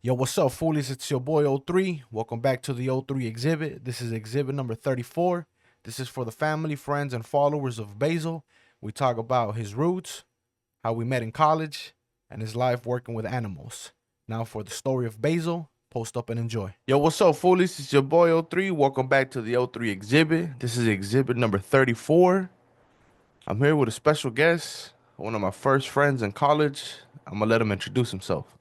Yo, what's up, Foolys? It's your boy Othree. Welcome back to the Othree Exhibit. This is exhibit number 34. This is for the family, friends, and followers of Basil. We talk about his roots, how we met in college, and his life working with animals. Now for the story of Basil, post up and enjoy. Yo, what's up, Foolys? It's your boy Othree. Welcome back to the O3 Exhibit. This is exhibit number 34. I'm here with a special guest, one of my first friends in college. I'm gonna let him introduce himself.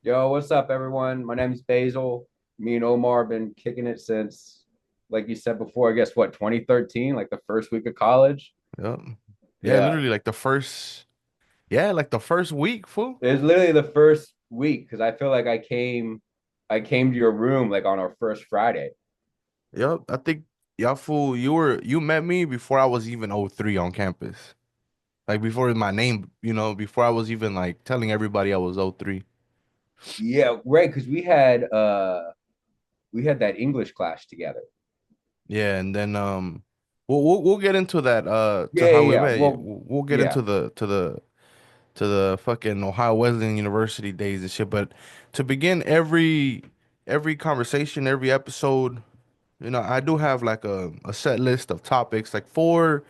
Yo, what's up, everyone? My name's Basil. Me and Omar have been kicking it since, like you said before, I guess what, 2013, like the first week of college. Yep. Yeah, Yeah, literally like the first. Yeah, like the first week, fool. it was literally the first week because I feel like I came to your room like on our first Friday. Yep. I think y'all fool, you met me before I was even 03 on campus. Like before my name, before I was even like telling everybody I was 03. Yeah, right, because we had that English class together. Yeah, and then we'll get into that to Yeah, how yeah, we yeah. met. Well, We'll get yeah. into the fucking Ohio Wesleyan University days and shit, but to begin every conversation, every episode, I do have like a set list of topics, like four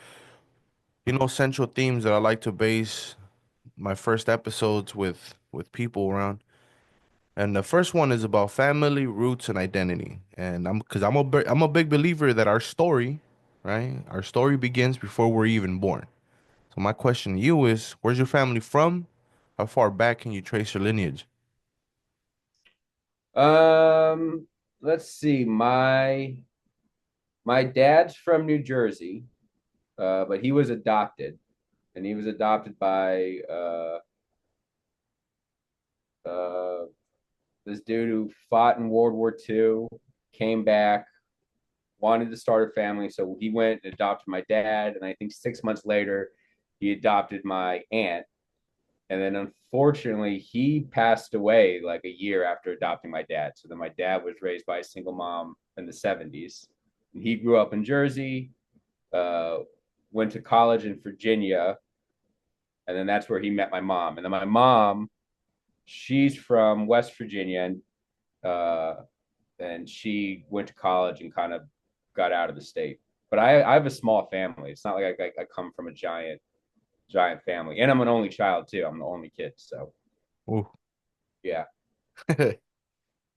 central themes that I like to base my first episodes with people around. And the first one is about family, roots, and identity. And I'm a big believer that our story, right? Our story begins before we're even born. So my question to you is, where's your family from? How far back can you trace your lineage? Um, let's see. My dad's from New Jersey, but he was adopted, and he was adopted by uh, this dude who fought in World War II, came back, wanted to start a family. So he went and adopted my dad. And I think 6 months later, he adopted my aunt. And then unfortunately, he passed away like a year after adopting my dad. So then my dad was raised by a single mom in the 70s. And he grew up in Jersey, uh, went to college in Virginia. And then that's where he met my mom. And then my mom, she's from West Virginia, uh, and she went to college and kind of got out of the state. But I have a small family. It's not like I come from a giant family, and I'm an only child too. I'm the only kid, so Ooh. yeah.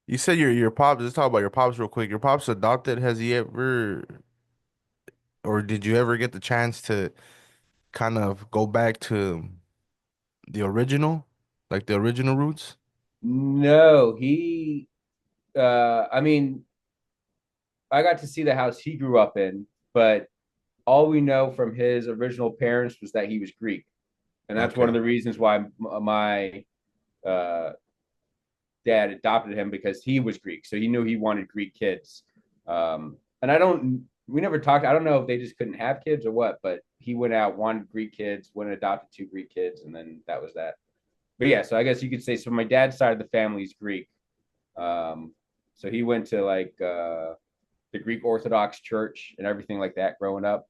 You said your pops. Let's talk about your pops real quick. Your pops adopted. Has he ever, or did you ever get the chance to kind of go back to the original, like the original roots? No, he. I mean, I got to see the house he grew up in, but all we know from his original parents was that he was Greek, and that's one of Okay. the reasons why my uh, dad adopted him because he was Greek, so he knew he wanted Greek kids. And I don't, we never talked. I don't know if they just couldn't have kids or what, but he went out, wanted Greek kids, went and adopted two Greek kids, and then that was that. But yeah, so I guess you could say so. My dad's side of the family is Greek, um, so he went to like the Greek Orthodox Church and everything like that growing up,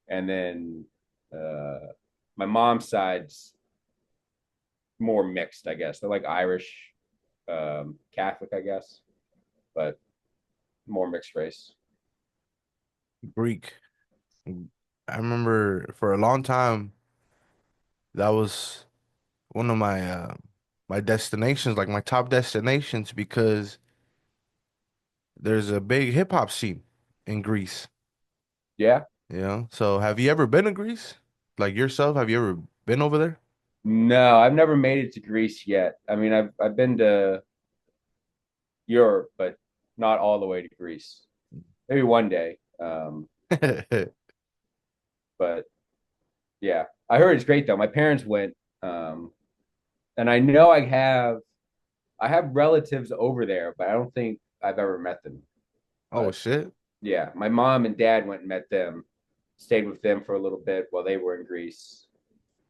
and then uh, my mom's side's more mixed, I guess. They're like Irish, Catholic, I guess, but more mixed race. Greek. I remember for a long time that was one of my destinations, like my top destinations, because there's a big hip hop scene in Greece. Yeah. So have you ever been to Greece? Like yourself, have you ever been over there? No, I've never made it to Greece yet. I mean, I've been to Europe, but not all the way to Greece. Maybe one day. But yeah, I heard it's great though. My parents went, um, and I know I have relatives over there, but I don't think I've ever met them. Oh But shit. yeah, my mom and dad went and met them, stayed with them for a little bit while they were in Greece.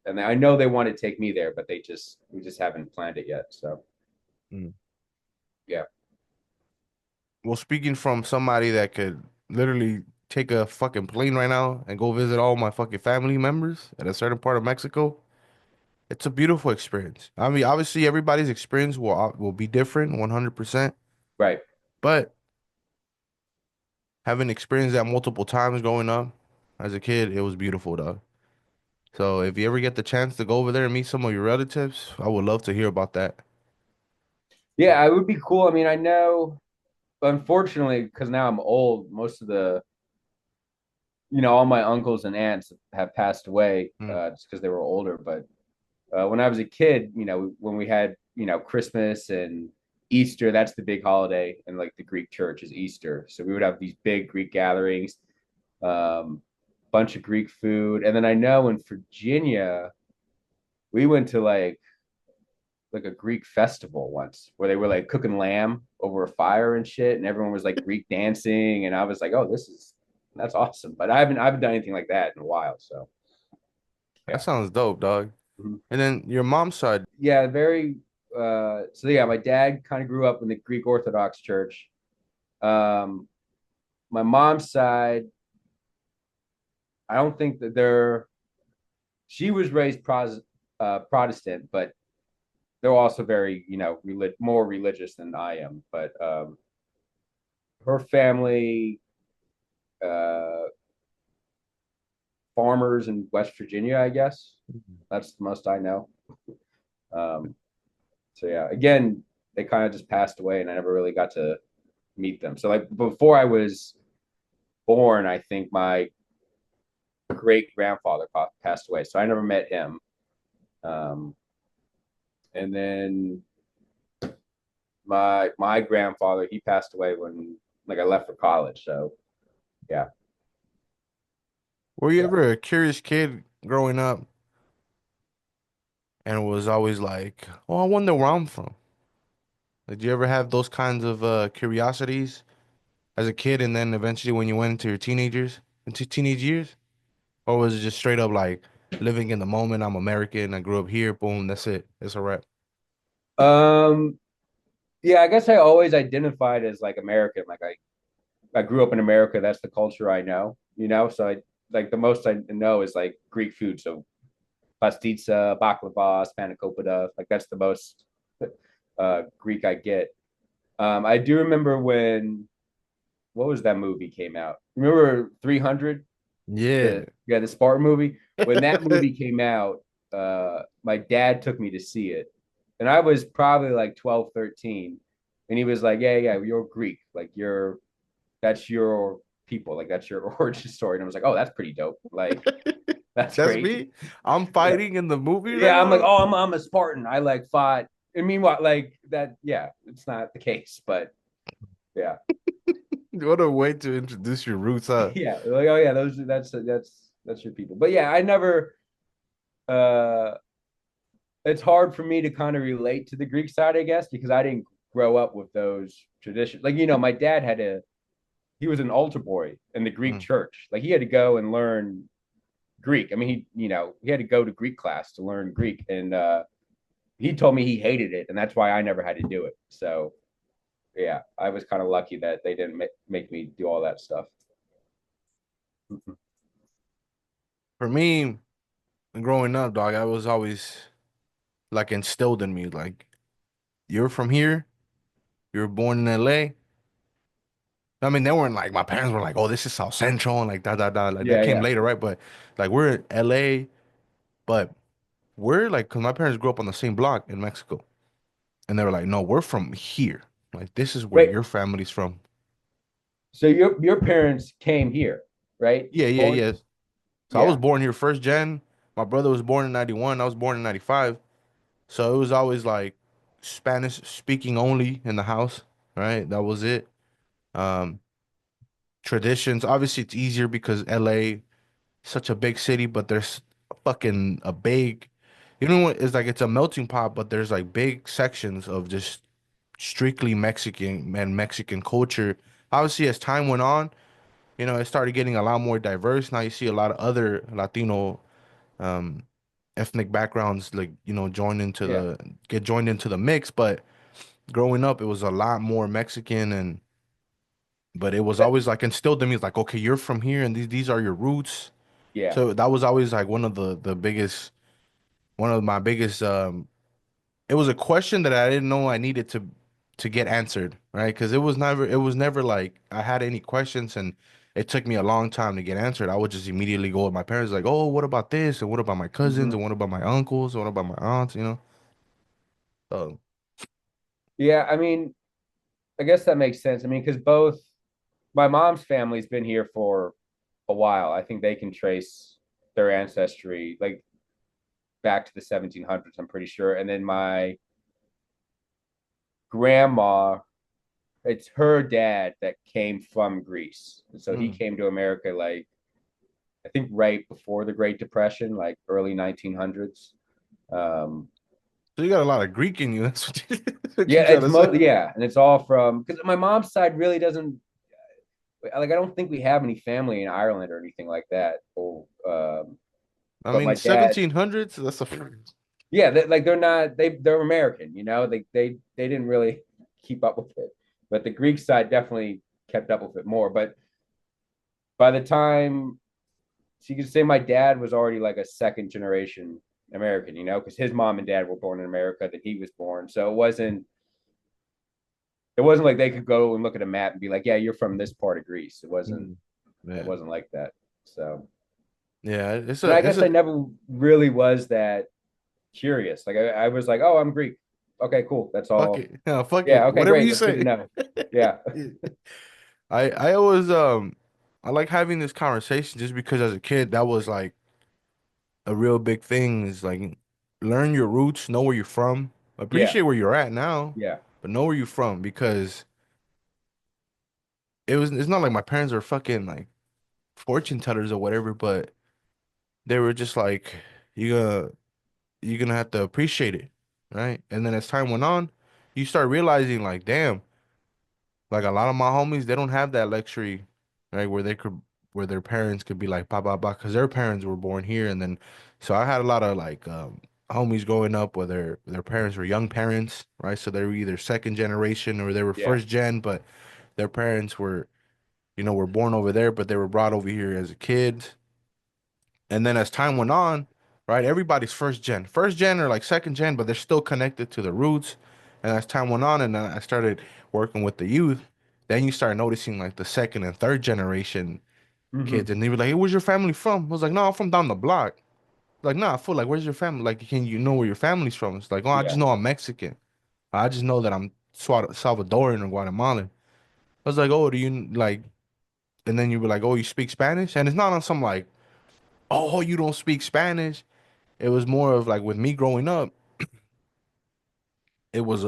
And I know they want to take me there, but we just haven't planned it yet. So Mm. yeah. Well, speaking from somebody that could literally take a fucking plane right now and go visit all my fucking family members at a certain part of Mexico, It's a beautiful experience. I mean, obviously everybody's experience will be different 100%, Right. but having experienced that multiple times growing up as a kid, it was beautiful, dog. So if you ever get the chance to go over there and meet some of your relatives, I would love to hear about that. Yeah, it would be cool. I mean, I know, unfortunately, because now I'm old, most of all my uncles and aunts have passed away Mm. just because they were older. But when I was a kid, when we had, Christmas and Easter, that's the big holiday, and like the Greek church is Easter. So we would have these big Greek gatherings, um, bunch of Greek food. And then I know in Virginia, we went to like a Greek festival once where they were like cooking lamb over a fire and shit, and everyone was like Greek dancing, and I was like, oh, that's awesome. But I haven't done anything like that in a while, so That yeah. sounds dope, dog. Mhm. And then your mom's side, Yeah, very so yeah, my dad kind of grew up in the Greek Orthodox Church. Um my mom's side, I don't think that they're she was raised Protestant, but they're also very, more religious than I am. But her family, uh, farmers in West Virginia, I guess. That's the most I know. Um, so yeah, again, they kind of just passed away, and I never really got to meet them. So like before I was born, I think my great grandfather passed away, so I never met him. Um, and then my grandfather, he passed away when like I left for college. So yeah, were you yeah. ever a curious kid growing up and was always like, "Oh, I wonder where I'm from." Did you ever have those kinds of curiosities as a kid and then eventually when you went into teenage years? Or was it just straight up like living in the moment? I'm American. I grew up here. Boom. That's it. It's a wrap. Um, yeah, I guess I always identified as like American. Like I grew up in America. That's the culture I know, So I like the most I know is like Greek food. So pastitsa, baklava, spanakopita. Like that's the most Greek I get. I do remember when what was that movie came out? Remember 300? Yeah. The Spartan movie. When that movie came out, my dad took me to see it, and I was probably like 12, 13, and he was like, "Yeah, yeah, you're Greek. Like that's your people. Like that's your origin story." And I was like, "Oh, that's pretty dope. Like that's That's great." me. I'm Yeah, fighting in the movie right yeah. I'm like, now. "Oh, I'm a Spartan. I like fought." I mean, what like that? Yeah, it's not the case, but yeah, What a way to introduce your roots, huh? yeah. Like, oh yeah, that's your people. But yeah, I never. Uh, it's hard for me to kind of relate to the Greek side, I guess, because I didn't grow up with those traditions. Like, my dad he was an altar boy in the Greek Mm. church. Like, he had to go and learn Greek. I mean, he had to go to Greek class to learn Greek. And he told me he hated it. And that's why I never had to do it. So, yeah, I was kind of lucky that they didn't make me do all that stuff. For me, growing up, dog, I was always like instilled in me, like, you're from here, you were born in LA. I mean, they weren't like my parents were like, oh, this is South Central and like da da da. Like that Yeah, came yeah, later, right? But like we're in LA, but we're like, cause my parents grew up on the same block in Mexico, and they were like, no, we're from here. Like this is where wait. your family's from. So your parents came here, right? Yeah, yeah, Born? yeah. So I was Yeah, born here first gen. My brother was born in 91. I was born in 95. So it was always like Spanish speaking only in the house, right? That was it. Um, Traditions. Obviously, it's easier because LA, such a big city, but there's fucking a big, what? It's like it's a melting pot, but there's like big sections of just strictly Mexican and Mexican culture. Obviously, as time went on, it started getting a lot more diverse. Now you see a lot of other Latino um ethnic backgrounds like, yeah. get joined into the mix, but growing up it was a lot more Mexican and but it was always like instilled in me like, okay, you're from here and these are your roots. Yeah. So that was always like one of the biggest one of my biggest it was a question that I didn't know I needed to get answered, right? Because it was never like I had any questions and it took me a long time to get answered. I would just immediately go with my parents like, "Oh, what about this? And what about my cousins? Hmm. And what about my uncles? And what about my aunts?" So, Yeah, I mean, I guess that makes sense. I mean, because both my mom's family's been here for a while. I think they can trace their ancestry like back to the 1700s, I'm pretty sure. And then my grandma, it's her dad that came from Greece. And so he mm. came to America like I think right before the Great Depression, like early 1900s. Um, So you got a lot of Greek in you. That's what you yeah, trying it's to say. yeah, and it's all from because my mom's side really doesn't like I don't think we have any family in Ireland or anything like that. Or I but mean, my dad, 1700s. That's a yeah, like they're not they're American, you know. They didn't really keep up with it, but the Greek side definitely kept up with it more. But by the time so you could say my dad was already like a second generation American, you know, because his mom and dad were born in America, then he was born. So it wasn't like they could go and look at a map and be like, yeah, you're from this part of Greece. It wasn't mm. it Yeah, wasn't like that. So yeah. It's and a I it's guess I a never really was that curious. Like I was like, oh, I'm Greek. Okay, cool. That's fuck all. it. Yeah, fuck Yeah, it. okay, Whatever great. you That's good to say. know. Yeah. I always I like having this conversation just because as a kid that was like a real big thing is like learn your roots, know where you're from, Yeah. appreciate where you're at now, Yeah. but know where you're from because it's not like my parents are fucking like fortune tellers or whatever, but they were just like you gonna you're gonna have to appreciate it, right? And then as time went on, you start realizing like damn. Like a lot of my homies, they don't have that luxury, right? Where their parents could be like, bah, bah, bah, because their parents were born here. And then, so I had a lot of like, homies growing up where their parents were young parents, right? So they were either second generation or they were Yeah. first gen, but their parents were born over there, but they were brought over here as a kids. And then as time went on, right, everybody's first gen or like second gen, but they're still connected to the roots. And as time went on, and then I started working with the youth, then you start noticing like the second and third generation kids, Hmm. and they were like, "Hey, where's your family from?" I was like, "No, I'm from down the block." Like, nah, fool, like, where's your family? Like, can you know where your family's from? It's like, oh, I just Yeah. know I'm Mexican. I just know that I'm Salvadoran or Guatemalan. I was like, oh, do you like? And then you were like, oh, you speak Spanish? And it's not on some like, oh, you don't speak Spanish. It was more of like with me growing up, it was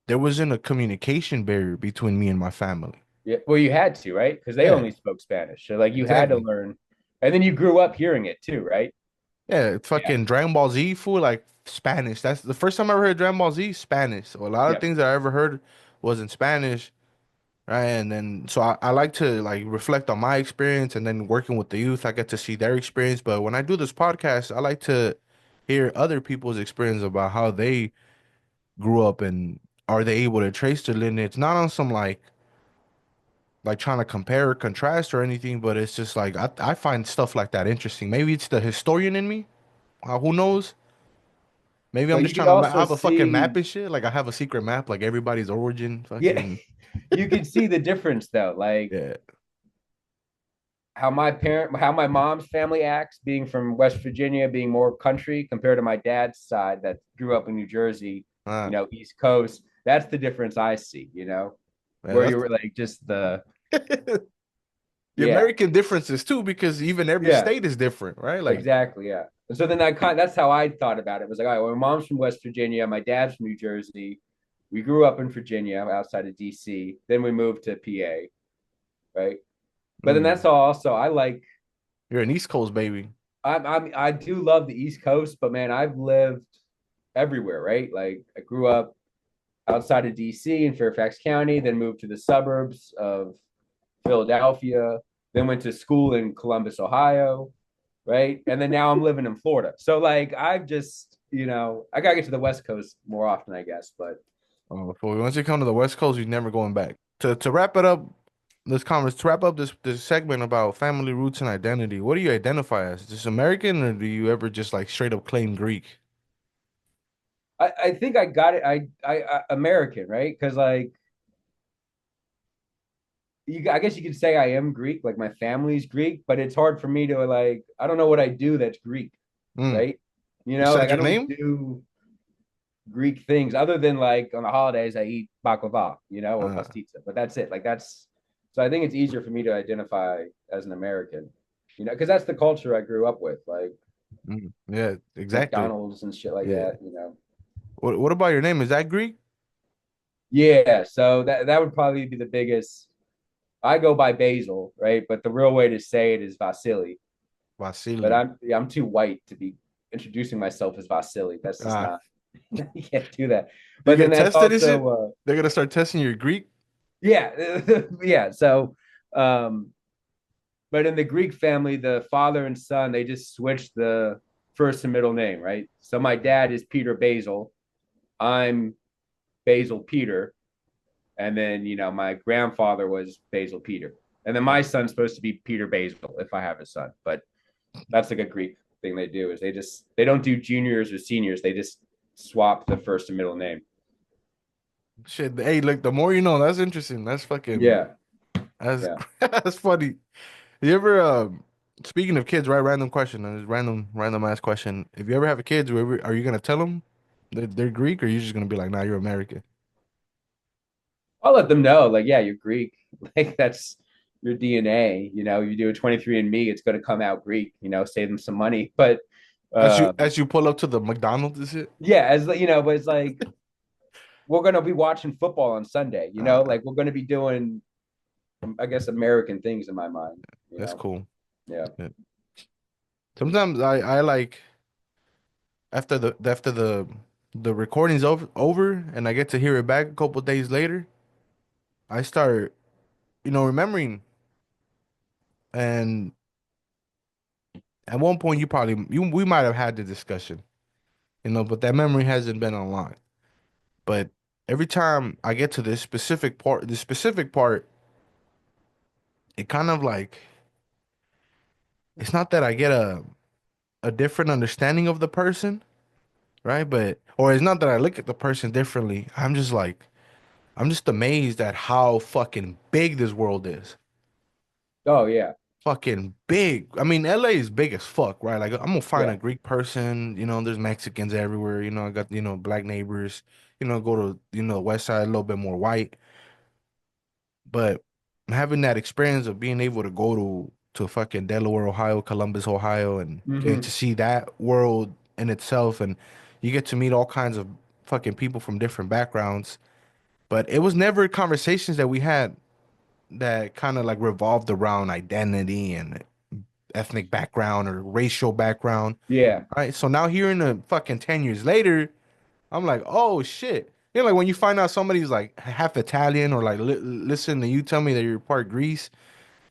there wasn't a communication barrier between me and my family. Yeah. Well, you had to, right? Because they Yeah, only spoke Spanish. So like you had to exactly. learn. And then you grew up hearing it too, right? Yeah, Yeah. fucking Dragon Ball Z fool like Spanish. That's the first time I ever heard Dragon Ball Z, Spanish. So a lot of Yep. things that I ever heard was in Spanish, right? And then so I like to like reflect on my experience and then working with the youth, I get to see their experience. But when I do this podcast, I like to hear other people's experience about how they grew up and are they able to trace their lineage, not on some like trying to compare or contrast or anything, but it's just like I find stuff like that interesting. Maybe it's the historian in me. Who knows? Maybe I'm But you just could trying to also have a fucking see, map and shit. Like I have a secret map, like everybody's origin, yeah, fucking you could see the difference though. Like yeah. how my mom's family acts, being from West Virginia, being more country compared to my dad's side that grew up in New Jersey, Uh, East Coast. That's the difference I see, yeah, where that's you're like just the yeah, American differences too, because even every yeah, state is different, right? Like, exactly, yeah. And so then that's how I thought about it. It was like, all right, well, my mom's from West Virginia, my dad's from New Jersey. We grew up in Virginia, outside of DC. Then we moved to PA, right? But then that's mm, all. Also, I like you're an East Coast baby. I do love the East Coast, but man, I've lived everywhere, right? Like I grew up outside of DC in Fairfax County, then moved to the suburbs of Philadelphia, then went to school in Columbus, Ohio, right? And then now I'm living in Florida. So like I've just, I gotta get to the West Coast more often, I guess. But Oh, before once you come to the West Coast, you're never going back. To wrap it up, to wrap up this segment about family roots and identity. What do you identify as? Just American, or do you ever just like straight up claim Greek? I think I got it. I American, right? Because like I guess you could say I am Greek, like my family's Greek, but it's hard for me to like. I don't know what I do that's Greek, Mm. right? You know, Besides like I your don't name? do Greek things other than like on the holidays I eat baklava, or Uh, pastitsa, but that's it. Like that's so I think it's easier for me to identify as an American, because that's the culture I grew up with, like yeah, exactly. McDonald's and shit like Yeah. that. What about your name? Is that Greek? Yeah, so that would probably be the biggest. I go by Basil, right? But the real way to say it is Vasily. But Vasily. I'm too white to be introducing myself as Vasily. That's just Ah, not. You can't do that. you But then get that's tested and shit? also They're gonna start testing your Greek? yeah, yeah. So um but in the Greek family, the father and son, they just switched the first and middle name, right? So my dad is Peter Basil. I'm Basil Peter. And then, my grandfather was Basil Peter. And then my son's supposed to be Peter Basil if I have a son. But that's like a Greek thing they do is they don't do juniors or seniors. They just swap the first and middle name. Shit. Hey, look, the more you know, that's interesting. That's fucking Yeah. that's Yeah. that's funny. You ever speaking of kids, right? Random question, random ass question. If you ever have a kid, are you gonna tell them that they're Greek, or are you just gonna be like, nah, you're American? I'll let them know, like, yeah, you're Greek. Like that's your DNA. You do a 23andMe, it's going to come out Greek, save them some money. But As you pull up to the McDonald's and shit. yeah, but it's like we're going to be watching football on Sunday, Uh, like we're going to be doing, I guess, American things in my mind, you that's know? cool. Yeah. Yeah. Sometimes I like after the recording's over and I get to hear it back a couple days later, I start remembering. And at one point, we might have had the discussion, but that memory hasn't been unlocked. But every time I get to this specific part, it kind of like it's not that I get a different understanding of the person, right? Or it's not that I look at the person differently. I'm just amazed at how fucking big this world is. Oh, yeah. Fucking big. I mean, LA is big as fuck, right? Like I'm gonna find Yeah. a Greek person, there's Mexicans everywhere, I got, black neighbors, go to, the west side a little bit more white. But having that experience of being able to go to fucking Delaware, Ohio, Columbus, Ohio, and getting to Mm-hmm. see that world in itself, and you get to meet all kinds of fucking people from different backgrounds. But it was never conversations that we had that kind of like revolved around identity and ethnic background or racial background. Yeah. Right. So now hearing the fucking 10 years later, I'm like, oh shit. Like when you find out somebody's like half Italian or like listen to you tell me that you're part Greece,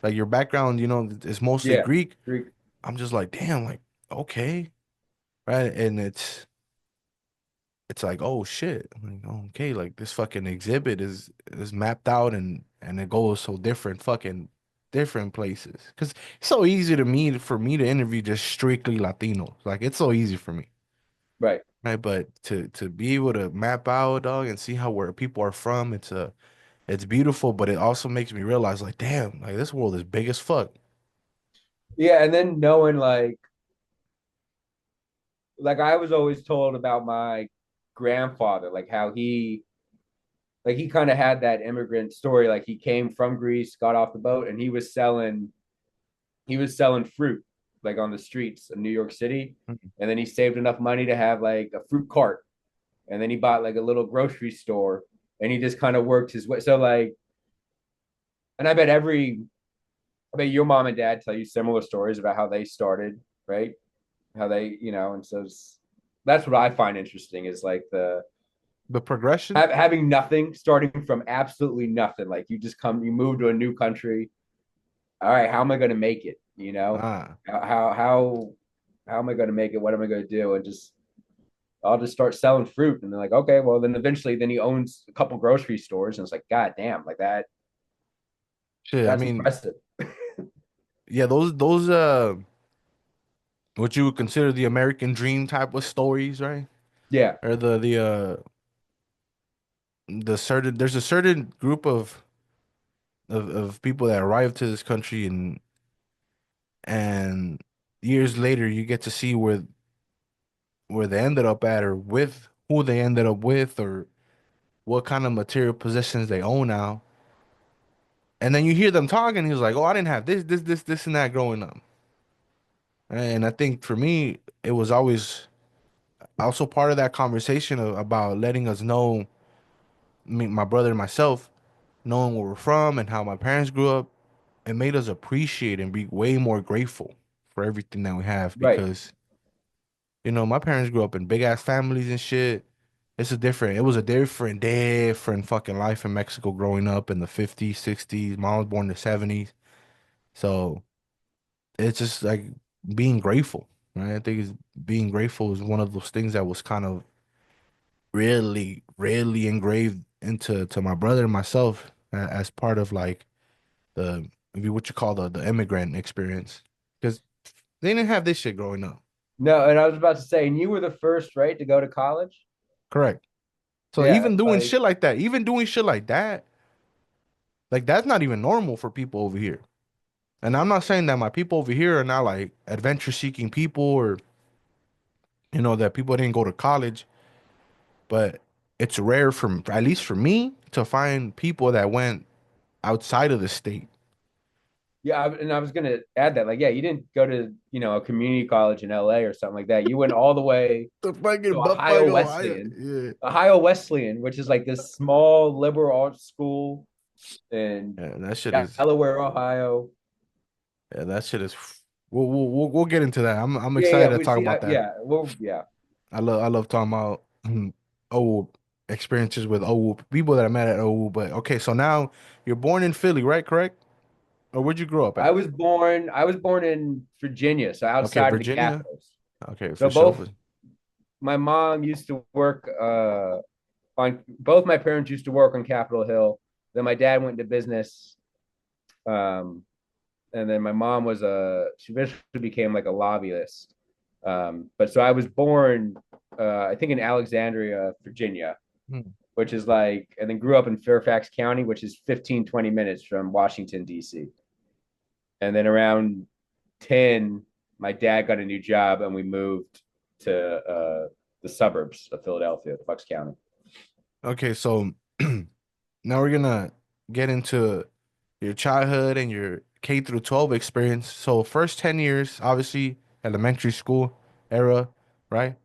like your background, is mostly Yeah. Greek. Greek. I'm just like, damn, like, okay. Right. And it's like, oh shit. I'm like, oh, okay, like this fucking exhibit is mapped out and it goes so different places. Cause it's so easy for me to interview just strictly Latinos. Like it's so easy for me. Right. Right. But to be able to map out, dog, and see how where people are from, it's beautiful, but it also makes me realize like, damn, like this world is big as fuck. Yeah. And then knowing like I was always told about my grandfather, like how he kind of had that immigrant story. Like he came from Greece, got off the boat, and he was selling fruit like on the streets of New York City. Mhm. And then he saved enough money to have like a fruit cart. And then he bought like a little grocery store and he just kind of worked his way. So like, and I bet your mom and dad tell you similar stories about how they started, right? How and so that's what I find interesting is like The progression. having nothing, starting from absolutely nothing. Like you move to a new country. All right, how am I going to make it? Ah, How am I going to make it? What am I going to do? And I'll just start selling fruit. And they're like, okay, well then eventually then he owns a couple grocery stores. And it's like, God damn, like that. Shit, I That's mean, impressive. yeah, those what you would consider the American dream type of stories, right? Yeah, Or the certain there's a certain group of people that arrive to this country and years later you get to see where they ended up at or with who they ended up with or what kind of material possessions they own now. And then you hear them talking, he's like, "Oh, I didn't have this, and that growing up." And I think for me, it was always also part of that conversation about letting us know, me, my brother and myself, knowing where we're from and how my parents grew up. It made us appreciate and be way more grateful for everything that we have right. because, my parents grew up in big ass families and shit. It was a different fucking life in Mexico growing up in the 50s, 60s. Mom was born in the 70s. So it's just like being grateful, right? I think being grateful is one of those things that was kind of really engraved to my brother and myself as part of like the maybe what you call the immigrant experience because they didn't have this shit growing up. No, and I was about to say, and you were the first, right, to go to college? Correct. So Yeah, like even doing shit like that, like that's not even normal for people over here. And I'm not saying that my people over here are not like adventure seeking people or that people didn't go to college, but it's rare for at least for me to find people that went outside of the state. yeah, and I was gonna add that, like, yeah, you didn't go to, a community college in LA or something like that. You went all the way The to fucking Buffalo, Ohio. Yeah. Ohio Wesleyan, which is like this small liberal arts school in Yeah, that shit is Delaware, Ohio. yeah, that shit is we'll get into that. I'm Yeah, excited yeah, to we talk see. about that. Yeah, well, yeah. I love talking about old experiences with old people that I met at old. But okay, so now you're born in Philly, right? Correct? Or where'd you grow up at? I was born in Virginia, so Okay, outside of the Virginia. capitals. Okay, So for sure. my mom used to work on both my parents used to work on Capitol Hill. Then my dad went into business. Um, and then my mom she eventually became like a lobbyist. But so I was born, I think in Alexandria, Virginia, Hmm. which is like, and then grew up in Fairfax County, which is 15-20 minutes from Washington, D.C. And then around 10, my dad got a new job and we moved to the suburbs of Philadelphia, Bucks County. Okay, so now we're gonna get into your childhood and your K through 12 experience. So first 10 years, obviously elementary school era, right?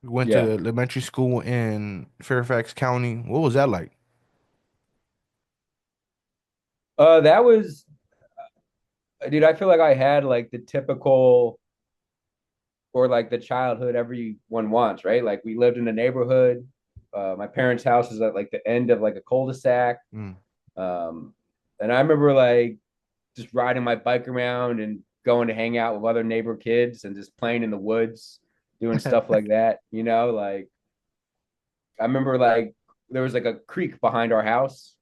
We went Yeah. to elementary school in Fairfax County. What was that like? That was, dude, I feel like I had like the typical or like the childhood everyone wants, right? Like we lived in a neighborhood. My parents' house is at like the end of like a cul-de-sac. Mm. Um, and I remember like just riding my bike around and going to hang out with other neighbor kids and just playing in the woods, doing stuff like that. Like I remember like there was like a creek behind our house.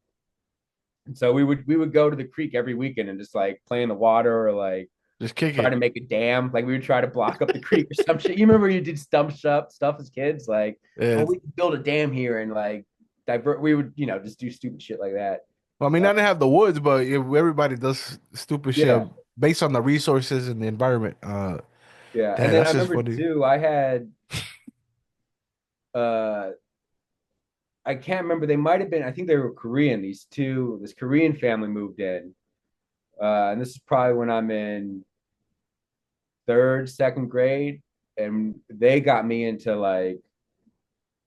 And so we would go to the creek every weekend and just like play in the water or like Just kick try it. to make a dam. Like we would try to block up the creek or some shit. You remember you did stump stuff as kids, like, oh, Yeah. we could build a dam here and like divert. We would, just do stupid shit like that. Well, I mean, Uh, I didn't have the woods, but if everybody does stupid shit yeah, based on the resources and the environment. yeah. And Damn, then I that's just remember funny. too. I had, uh, I can't remember. They might have been. I think they were Korean. This Korean family moved in, and this is probably when I'm in third, second grade, and they got me into like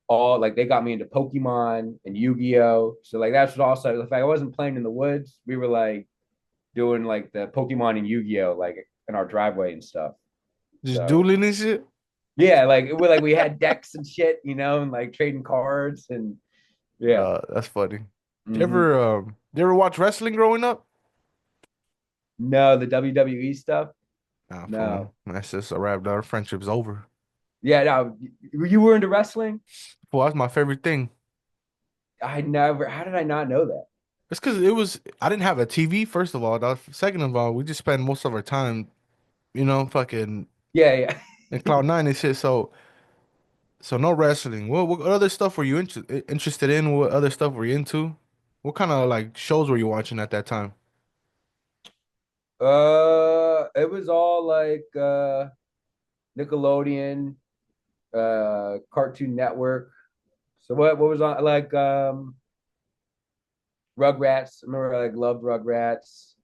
they got me into Pokemon and Yu-Gi-Oh. So like that's what also if I wasn't playing in the woods, we were like doing like the Pokemon and Yu-Gi-Oh like in our driveway and stuff. Just So dueling and shit. yeah, we had decks and shit, and like trading cards and yeah. That's funny. Mm-hmm. You ever watch wrestling growing up? No, the WWE stuff. Nah, fool. No. That's just a wrap. Our friendship's over. Yeah, no. You were into wrestling? Fool, that's my favorite thing. I never. How did I not know that? It's because it was I didn't have a TV. First of all, second of all, we just spend most of our time, fucking Yeah, in Cloud9 and shit. So no wrestling. What other stuff were you interested in? What other stuff were you into? What kind of like shows were you watching at that time? yeah. It was all like Nickelodeon, Cartoon Network. So what was on like Rugrats? I remember I like loved Rugrats.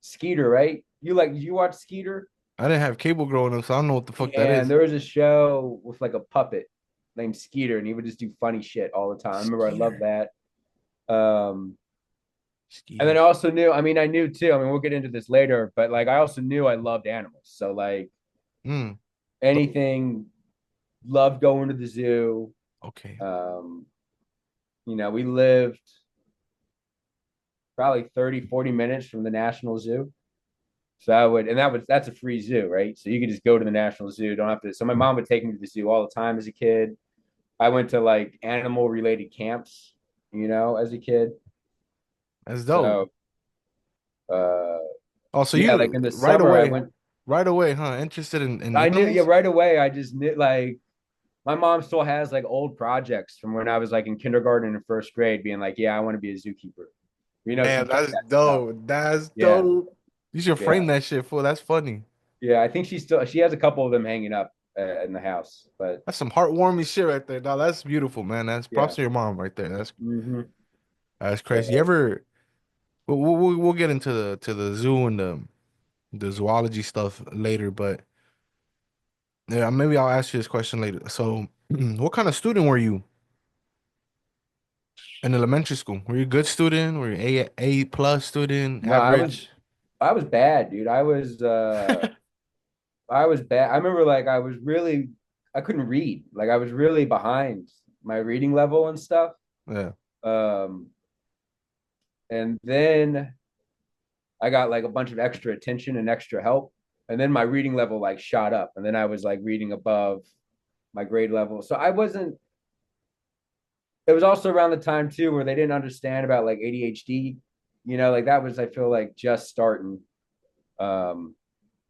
Skeeter, right? Did you watch Skeeter? I didn't have cable growing up, so I don't know what the fuck that And is. there was a show with like a puppet named Skeeter, and he would just do funny shit all the time. I remember I loved Skeeter. that. Um, and then Skeeter. I also knew, I mean, I knew too. I mean, we'll get into this later, but like I also knew I loved animals. So like Hmm. anything, loved going to the zoo. Okay. Um, we lived probably 30, 40 minutes from the National Zoo. So that's a free zoo, right? So you could just go to the National Zoo, don't have to. So my mom would take me to the zoo all the time as a kid. I went to like animal related camps, as a kid. That's dope. So, uh, Oh, so yeah, like you in the summer, right away, huh? Interested in I knew, yeah, animals? right away. I just knew, like, my mom still has like old projects from when I was like in kindergarten and first grade, being like, yeah, I want to be a zookeeper. She Damn, kept that's that stuff. dope. That's Yeah, dope. You should yeah, frame that shit for. That's funny. yeah. I think she has a couple of them hanging up in the house, but That's some heartwarming shit right there. Now that's beautiful, man. That's props yeah. to your mom right there. Hmm. That's crazy. You So, ever? We'll get into the zoo and the zoology stuff later, but yeah, maybe I'll ask you this question later. So, what kind of student were you in elementary school? Were you a good student? Were you A plus student? no, Average? I was bad, dude. I was bad. I remember like I couldn't read. Like I was really behind my reading level and stuff. Yeah. Um, and then I got like a bunch of extra attention and extra help. And then my reading level like shot up. And then I was like reading above my grade level. So I wasn't, it was also around the time too where they didn't understand about like ADHD. Like that was, I feel like, just starting. Um,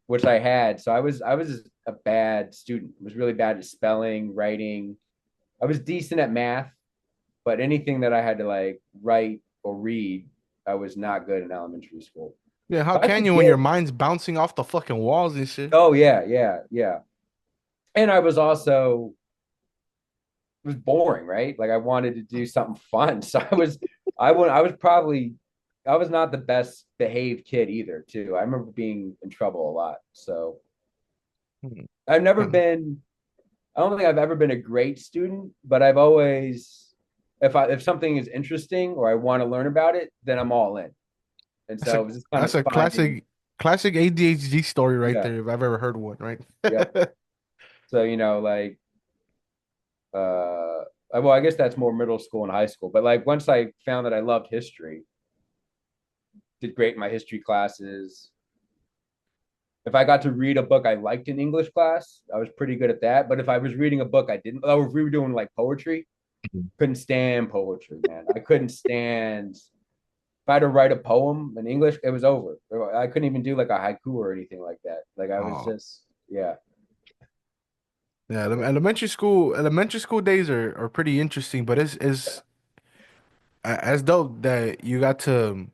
which I had. So I was a bad student. I was really bad at spelling, writing. I was decent at math, but anything that I had to like write or read, I was not good in elementary school. Yeah, how But I can you when forget. your mind's bouncing off the fucking walls and shit? Oh yeah, yeah, yeah. And I was also it was boring, right? Like I wanted to do something fun. So I was not the best behaved kid either, too. I remember being in trouble a lot. So Hmm. I've never Hmm. been I don't think I've ever been a great student, but I've always, if something is interesting or I want to learn about it, then I'm all in. And That's a so it was just kind that's of a finding, classic ADHD story right yeah, there if I've ever heard one, right? yep. So like, well, I guess that's more middle school and high school. But like once I found that I loved history, did great in my history classes. If I got to read a book I liked in English class, I was pretty good at that. But if I was reading a book I didn't, oh, if we were doing like poetry, couldn't stand poetry, man. I couldn't stand if I had to write a poem in English, it was over. I couldn't even do like a haiku or anything like that. Like I was Oh, just, yeah. yeah. Elementary school days are pretty interesting, but it's as dope that you got to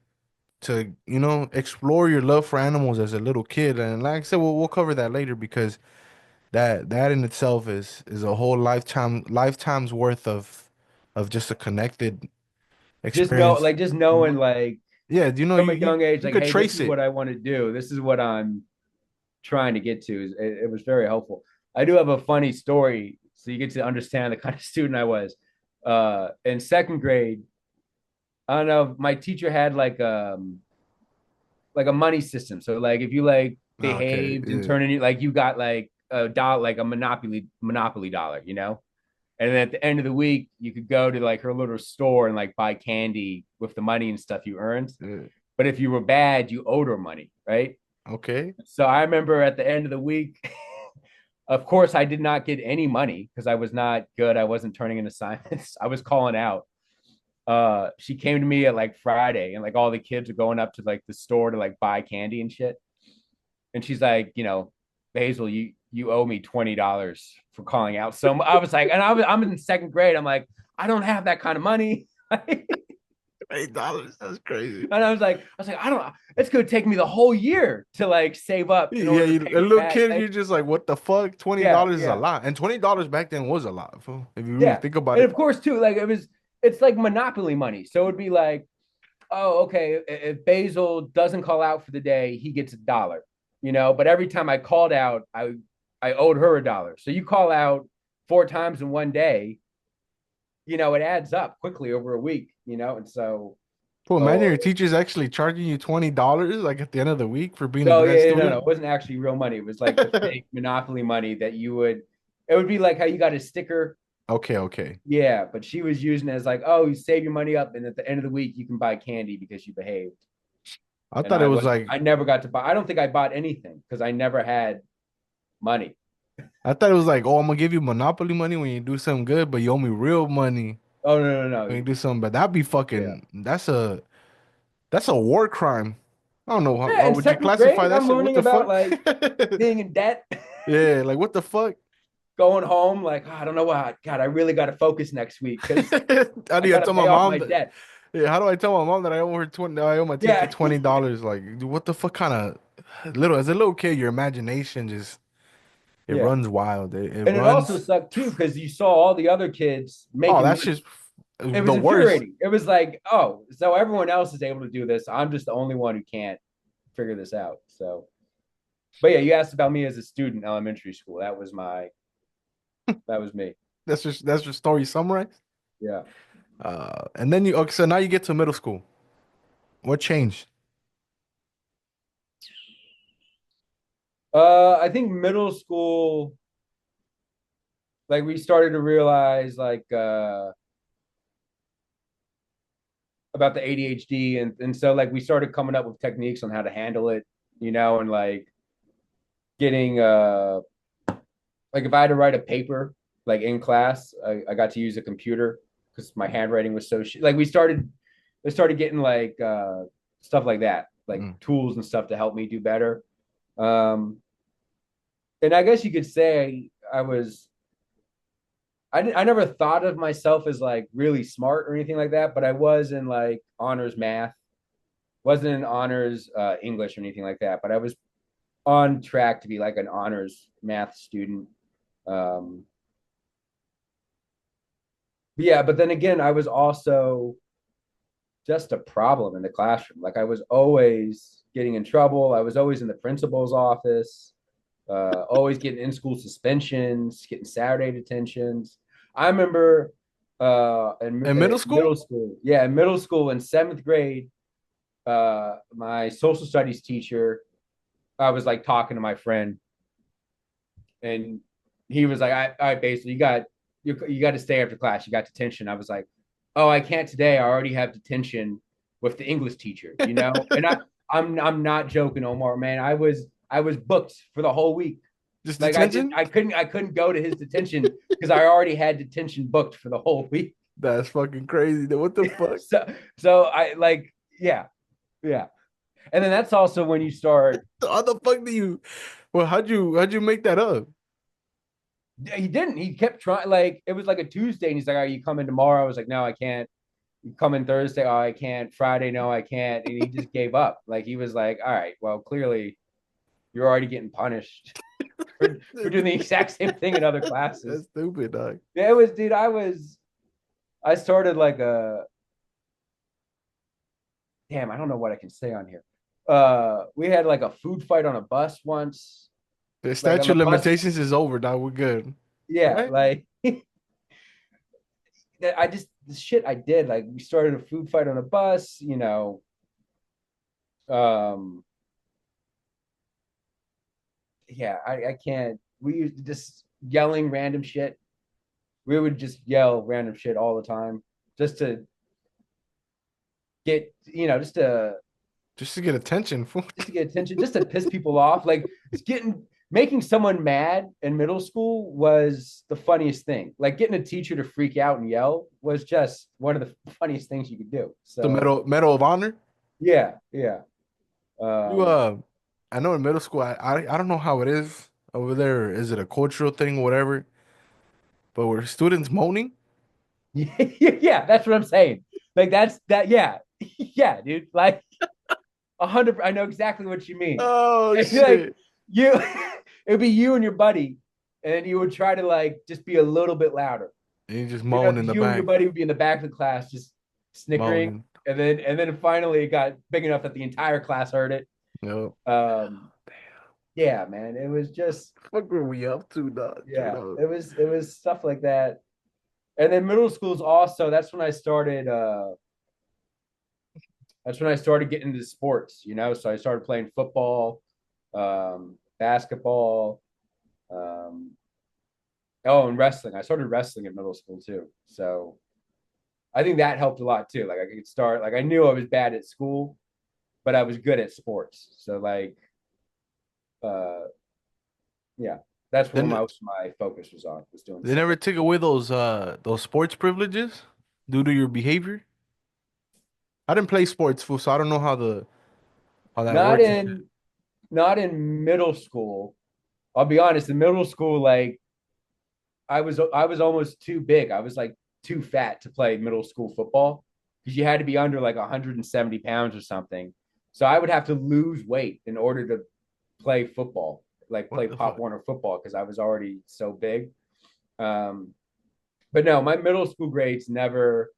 explore your love for animals as a little kid. And like I said, we'll cover that later because that in itself is a whole lifetime's worth of just a connected experience. Just knowing, like Yeah, from a young age, you like, could hey, this trace is it. what I want to do. This is what I'm trying to get to. It was very helpful. I do have a funny story, so you get to understand the kind of student I was. In second grade, I don't know. My teacher had like a money system. So like if you like Oh, okay, behaved and yeah. turned in, like you got like a dollar, like a monopoly dollar. And then at the end of the week, you could go to like her little store and like buy candy with the money and stuff you earned. Yeah. But if you were bad, you owed her money, right? Okay. So I remember at the end of the week, of course, I did not get any money because I was not good. I wasn't turning in assignments. I was calling out. She came to me at like Friday, and like all the kids are going up to like the store to like buy candy and shit. And she's like, Basil, you owe me $20 for calling out. So I was like, and I'm in second grade. I'm like, I don't have that kind of money. And $8. That's crazy. I was like, I don't. It's gonna take me the whole year to like save up in Yeah, order to pay a you little back. kid, you're just like, what the fuck? Twenty Yeah, dollars is a yeah, lot, and $20 back then was a lot, fool, if you really yeah. think about And it. of course, too, like it's like Monopoly money. So it'd be like, oh, okay, if Basil doesn't call out for the day, he gets $1. But every time I called out, I owed her $1. So you call out 4 times in one day, it adds up quickly over a week, and so Well, imagine oh your teacher's actually charging you $20 like at the end of the week for being a no, bad yeah, no, no, student. it wasn't actually real money. It was like the fake Monopoly money that it would be like how you got a sticker. Okay, okay. Yeah, but she was using it as like, oh, you save your money up, and at the end of the week you can buy candy because you behaved. I And thought it was like I never got to buy. I don't think I bought anything because I never had money. I thought it was like, oh, I'm gonna give you Monopoly money when you do something good, but you owe me real money Oh no, no, when no. you do something. But that'd be Yeah. fucking. That's a war crime. I don't know Yeah, how in would you second classify grade, that I'm shit? What learning the about fuck? like being in debt, Yeah, like what the fuck? going home, like, oh, I don't know what. God, I really got to focus next week because How I do you got to tell my pay off mom my that? debt. Yeah, how do I tell my mom that I owe her 20? I owe my teacher Yeah. $20? Like, dude, what the fuck kind of little as a little kid, your imagination just it Yeah. runs wild. It And it also runs. sucked too because you saw all the other kids Oh, making that's money. just It the was worst. infuriating. It was like, oh, so everyone else is able to do this. I'm just the only one who can't figure this out. So, but yeah, you asked about me as a student in elementary school. That was me. That's your story summarized. Yeah. And then you okay, so now you get to middle school. What changed? I think middle school, like we started to realize like about the ADHD and so like we started coming up with techniques on how to handle it, and like getting like if I had to write a paper like in class, I got to use a computer because my handwriting was so like we started getting like stuff like that, like Mm. tools and stuff to help me do better. Um, and I guess you could say I never thought of myself as like really smart or anything like that, but I was in like honors math, wasn't in honors English or anything like that, but I was on track to be like an honors math student. Um, yeah, but then again, I was also just a problem in the classroom. Like I was always getting in trouble. I was always in the principal's office, always getting in school suspensions, getting Saturday detentions. I remember In middle in school? middle school, yeah, in middle school in seventh grade, my social studies teacher, I was like talking to my friend, and he was like, "I basically you got to stay after class. You got detention." I was like, "Oh, I can't today. I already have detention with the English teacher, And I'm not joking, Omar, man. I was booked for the whole week. Just Like detention? I couldn't go to his detention because I already had detention booked for the whole week. That's fucking crazy. What the fuck? So I like yeah, yeah. And then that's also when you start. How the fuck do you well how'd you make that up? He didn't. He kept trying. Like it was like a Tuesday, and he's like, "Are you coming tomorrow?" I was like, "No, I can't." You come in Thursday? Oh, I can't. Friday? No, I can't. And he just gave up. Like he was like, "All right, well, clearly you're already getting punished for doing the exact same thing in other That's classes." stupid, dog. Yeah, it was, dude. I started like a damn. I don't know what I can say on here. We had like a food fight on a bus once. The Like on statute the of bus, limitations is over, dog. We're good. yeah. Right? Like I just the shit I did. Like we started a food fight on a bus. Um, yeah, I can't. We used to just yelling random shit. We would just yell random shit all the time, just to get, Just to get attention. Fool. just to get attention, just to piss people off. Like it's getting making someone mad in middle school was the funniest thing. Like getting a teacher to freak out and yell was just one of the funniest things you could do. The So Medal of Honor. yeah, yeah. You Um, I know in middle school, I don't know how it is over there. Is it a cultural thing, whatever? But were students moaning? yeah, that's what I'm saying. Like that's that. Yeah, yeah, dude. Like 100. I know exactly what you mean. Oh It's like shit! you, it'd be you and your buddy, and you would try to like just be a little bit louder. And you just You know, moan in because the you and your back, buddy would be in the back of the class just snickering, moaning. and then finally it got big enough that the entire class heard it. Yep. Um, yeah, man, it was just What were we up to, dog? Straight yeah, up. it was stuff like that. And then middle school's also that's when I started. That's when I started getting into sports. So I started playing football, basketball, um, oh, and wrestling. I started wrestling in middle school too. So I think that helped a lot too. Like I could start, like I knew I was bad at school, but I was good at sports. So like, uh, yeah, that's where Then my focus was on, was doing they stuff never like take away those sports privileges due to your behavior. I didn't play sports, fool, so I don't know how that. that works. Not in middle school. I'll be honest, in middle school, like I was almost too big. I was like too fat to play middle school football because you had to be under like 170 pounds or something. So I would have to lose weight in order to play football, like What play the Pop fuck? Warner football because I was already so big. Um, but no, my middle school grades never.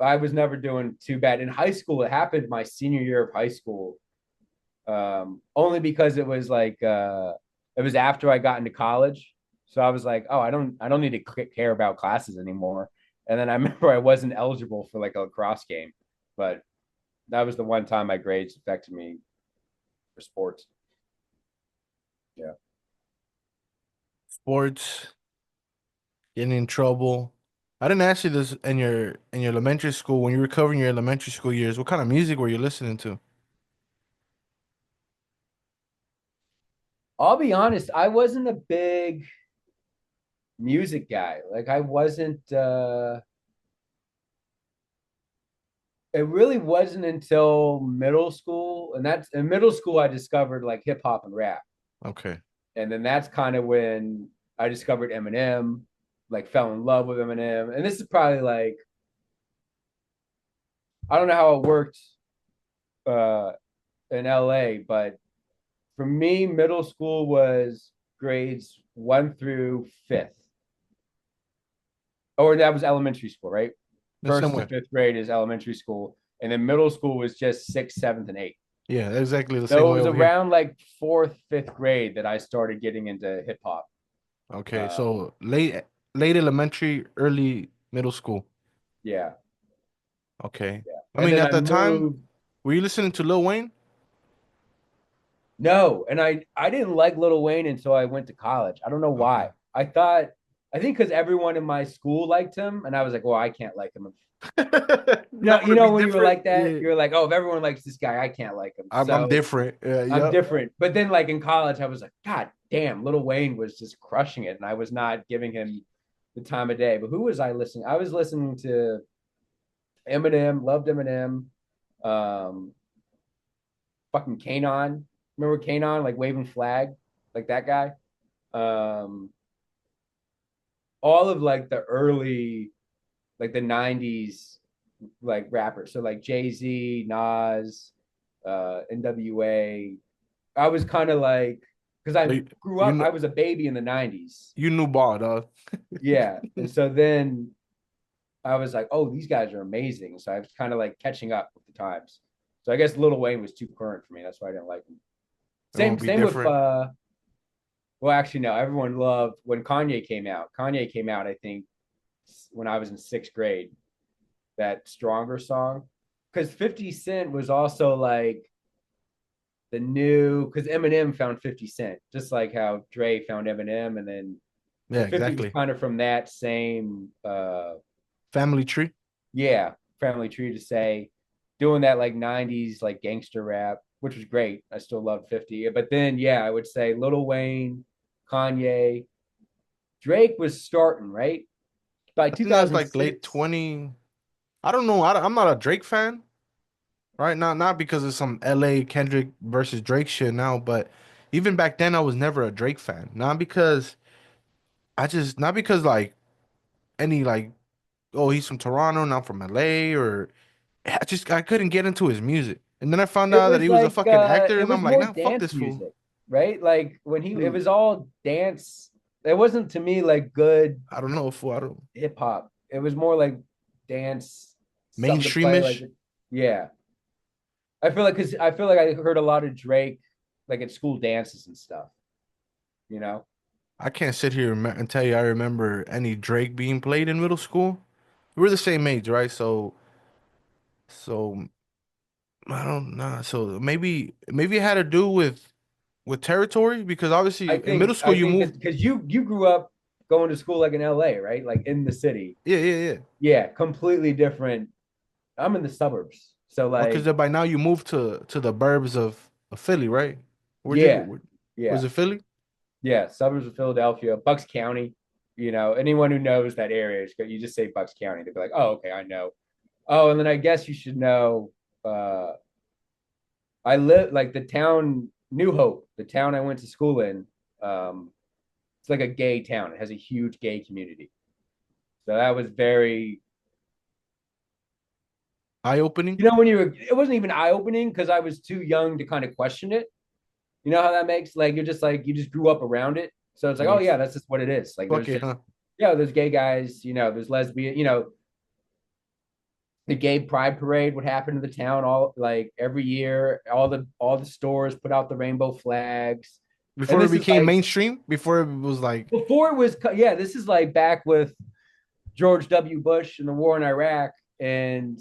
I was never doing too bad in high school. It happened my senior year of high school, only because it was after I got into college. So I was like, oh, I don't need to care about classes anymore. And then I remember I wasn't eligible for like a lacrosse game, but that was the one time my grades affected me for sports. Yeah. Sports, getting in trouble. I didn't ask you this in your elementary school when you were covering your elementary school years. What kind of music were you listening to? I'll be honest, I wasn't a big music guy. Like I wasn't it really wasn't until middle school, and that's in middle school I discovered like hip hop and rap. Okay. And then that's kind of when I discovered Eminem, like fell in love with Eminem. And this is probably like I don't know how it worked uh, in LA, but for me, middle school was grades 1 through 5th, or that was elementary school, right? The same First to way. fifth grade is elementary school, and then middle school was just sixth, seventh, and eighth. Yeah, exactly the same So it way was over here. around like fourth, fifth grade that I started getting into hip hop. Okay, Um, so late elementary, early middle school. yeah, Okay. yeah, I and mean, then at I the time, moved. were you listening to Lil Wayne? No, and I didn't like Lil Wayne until I went to college. I don't know why. Okay. I think because everyone in my school liked him, and I was like, well, I can't like him. That You would know be when you were different. like that, Yeah. you're like, oh, if everyone likes this guy, I can't like him. I'm So different. I'm Yep. different. But then like in college, I was like, God damn, Lil Wayne was just crushing it, and I was not giving him the time of day. But who was I listening? I was listening to Eminem, loved Eminem, um, fucking Kanon. Remember Kanon, like waving flag, like that guy. Um, all of like the early, like the '90s, like rappers. So like Jay-Z, Nas, NWA. I was kind of like, because So I you, grew you up, kn- I was a baby in the '90s. you knew ball, dog. Yeah, and so then I was like, oh, these guys are amazing. So I was kind of like catching up with the times. So I guess Lil Wayne was too current for me. That's why I didn't like him. Everyone Same, be same with different. well, actually, no. Everyone loved when Kanye came out. Kanye came out, I think, when I was in sixth grade. That Stronger song, because 50 Cent was also like the new, because Eminem found 50 Cent, just like how Dre found Eminem, and then so Yeah, 50 was exactly. kind of from that same, Family tree. yeah, family tree to say, doing that like '90s like gangster rap. which was great. I still love 50. But then, yeah, I would say Lil Wayne, Kanye, Drake was starting, right? By I think that's like late 2006. 20. I don't know. I'm not a Drake fan, right? Not because of some LA Kendrick versus Drake shit now, but even back then I was never a Drake fan. Not because like any like, oh, he's from Toronto and I'm from LA, or I couldn't get into his music. And then I found It out that was he was a like fucking actor, it and I'm was like, more nah, fuck dance this fool. music, right? Like when he it Dude, was all dance. It wasn't to me like good I don't know, fool. I don't hip hop. It was more like dance, something to play like mainstreamish. yeah. I feel like I heard a lot of Drake like at school dances and stuff, you know? I can't sit here and tell you I remember any Drake being played in middle school. We're the same age, right? So I don't know. So maybe it had to do with territory because obviously in middle school I you think moved. because you grew up going to school like in LA, right? Like in the city. Yeah, yeah, yeah. Yeah, completely different. I'm in the suburbs. So Well, because like by now you moved to the burbs of Philly, right? Where'd you yeah, go? Was yeah. it Philly? Yeah, suburbs of Philadelphia, Bucks County. You know, anyone who knows that area, you just say Bucks County. They'll be like, "Oh, okay, I know." Oh, and then I guess you should know. I live like the town New Hope, the town I went to school in. Um, it's like a gay town. It has a huge gay community. So that was very, Eye-opening? when you were, it wasn't even eye opening because I was too young to kind of question it. You know how that makes like you're just like you just grew up around it. So it's like, oh Yes. yeah, that's just what it is. Like Fuck there's it, just huh? there's gay guys, there's lesbian, the gay pride parade would happen in the town all like every year. All the stores put out the rainbow flags. And Before it this is became like mainstream, before it was like, before it was yeah, this is like back with George W. Bush and the war in Iraq and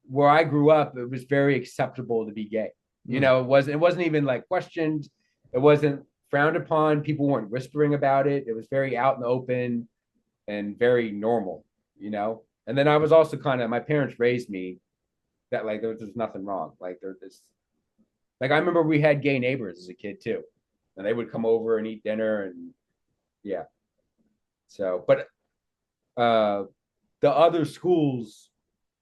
where I grew up, it was very acceptable to be gay. mm, It wasn't even like questioned. It wasn't frowned upon. People weren't whispering about it. It was very out in the open and very normal, you know. And then I was also kind of my parents raised me that like there was just nothing wrong. Like there's this like I remember we had gay neighbors as a kid too. And they would come over and eat dinner and yeah. So but uh the other schools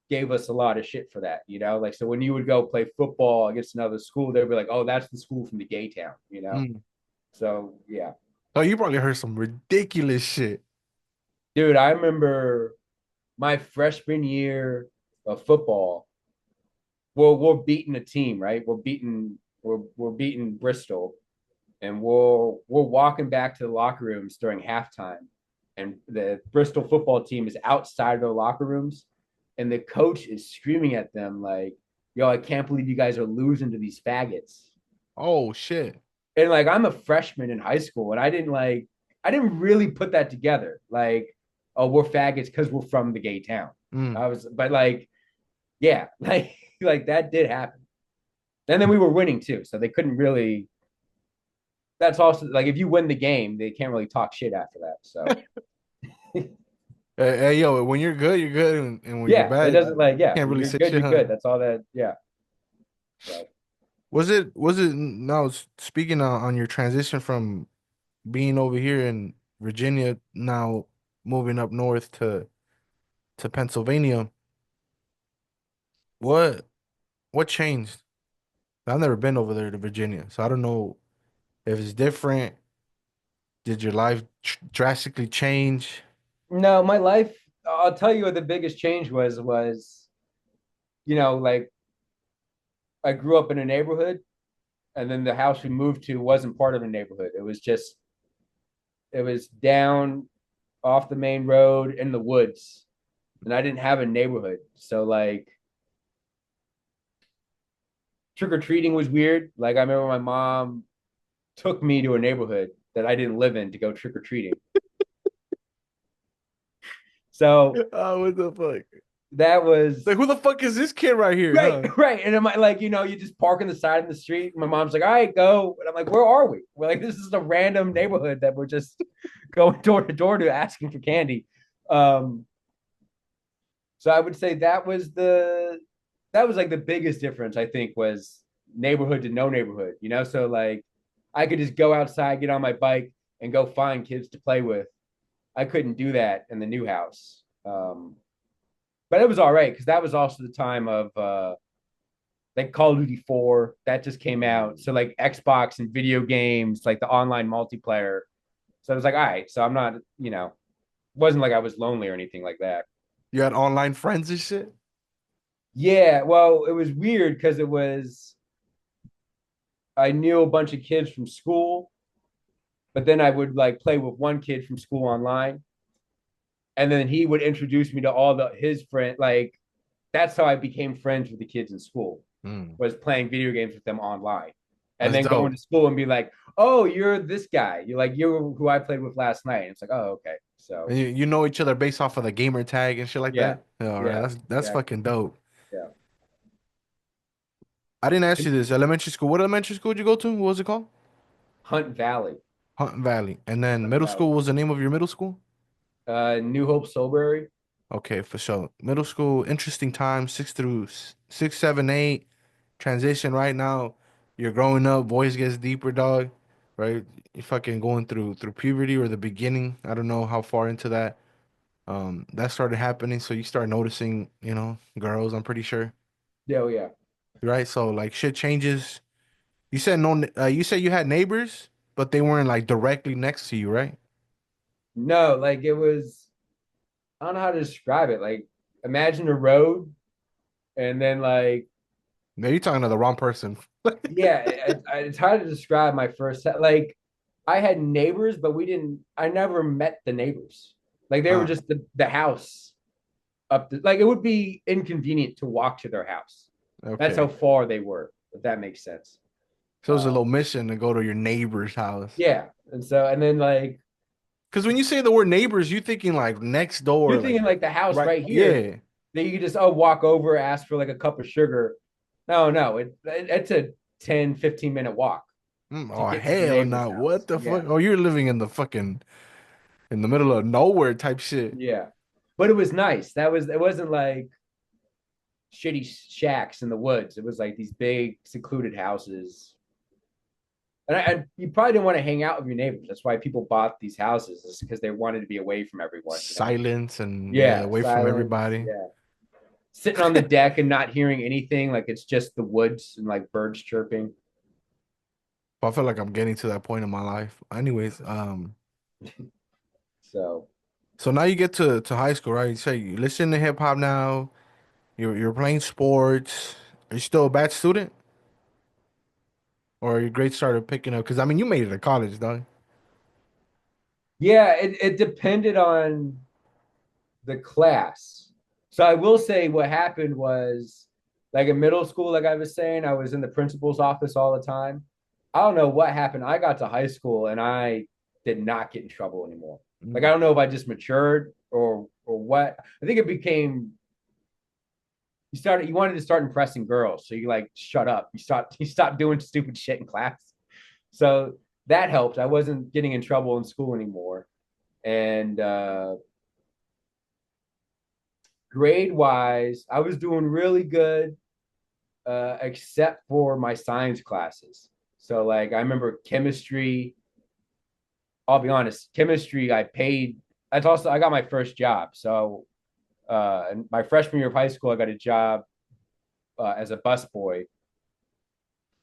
gave us a lot of shit for that, Like so when you would go play football against another school, they'd be like, "Oh, that's the school from the gay town." mm. So yeah, Oh, you probably heard some ridiculous shit. dude, I remember my freshman year of football. We're beating a team, right? We're beating Bristol, and we're walking back to the locker rooms during halftime, and the Bristol football team is outside their locker rooms, and the coach is screaming at them like, "Yo, I can't believe you guys are losing to these faggots." Oh shit. And like I'm a freshman in high school, and I didn't really put that together. Like, oh, we're faggots because we're from the gay town. Mm. But like, yeah, like that did happen. And then we were winning too, so they couldn't really. That's also like if you win the game, they can't really talk shit after that. So Hey, yo, when you're good, you're good, and when you're yeah, it bad, doesn't like you yeah, can't when really you're sit good, shit, you're huh? good. That's all that. Yeah. So Was it now speaking on your transition from being over here in Virginia, now moving up north to Pennsylvania, what what changed? I've never been over there to Virginia, so I don't know if it's different. Did your life drastically change? no, my life. I'll tell you what the biggest change was like I grew up in a neighborhood, and then the house we moved to wasn't part of a neighborhood. It was down off the main road in the woods, and I didn't have a neighborhood. So like trick or treating was weird. Like I remember my mom took me to a neighborhood that I didn't live in to go trick or treating. So Oh, what the fuck? that was Like, who the fuck is this kid right here, right, huh? right. And I'm like, you just park on the side of the street. And my mom's like, all right, go. And I'm like, where are we? We're like, this is a random neighborhood that we're just going door to door to asking for candy. Um, so I would say that was like the biggest difference, I think, was neighborhood to no neighborhood, you know? So like I could just go outside, get on my bike and go find kids to play with. I couldn't do that in the new house. But it was all right because that was also the time of like Call of Duty 4 that just came out. So like Xbox and video games, like the online multiplayer. So I was like, all right, so I'm not, wasn't like I was lonely or anything like that. You had online friends and shit? Yeah, well, it was weird because I knew a bunch of kids from school, but then I would like play with one kid from school online, and then he would introduce me to all his friends. Like that's how I became friends with the kids in school, Mm, was playing video games with them online, and that's then going to dope. school and be like, "Oh, you're this guy. You're who I played with last night." And it's like, "Oh, okay." So And you know each other based off of the gamer tag and shit like yeah, that? Yeah, all right. yeah, That's exactly. fucking dope. Yeah. I didn't ask you this. Elementary school. What elementary school did you go to? What was it called? Hunt Valley. Hunt Valley. And then Hunt middle Valley. school, what was the name of your middle school? New Hope Soberry. Okay, for sure. Middle school, interesting time, 6 through 6, 7, 8. Transition right now. You're growing up, voice gets deeper, dog. Right? You're fucking going through puberty or the beginning. I don't know how far into that. That started happening. So you start noticing, girls, I'm pretty sure. Yeah, oh, yeah. Right? So like shit changes. You said no, you said you had neighbors, but they weren't like directly next to you, right? No, like it was. I don't know how to describe it. Like imagine a road, and then like No, you're talking to the wrong person. yeah, it's hard to describe my first set. Like I had neighbors, but we didn't. I never met the neighbors. Like they were Ah, just the house up. Like it would be inconvenient to walk to their house. That's how okay. far they were. If that makes sense. So it's a little Um, mission to go to your neighbor's house. yeah, and then like Because when you say the word neighbors, you thinking like next you're door, like thinking like the house right? right here Yeah. that you could just walk over, ask for like a cup of sugar. No, no, it's a 10-15 minute walk to Oh get to the hell neighbor's no! house. What the Yeah. fuck? Oh, you're living in the fucking in the middle of nowhere type shit. Yeah. But it was nice. It wasn't like shitty shacks in the woods. It was like these big secluded houses. And you probably didn't want to hang out with your neighbors. That's why people bought these houses, is because they wanted to be away from everyone, you know? Silence and yeah, Yeah, away from silence. everybody. Yeah. Sitting on the deck and not hearing anything, like it's just the woods and like birds chirping. I feel like I'm getting to that point in my life. Anyways, So so now you get to high school, right? You say you listen to hip hop now. You're playing sports. Are you still a bad student, or your grades started picking up? Because I mean, you made it to college, dog. yeah, it depended on the class. So I will say what happened was like in middle school, like I was saying, I was in the principal's office all the time. I don't know what happened. I got to high school and I did not get in trouble anymore. Like I Mm. don't know if I just matured or what. I think it became you wanted to start impressing girls. So you like shut up. You stopped doing stupid shit in class. So that helped. I wasn't getting in trouble in school anymore. And grade wise, I was doing really good, except for my science classes. So, like, I remember chemistry. I'll be honest, chemistry, I paid. That's also, I got my first job. So, my freshman year of high school, I got a job as a busboy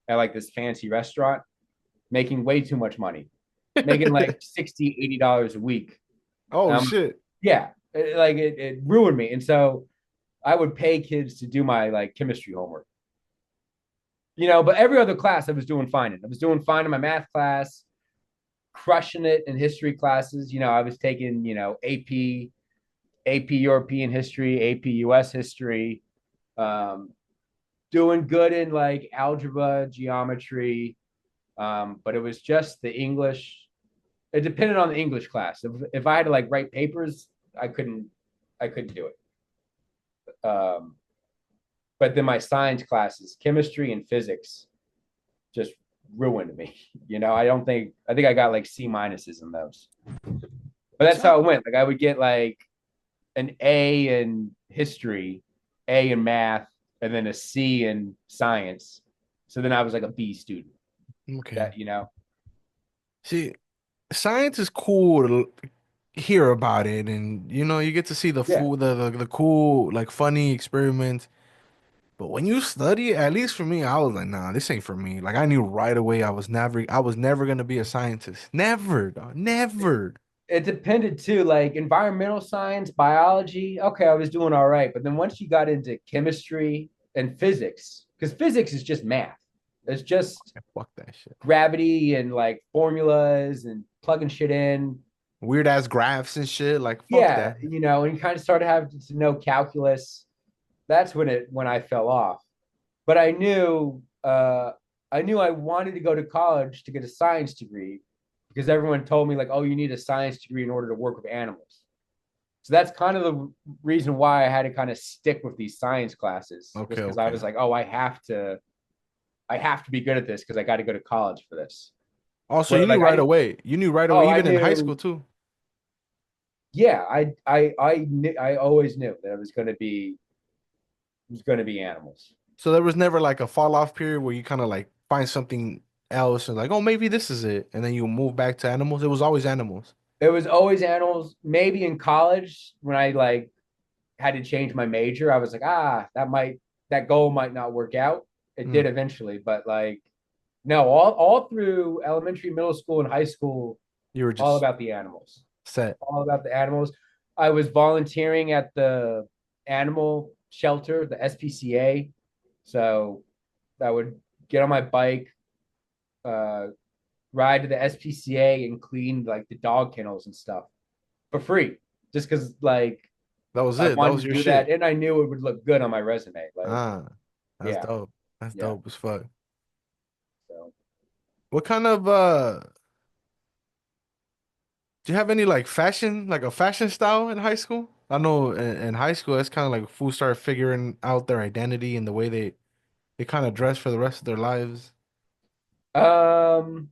at like this fancy restaurant, making way too much money, making like 60, $80 a week. Oh Um, shit. yeah, it ruined me. And so I would pay kids to do my like chemistry homework, but every other class I was doing fine in. I was doing fine in my math class, crushing it in history classes. I was taking, AP European history, AP US history, um, doing good in like algebra, geometry. But it was just the English. It depended on the English class. If I had to like write papers, I couldn't do it. But then my science classes, chemistry and physics, just ruined me. I think I got like C minuses in those. But that's So, how it went. Like I would get like an A in history, A in math, and then a C in science. So then I was like a B student. Okay. That, you know, See, science is cool to hear about it, and you get to see the yeah. fool, the cool, like funny experiments. But when you study it, at least for me, I was like, nah, this ain't for me. Like I knew right away I was never gonna be a scientist. Never, dog, never. It depended too, like environmental science, biology. Okay, I was doing all right. But then once you got into chemistry and physics, because physics is just math, it's just Fuck that shit. gravity and like formulas and plugging shit in. Weird ass graphs and shit. Like fuck Yeah, that. and you kind of started having to know calculus. That's when I fell off. But I knew I wanted to go to college to get a science degree because everyone told me like, oh, you need a science degree in order to work with animals. So that's kind of the reason why I had to kind of stick with these science classes, Okay, just because I okay. was like, oh, I have to be good at this because I got to go to college for this. Also, Where you knew like I right didn't, away. You knew right away, oh, I even in high school knew, too. yeah, I always knew that it was going to be animals. So there was never like a fall off period where you kind of like find something else and like, oh, maybe this is it, and then you move back to animals. It was always animals. It was always animals. Maybe in college when I like had to change my major, I was like, that goal might not work out. It Hmm. did eventually, but like no, all through elementary, middle school, and high school, You were all just about the animals. set. All about the animals. I was volunteering at the animal shelter, the SPCA. So I would get on my bike, uh, ride to the SPCA and clean like the dog kennels and stuff for free, just because like That was I it. That wanted was to your do that shit. and I knew it would look good on my resume. Like, Ah, that's yeah, dope. That's yeah. dope as fuck. So, What kind of do you have any like fashion, like a fashion style in high school? I know in high school it's kind of like fools start figuring out their identity and the way they kind of dress for the rest of their lives. um,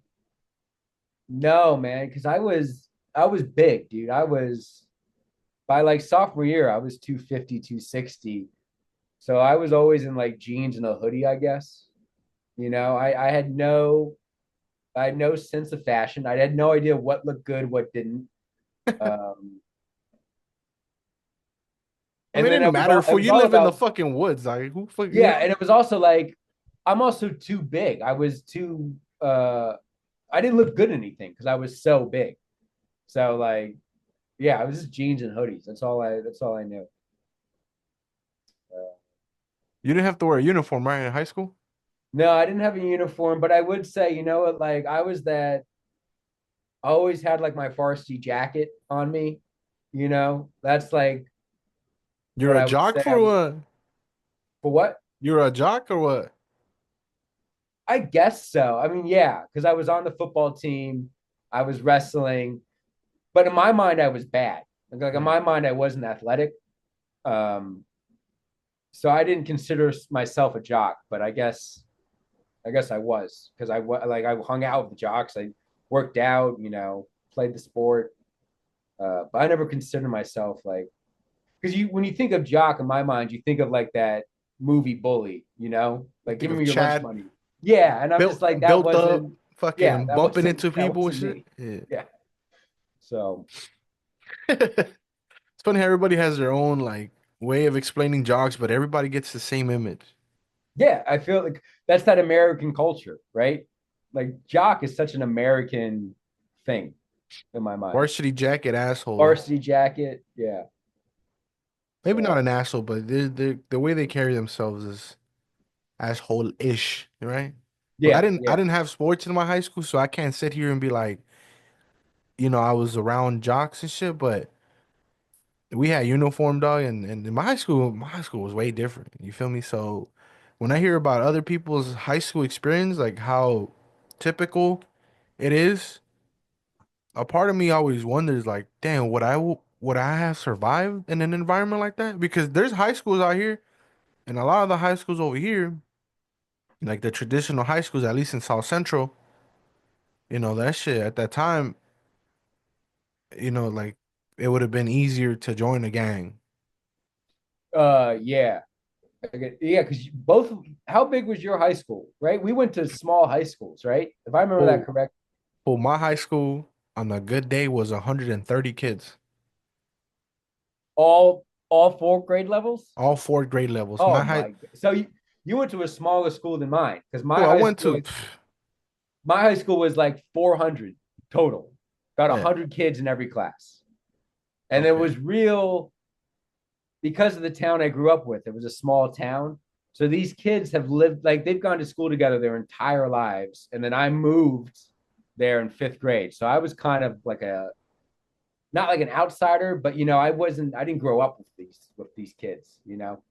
no, man, because I was big, dude. I was by like sophomore year, I was 250, 260. So I was always in like jeans and a hoodie, I guess. I had no sense of fashion. I had no idea what looked good, what didn't. Um, I and mean, it then didn't matter it for was you all live in the about, fucking woods, like who fuck yeah, and it was also like I'm also too big. I was too I didn't look good in anything because I was so big. So like, yeah, I was just jeans and hoodies. That's all I knew. Uh, You didn't have to wear a uniform, right, in high school? no, I didn't have a uniform, but I would say, you know what, like I always had like my varsity jacket on me. That's like You're what a I would jock say. for what? For what? You're a jock or what? I guess so. I mean, yeah, because I was on the football team, I was wrestling, but in my mind, I was bad. Like in Mm. my mind, I wasn't athletic. Um, so I didn't consider myself a jock, but I guess I was because I hung out with the jocks. I worked out, played the sport, but I never considered myself like because when you think of jock in my mind, you think of like that movie Bully, You like think give of me your lunch Chad money. Yeah, and I'm built just like that built up, wasn't. Yeah, fucking that bumping wasn't into that people and wasn't shit. me. Yeah. Yeah. So It's funny how everybody has their own like way of explaining jocks, but everybody gets the same image. yeah, I feel like that's that American culture, right? Like jock is such an American thing in my mind. Varsity jacket asshole. Varsity jacket, yeah. Maybe not So an asshole, but the way they carry themselves is asshole-ish, right? Look, I yeah, didn't I yeah. didn't have sports in my high school, so I can't sit here and be like, I was around jocks and shit, but we had uniform dog and in my high school was way different. You feel me? So when I hear about other people's high school experience, like how typical it is, a part of me always wonders like, damn, would I have survived in an environment like that? Because there's high schools out here and a lot of the high schools over here, like the traditional high schools, at least in South Central, that shit at that time, like it would have been easier to join a gang. Yeah. Okay, yeah, because both. How big was your high school? Right, we went to small high schools, right? If I remember that Oh, correct. well, my high school on a good day was 130 kids, All four grade levels. all four grade levels. Oh My high, my! So you went to a smaller school than mine because well, I went to, my high school was like 400 total, about yeah, 100 kids in every class, and it okay. was real because of the town I grew up with. It was a small town. So these kids have lived like they've gone to school together their entire lives. And then I moved there in fifth grade. So I was kind of like a not like an outsider, but I didn't grow up with these kids, you know.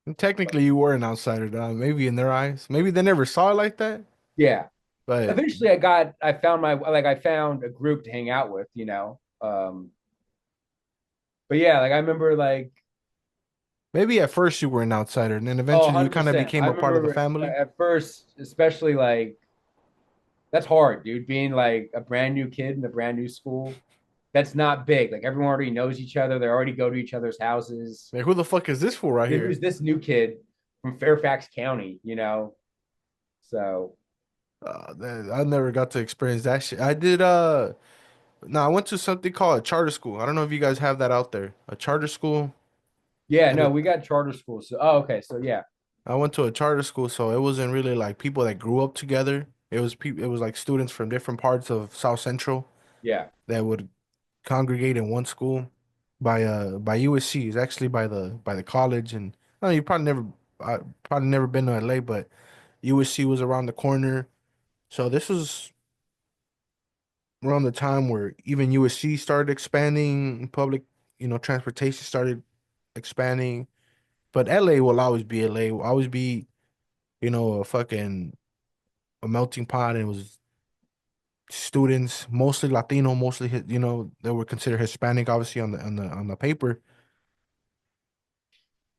And But technically, you were an outsider, maybe in their eyes. Maybe they never saw it like that, yeah. but Eventually I found a group to hang out with, you know. But yeah, like I remember like maybe at first you were an outsider, and then oh, eventually you kind of 100%. became I a part of the remember family. at first, especially like that's hard, dude. Being like a brand new kid in a brand new school, that's not big. Like everyone already knows each other. They already go to each other's houses. Like, who the fuck is this for right here? Who's this new kid from Fairfax County? You know, so I never got to experience that shit. I did. No, I went to something called a charter school. I don't know if you guys have that out there. A charter school. yeah, It no, was, we got charter schools. So oh, okay, so yeah, I went to a charter school, so it wasn't really like people that grew up together. It was people. It was like students from different parts of South Central yeah. that would congregate in one school by USC. It's actually by the college, and I know you probably never been to LA, but USC was around the corner. So this was around the time where even USC started expanding, public, transportation started expanding. But LA will always be LA, will always be, a fucking a melting pot. And it was students, mostly Latino, mostly they were considered Hispanic, obviously on the paper.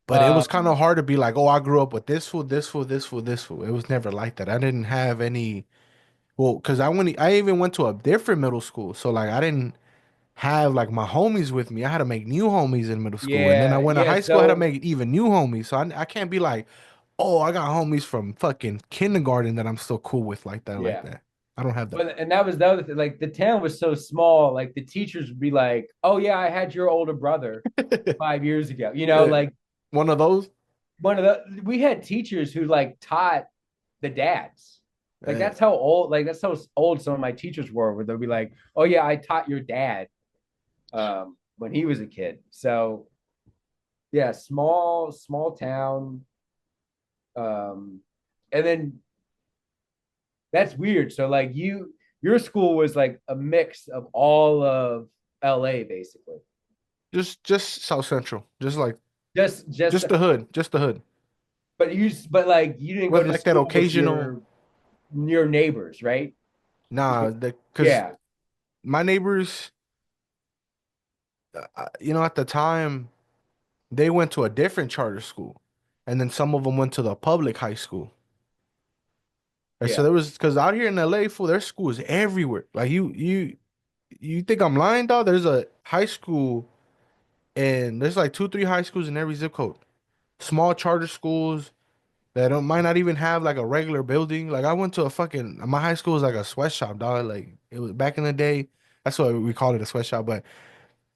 But it was kind of Um, hard to be like, oh, I grew up with this fool, this fool, this fool, this fool. It was never like that. I didn't have any. Well, because I even went to a different middle school, so like I didn't have like my homies with me. I had to make new homies in middle school, and then I yeah, went to yeah. high school. I had to So make even new homies. So I can't be like, oh, I got homies from fucking kindergarten that I'm still cool with like that, like yeah, that. I don't have that. but and that was the other thing. Like the town was so small. Like the teachers would be like, "Oh yeah, I had your older brother 5 years ago." You know, Yeah. like One of those. one of the we had teachers who like taught the dads. Yeah. Like that's how old some of my teachers were, where they'll be like, "Oh yeah, I taught your dad when he was a kid." So yeah, small town, um, and then that's weird. So like your school was like a mix of all of LA, basically. Just South Central, just like Just, just the hood, just the hood, but like you didn't go with to like that school with occasional. your neighbors, right? Nah, Because because yeah, my neighbors, at the time they went to a different charter school, and then some of them went to the public high school. And so yeah. there was because out here in LA, fool, there's schools everywhere. Like you think I'm lying, dog? There's a high school and there's like two, three high schools in every zip code. Small charter schools that might not even have like a regular building. Like I went to a fucking my high school was like a sweatshop, dog. Like it was back in the day. That's what we called it, a sweatshop. But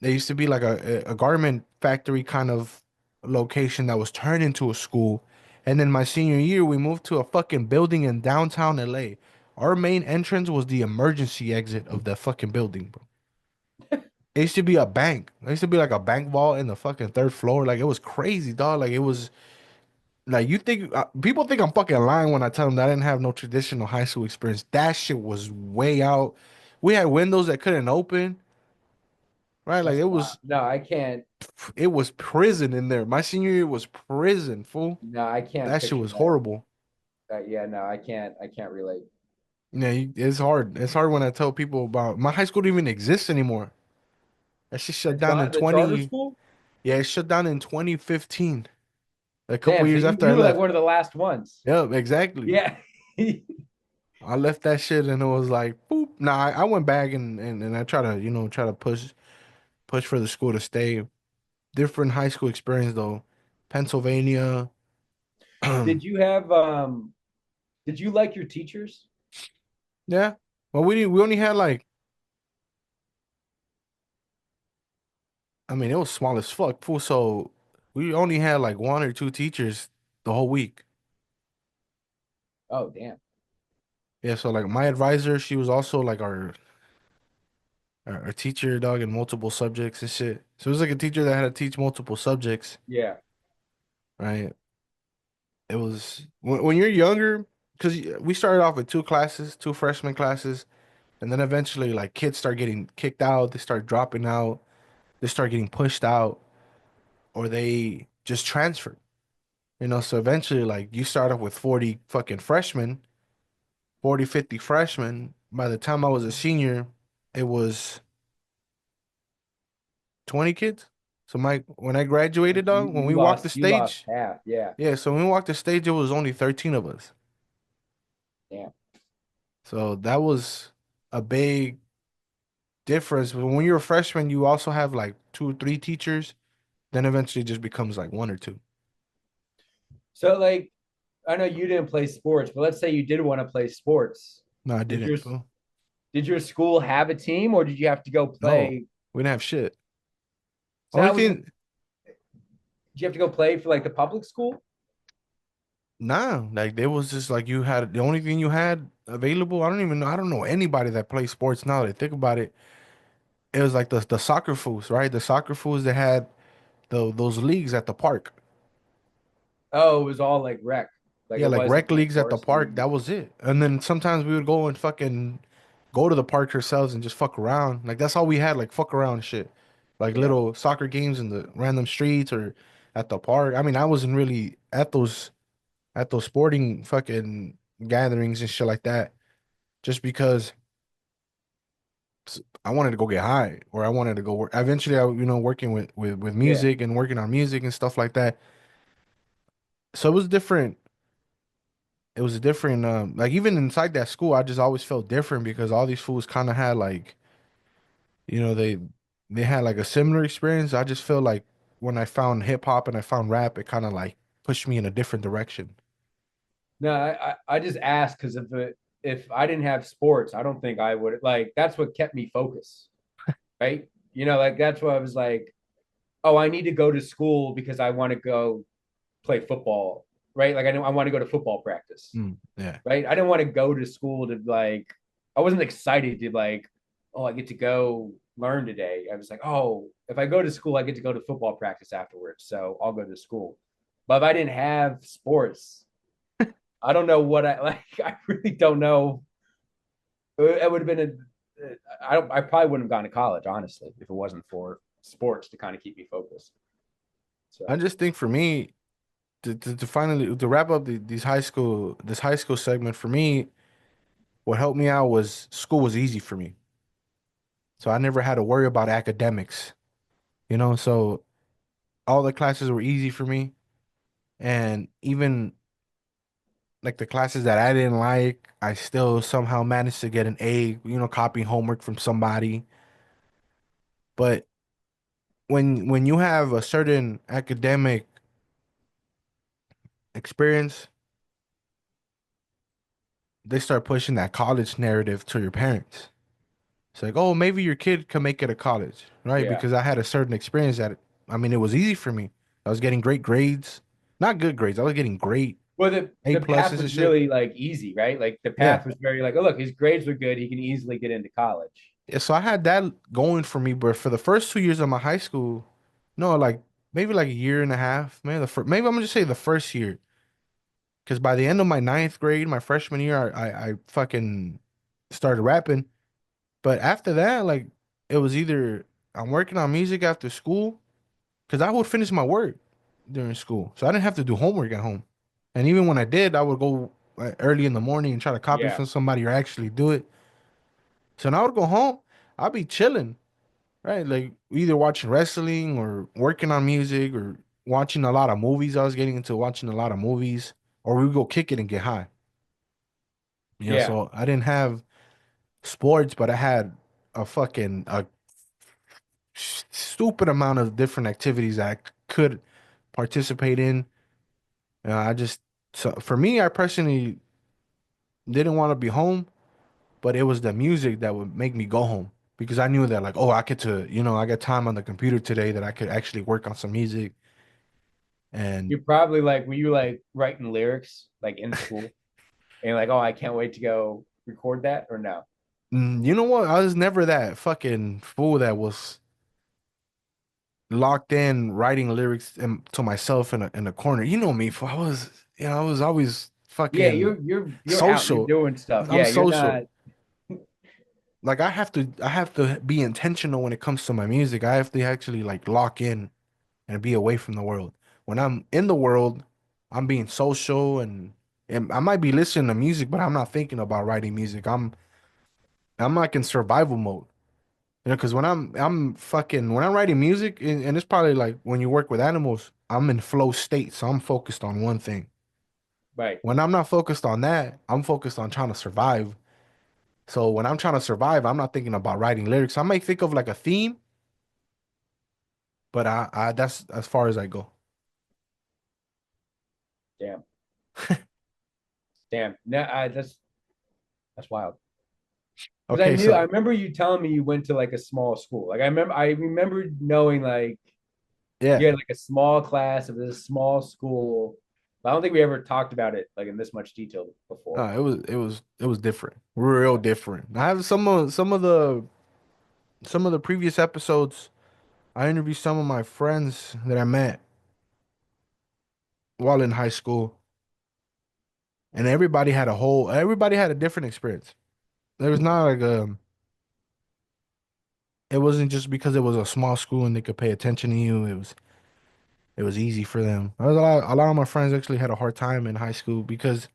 there used to be like a garment factory kind of location that was turned into a school. And then my senior year, we moved to a fucking building in downtown LA. Our main entrance was the emergency exit of the fucking building, bro. It used to be a bank. There used to be like a bank vault in the fucking third floor. Like it was crazy, dog. Like it was like you think people think I'm fucking lying when I tell them that I didn't have no traditional high school experience. That shit was way out. We had windows that couldn't open, right? Like That's it wild. was No, I can't. it was prison in there. My senior year was prison, fool. No, I can't That shit picture was that. horrible. Yeah, no, I can't. I can't relate. Yeah, it's hard. It's hard when I tell people about my high school don't even exist anymore. That shit shut It's down in gone. The charter 20. school. Yeah, it shut down in 2015. A couple Damn. So years after I you were like left. one of the last ones. Yep, exactly. Yeah. I left that shit and it was like, boop. Nah, I went back and I try to push for the school to stay. Different high school experience though. Pennsylvania. Did you have did you like your teachers? Yeah. Well, we only had like, I mean, it was small as fuck, fool. So we only had like one or two teachers the whole week. Oh, damn. Yeah, so like my advisor, she was also like our teacher, dog, in multiple subjects and shit. So it was like a teacher that had to teach multiple subjects, Yeah. right? It was when you're younger, because we started off with two classes, two freshman classes, and then eventually like kids start getting kicked out, they start dropping out, they start getting pushed out, or they just transfer. So eventually like you start off with 40 fucking freshmen, 40, 50 freshmen. By the time I was a senior, it was 20 kids. So when I graduated, So dog, when we you walked the lost stage, half. Yeah. yeah, so when we walked the stage, it was only 13 of us. Damn. So that was a big difference. But when you're a freshman, you also have like two or three teachers. Then eventually it just becomes like one or two. So like I know you didn't play sports, but let's say you did want to play sports. No, I Did didn't. your Fool. did your school have a team or did you have to go No, play? we didn't have shit. So Only how was it? thing, Did you have to go play for like the public school? nah, like there was just like you had the only thing you had available. I don't know anybody that plays sports now that I think about it. It was like the soccer fools, right? The soccer fools that had those leagues at the park. Oh, it was all like rec. Like Yeah, it like wasn't rec like leagues at the park. varsity. That was it. And then sometimes we would go and fucking go to the park ourselves and just fuck around. Like that's all we had, like fuck around and shit. Like Yeah. little soccer games in the random streets or at the park. I mean, I wasn't really at those sporting fucking gatherings and shit like that, just because I wanted to go get high or I wanted to go work. Eventually, working with Yeah. music and working on music and stuff like that. So it was different. It was a different, like even inside that school, I just always felt different because all these fools kind of had like, you know, they had like a similar experience. I just feel like when I found hip hop and I found rap, it kind of like pushed me in a different direction. No, I just asked because if I didn't have sports, I don't think I would like that's what kept me focused, right? Like that's why I was like, oh, I need to go to school because I want to go play football, right? Like I want to go to football practice, Yeah. right? I didn't want to go to school to like I wasn't excited to like, oh, I get to go learn today. I was like, oh, if I go to school, I get to go to football practice afterwards. So I'll go to school. But if I didn't have sports, I don't know what I like. I really don't know. It would have been I probably wouldn't have gone to college, honestly, if it wasn't for sports to kind of keep me focused. I So just think for me to finally to wrap up this high school segment for me, what helped me out was school was easy for me. So I never had to worry about academics, so all the classes were easy for me. And even like the classes that I didn't like, I still somehow managed to get an A, copying homework from somebody. But when you have a certain academic experience, they start pushing that college narrative to your parents. It's like, oh, maybe your kid can make it to college, right? yeah. Because I had a certain experience I mean, it was easy for me. I was getting great grades, not good grades. I was getting great Well, the A the path pluses was and shit. really like easy, right? Like the Yeah. path was very like, oh look, his grades were good. He can easily get into college. Yeah, so I had that going for me, but for the first 2 years of my high school, no, like maybe like a year and a half, maybe I'm gonna just say the first year, because by the end of my ninth grade, my freshman year, I fucking started rapping. But after that, like it was either I'm working on music after school, because I would finish my work during school, so I didn't have to do homework at home. And even when I did, I would go early in the morning and try to copy Yeah, from somebody or actually do it. So now I would go home, I'd be chilling. Right, like either watching wrestling or working on music or watching a lot of movies. I was getting into watching a lot of movies, or we go kick it and get high. yeah, So I didn't have sports, but I had a stupid amount of different activities that I could participate in. I just So for me, I personally didn't want to be home, but it was the music that would make me go home because I knew that like, oh, I get to, I get time on the computer today that I could actually work on some music. And You're probably like, were you like writing lyrics like in school and like, oh, I can't wait to go record that or no? you know what? I was never that fucking fool that was locked in writing lyrics to myself in a corner. You know me, fool. I was always Yeah, fucking you're out, you're social. doing stuff. I'm Yeah, you're social. not Like I have to be intentional when it comes to my music. I have to actually like lock in and be away from the world. When I'm in the world, I'm being social and I might be listening to music, but I'm not thinking about writing music. I'm like in survival mode. Because I'm fucking when I'm writing music and it's probably like when you work with animals, I'm in flow state, so I'm focused on one thing. right. When I'm not focused on that, I'm focused on trying to survive. So when I'm trying to survive, I'm not thinking about writing lyrics. I might think of like a theme, but I that's as far as I go. Damn. Damn. No, that's wild. Because Okay, I so remember you telling me you went to like a small school. Like I remember knowing like yeah. you had like a small class of this small school. But I don't think we ever talked about it like in this much detail before. It was different. Real different. I have some of the previous episodes. I interviewed some of my friends that I met while in high school, and everybody had a different experience. There was not like it wasn't just because it was a small school and they could pay attention to you. It was easy for them. A lot of my friends actually had a hard time in high school because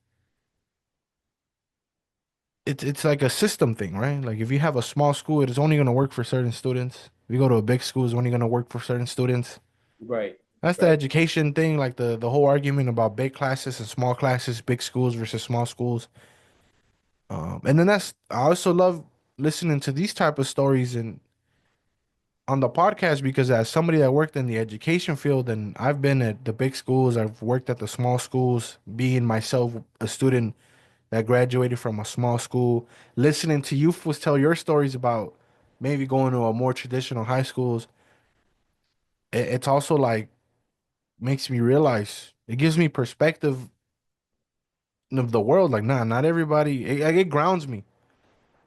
it's like a system thing, right? Like if you have a small school, it is only going to work for certain students. If you go to a big school, it's only going to work for certain students. Right. That's the Right. education thing, like the whole argument about big classes and small classes, big schools versus small schools. And then I also love listening to these type of stories and on the podcast because as somebody that worked in the education field and I've been at the big schools, I've worked at the small schools, being myself a student that graduated from a small school, listening to you fools tell your stories about maybe going to a more traditional high schools. It's also like makes me realize it gives me perspective of the world. Like, nah, not everybody. It grounds me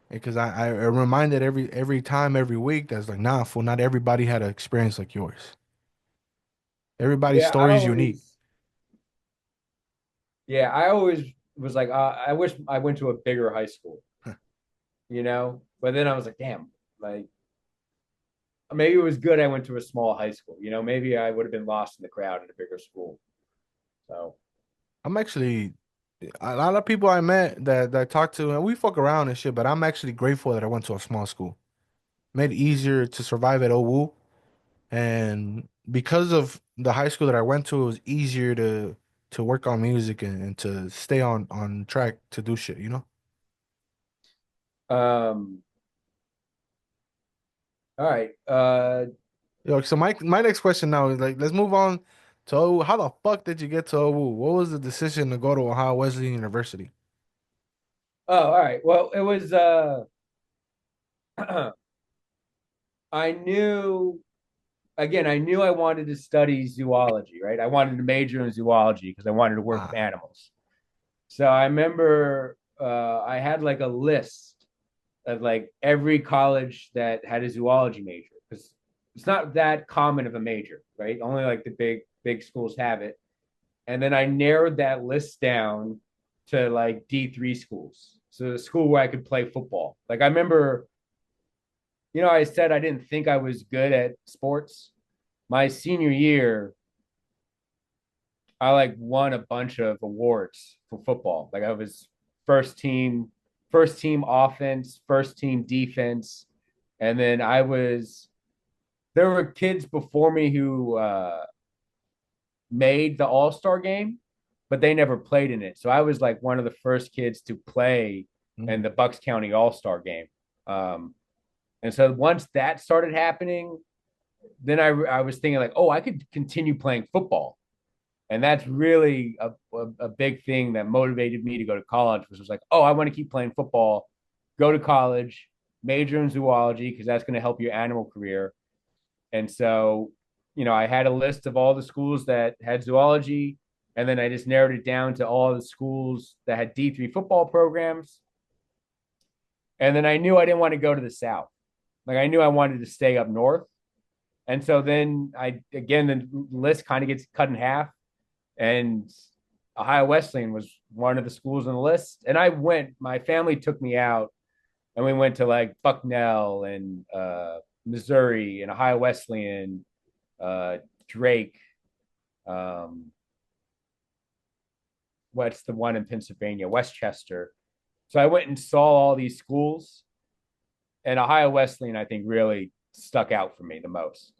because I reminded every time every week that's like, nah, fool, not everybody had an experience like yours. Everybody's Yeah, story is unique. I always was like, I wish I went to a bigger high school, you know? But then I was like, damn, like maybe it was good I went to a small high school, you know? Maybe I would have been lost in the crowd at a bigger school. So, I'm actually a lot of people I met that I talked to and we fuck around and shit, but I'm actually grateful that I went to a small school. Made it easier to survive at OWU. And because of the high school that I went to, it was easier to work on music and to stay on track to do shit, you know? um, all right. Yo, so my next question now is like let's move on to OWU. How the fuck did you get to OWU? What was the decision to go to Ohio Wesleyan University? All right. Well, it was I knew again, I knew I wanted to study zoology, right? I wanted to major in zoology because I wanted to work with Ah, animals. So I remember I had like a list of like every college that had a zoology major because it's not that common of a major, right? Only like the big schools have it. And then I narrowed that list down to like D3 schools. So the school where I could play football. Like I remember, I said I didn't think I was good at sports. My senior year, I like won a bunch of awards for football. Like I was first team, first team offense, first team defense, and then I was. There were kids before me who made the All Star game, but they never played in it. So I was like one of the first kids to play in mm. the Bucks County All Star game. Um, and so once that started happening, then I was thinking like, oh, I could continue playing football. And that's really a big thing that motivated me to go to college, which was like, oh, I want to keep playing football, go to college, major in zoology, because that's going to help your animal career. And so, I had a list of all the schools that had zoology, and then I just narrowed it down to all the schools that had D3 football programs. And then I knew I didn't want to go to the South. Like I knew I wanted to stay up north. And so then the list kind of gets cut in half. And Ohio Wesleyan was one of the schools on the list. And my family took me out and we went to like Bucknell and Missouri and Ohio Wesleyan, Drake. Um, what's the one in Pennsylvania? Westchester. So I went and saw all these schools, and Ohio Wesleyan, I think, really stuck out for me the most.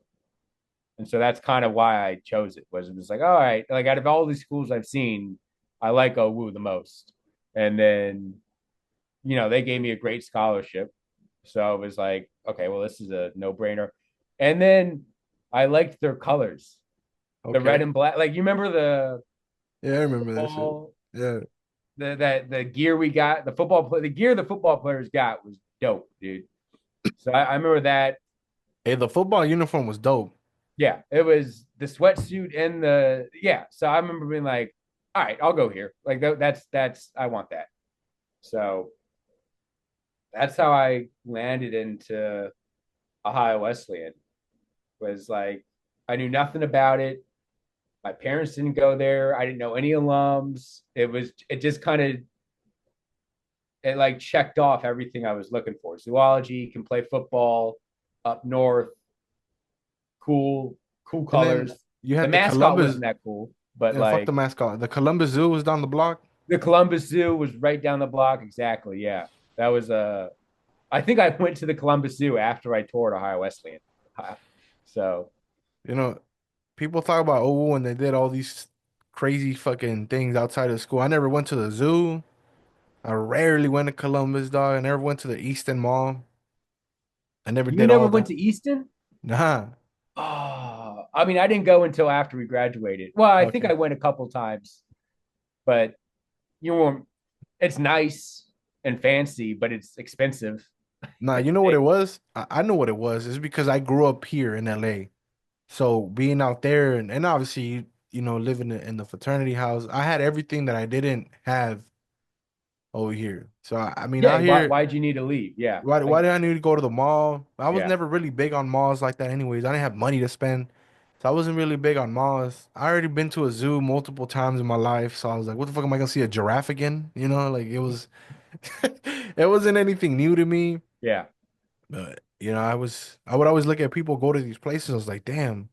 And so that's kind of why I chose it. Was it was like, all right, like out of all these schools I've seen, I like OWU the most. And then, they gave me a great scholarship. So it was like, okay, well, this is a no-brainer. And then I liked their colors, the red Okay. and black. Like you remember the Yeah, I remember that shit. football, Yeah. the gear we got, the gear the football players got was dope, dude. So I remember that. Hey, the football uniform was dope. Yeah, it was the sweatsuit and the yeah. So I remember being like, all right, I'll go here. Like that's I want that. So that's how I landed into Ohio Wesleyan. Was like I knew nothing about it. My parents didn't go there. I didn't know any alums. It just kind of it like checked off everything I was looking for. Zoology, can play football up north, cool, cool And then colors. you The had the mascot Columbus. wasn't that cool, but Yeah, fuck the like mascot. The Columbus Zoo was down the block. the Columbus Zoo was right down the block. Exactly. Yeah. That was I think I went to the Columbus Zoo after I toured Ohio Wesleyan. So You know, people talk about oh when they did all these crazy fucking things outside of school. I never went to the zoo. I rarely went to Columbus, dog. I never went to the Easton Mall. I never you did never all went that. to Easton? Nah. Oh, I mean, I didn't go until after we graduated. Well, I think Okay. I went a couple times, but you weren't. It's nice and fancy, but it's expensive. Nah, you know what it was? I know what it was. It's because I grew up here in LA. So being out there and obviously, living in the fraternity house, I had everything that I didn't have over here. So I mean, Yeah. out here, Why'd you need to leave? Yeah. why did I need to go to the mall? I was Yeah. never really big on malls like that anyways. I didn't have money to spend. So I wasn't really big on malls. I already been to a zoo multiple times in my life, so I was like, what the fuck am I gonna see a giraffe again? Like it was it wasn't anything new to me. Yeah. But I would always look at people go to these places. I was like, damn.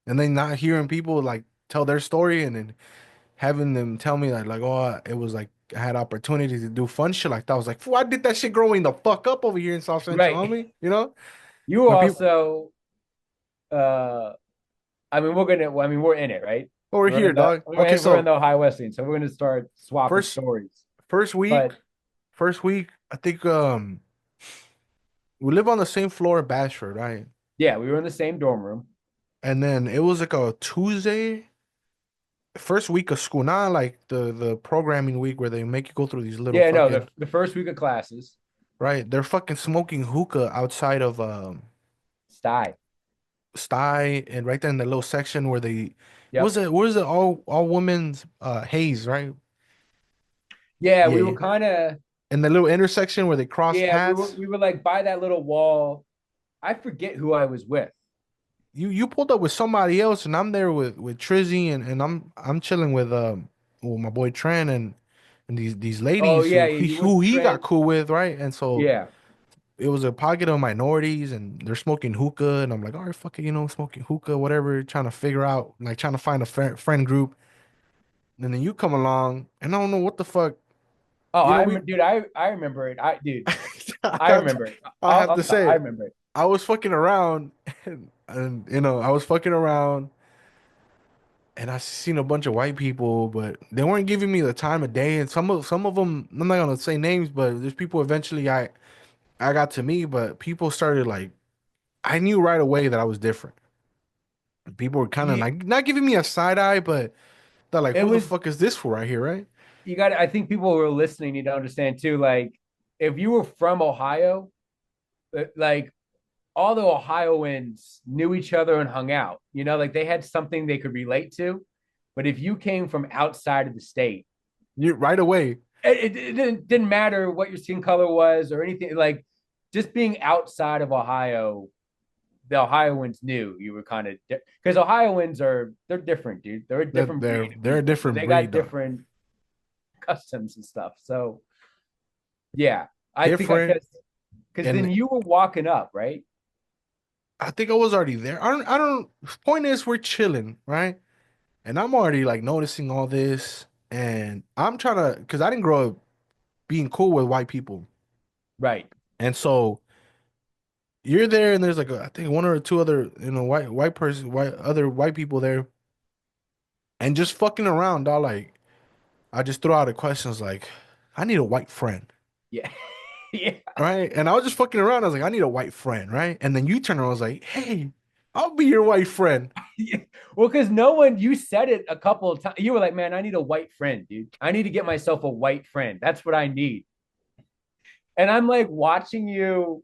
And then not hearing people like tell their story and then having them tell me like, oh, it was like I had opportunities to do fun shit like that. I was like, fool, I did that shit growing the fuck up over here in South Central, Right. homie. You know? You When people also, uh, I mean, we're in it, right? over We're here, in the, dog. we're Okay, in, we're in so the Ohio Wesleyan, so we're going to start swapping first stories. first week, But first week, I think we live on the same floor in Bashford, right? yeah, we were in the same dorm room. And then it was like a Tuesday, first week of school, not like the programming week where they make you go through these little Yeah, no, fucking the first week of classes, right. They're fucking smoking hookah outside of Sty. Sty and right there in the little section where they Yep. where's the all women's Haze, right? Yeah, we were Yeah. kind of In the little intersection where they cross yeah, paths. we were like by that little wall. I forget who I was with. You pulled up with somebody else and I'm there with Trizzy and I'm chilling with my boy Trent and these Oh ladies yeah, who yeah, he you went who with he got Trent. cool with, right? And so Yeah. it was a pocket of minorities and they're smoking hookah and I'm like, all right, fuck it, smoking hookah, whatever, trying to figure out, like trying to find a friend group. And then you come along and I don't know what the fuck, Oh, we dude, I remember it. I I have to, remember it. I have I'll to stop. say I it. remember it. I was fucking around and I was fucking around and I seen a bunch of white people, but they weren't giving me the time of day. And some of them, I'm not gonna say names, but there's people eventually I got to meet, but people started like I knew right away that I was different. People were kind of Yeah, like not giving me a side eye, but they're like, it "Who the was. fuck is this for right here?" Right? You got. I think people who are listening need to understand too. Like, if you were from Ohio, like all the Ohioans knew each other and hung out. You know, like they had something they could relate to. But if you came from outside of the state, You right away. it didn't matter what your skin color was or anything. Like just being outside of Ohio, the Ohioans knew you were kind of because Ohioans they're different, dude. They're a They're different breed they're of they're a people, so different they got breed, though. different customs and stuff. So yeah, I think I Different, guess because then and you were walking up, right? I think I was already there. I don't. Point is, we're chilling, right? And I'm already like noticing all this, and I'm trying to, because I didn't grow up being cool with white people, Right. and so you're there, and there's like I think one or two other white white people there, and just fucking around. All like I just throw out a questions like, I need a white friend, Yeah. Yeah. right? And I was just fucking around. I was like, I need a white friend, right? And then you turn around, I was like, hey, I'll be your white friend. Yeah. Well, because no one, you said it a couple of times. You were like, man, I need a white friend, dude. I need to get myself a white friend. That's what I need. And I'm like watching you,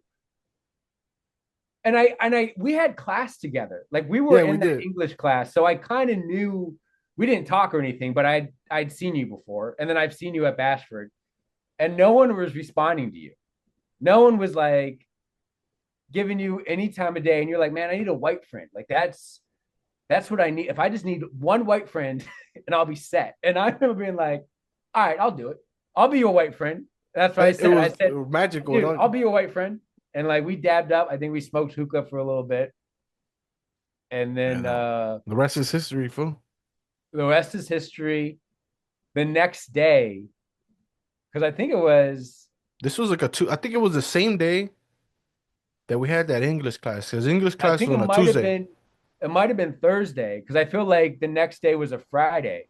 we had class together. Like we were Yeah, we in that did. English class, so I kind of knew we didn't talk or anything, but I'd seen you before, and then I've seen you at Bashford, and no one was responding to you. No one was like giving you any time of day, and you're like, man, I need a white friend. Like that's what I need. If I just need one white friend, and I'll be set. And I remember being like, all right, I'll do it. I'll be your white friend. That's what I It said. I was said, magical. dude, I'll Don't be your white friend. And like we dabbed up. I think we smoked hookah for a little bit. And then and the rest is history, fool. the rest is history. The next day, because I think it was, This was like a two. I think it was the same day that we had that English class because English I class think was on a Tuesday. it might have been Thursday, because I feel like the next day was a Friday.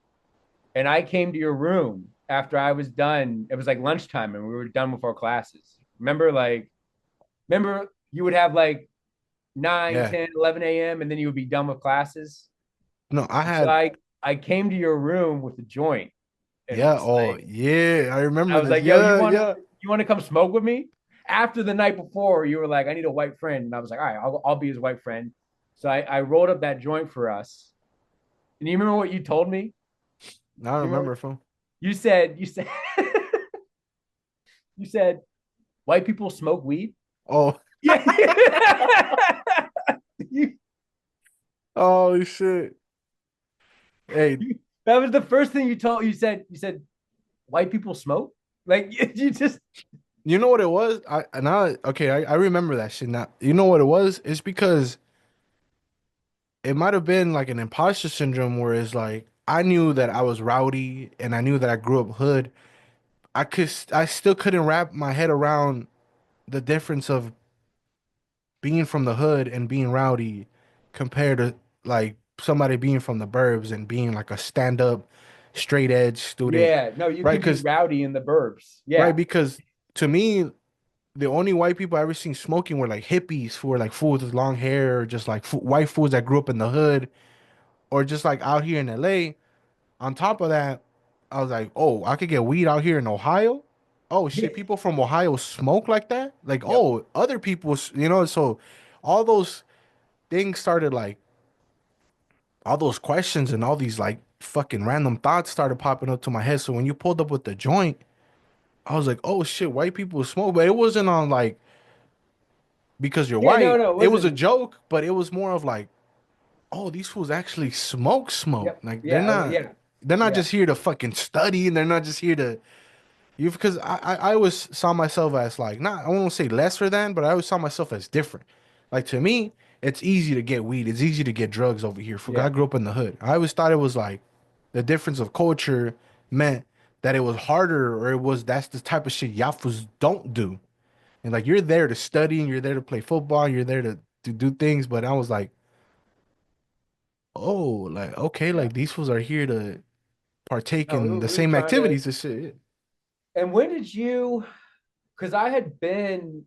And I came to your room after I was done. It was like lunchtime and we were done with our classes. Remember you would have like 9, Yeah. 10, 11 a.m. and then you would be done with classes. No, I So had. I came to your room with a joint and Yeah. was Oh, like, yeah. I I remember was this. like, yo, Yeah. Yeah. you want to come smoke with me? After the night before, you were like, I need a white friend. And I was like, all right, I'll be his white friend. So I rolled up that joint for us. And you remember what you told me? Now I You remember remember, fool. you said you said white people smoke weed. Oh. Yeah. you, Oh shit. Hey, that was the first thing you said white people smoke. Like you just you know what it was? I remember that shit now. You know what it was? It's because it might have been like an imposter syndrome where it's like I knew that I was rowdy and I knew that I grew up hood. I still couldn't wrap my head around the difference of being from the hood and being rowdy compared to like somebody being from the burbs and being like a stand-up straight edge student. yeah, no, you Right? can be Because rowdy in the burbs. right, Yeah. because to me, the only white people I ever seen smoking were like hippies who were like fools with long hair or just like white fools that grew up in the hood or just like out here in LA. On top of that, I was like, oh, I could get weed out here in Ohio. Oh Yeah. shit, people from Ohio smoke like that? Like, Yep. oh, other people, so all those things started like all those questions and all these like fucking random thoughts started popping up to my head. So when you pulled up with the joint, I was like, oh shit, white people smoke, but it wasn't on like because you're Yeah, white. no, it It was a wasn't. joke, but it was more of like, oh, these fools actually smoke. Yep. Like Yeah, yeah. they're not Yeah. just here to fucking study and they're not just here to you because I always saw myself as like not I won't say lesser than, but I always saw myself as different. Like to me, it's easy to get weed. It's easy to get drugs over here. For I Yeah. grew up in the hood. I always thought it was like the difference of culture meant that it was harder or it was that's the type of shit Yafus don't do. And like you're there to study and you're there to play football, you're there to do things. But I was like, oh, like okay, Yeah. like these fools are here to partake No, in the we were same trying to. activities and shit. And when did you? Because I had been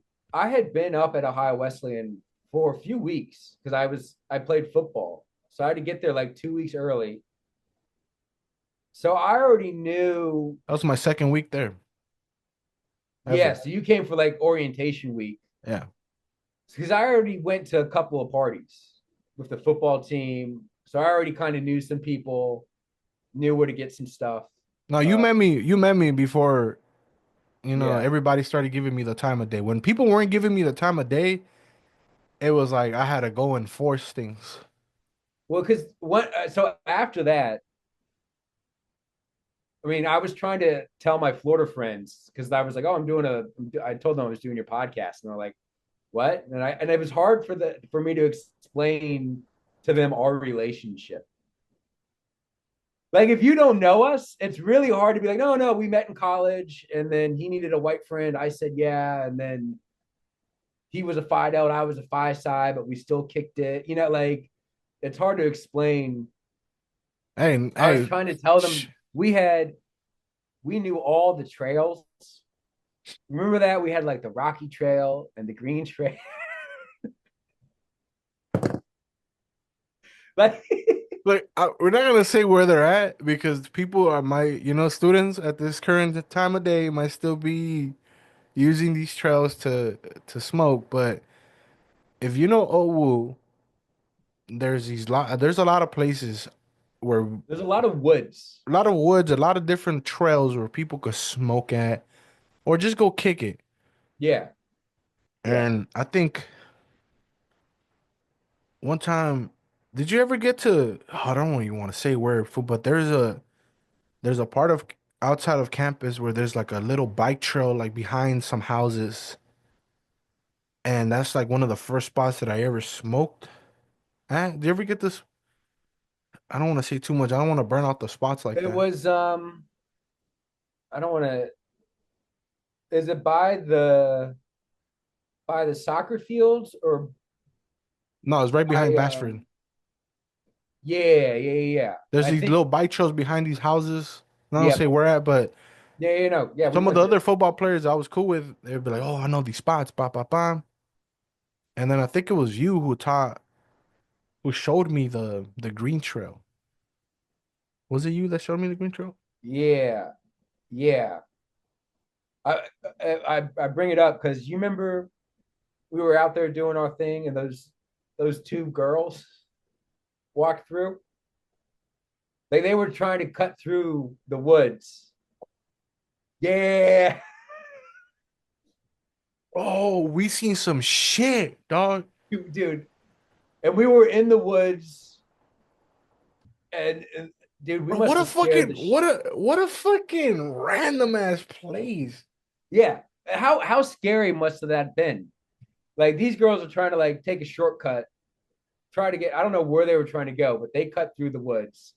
up at Ohio Wesleyan for a few weeks because I played football. So I had to get there like 2 weeks early. So I already knew. That was my second week there Yeah, ever. so you came for like orientation week Yeah. because I already went to a couple of parties with the football team. So I already kind of knew some people, knew where to get some stuff. No, you Uh, met me. You met me before, yeah. everybody started giving me the time of day. When people weren't giving me the time of day, it was like I had to go and force things. Well, because what? So after that, I mean, I was trying to tell my Florida friends because I was like, "Oh, I'm doing a." I told them I was doing your podcast, and they're like, "What?" And it was hard for me to explain to them our relationship. Like, if you don't know us, it's really hard to be like, "No, no, we met in college, and then he needed a white friend. I said yeah, and then he was a Phi Delta, I was a Phi Psi, but we still kicked it." Like it's hard to explain. Hey, I was hey, trying to tell shh. them we knew all the trails. Remember that we had like the Rocky Trail and the Green Trail. Like, Like we're not gonna say where they're at because people are students at this current time of day might still be using these trails to smoke. But if you know Owu, there's a lot of places where there's a lot of woods. a lot of woods, a lot of different trails where people could smoke at or just go kick it. Yeah, yeah. And I think one time, did you ever get to? I don't even want to say where, but there's a part of outside of campus where there's like a little bike trail like behind some houses, and that's like one of the first spots that I ever smoked. Did you ever get this? I don't want to say too much. I don't want to burn out the spots like It that. was I don't want to. Is it by the soccer fields or No, it's right behind by Bashford. yeah, yeah, yeah. There's I these think little bike trails behind these houses. I don't yeah, say where at, but yeah, yeah, no, yeah, we some of went the there. other football players I was cool with, they'd be like, "Oh, I know these spots, ba ba ba." And then I think it was you who showed me the green trail. Was it you that showed me the green trail? Yeah, yeah. I I bring it up because you remember we were out there doing our thing and those two girls walked through. Like they were trying to cut through the woods. Yeah, Oh, we seen some shit, dog. dude. And we were in the woods, and dude, we Bro, must have scared the what a fucking random ass place. yeah. How scary must have that been? Like these girls are trying to like take a shortcut, try to get. I don't know where they were trying to go, but they cut through the woods.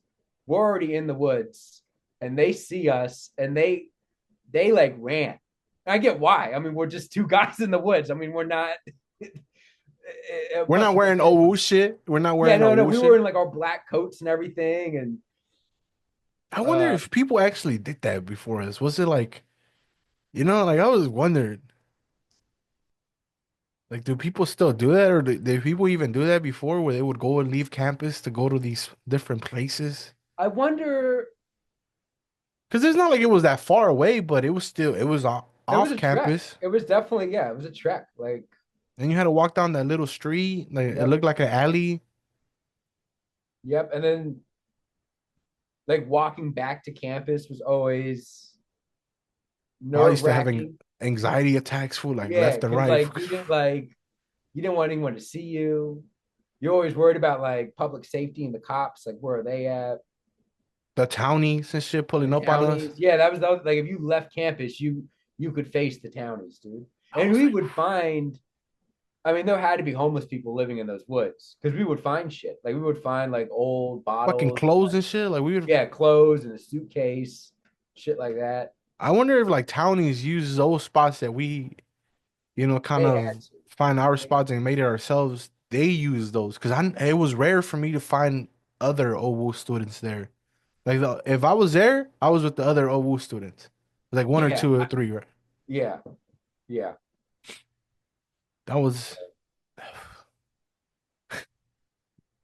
We're already in the woods, and they see us, and they like ran. I get why. I mean, we're just two guys in the woods. I mean, we're not. It We're must not have been wearing like, OU shit. We're not yeah, wearing no, no. OU We were shit. in like our black coats and everything, and I wonder uh, if people actually did that before us. Was it like, like I was wondering, like, do people still do that, or did people even do that before, where they would go and leave campus to go to these different places? I wonder. Because it's not like it was that far away, but it was It was off a trek. campus, It was definitely yeah. It was a trek. Like and you had to walk down that little street. Like it yep, looked like an alley. yep. And then like walking back to campus was always I nerve used to having wracking. anxiety attacks for like Yeah, left and because right. you didn't want anyone to see you. You're always worried about like public safety and the cops. Like where are they at? The townies and shit The pulling up on us. townies. Yeah, that was like if you left campus, you could face the townies, dude. I And was we like, would find. I mean, there had to be homeless people living in those woods because we would find shit. Like we would find like old fucking bottles, clothes like and shit. Like we would. yeah, clothes in a suitcase, shit like that. I wonder if like townies use those spots that we, kind They of had to. find our They had spots and made it ourselves. They use those because it was rare for me to find other OWU students there. Like if I was there, I was with the other OWU students, like one or yeah, two or three. Right? yeah, yeah. That was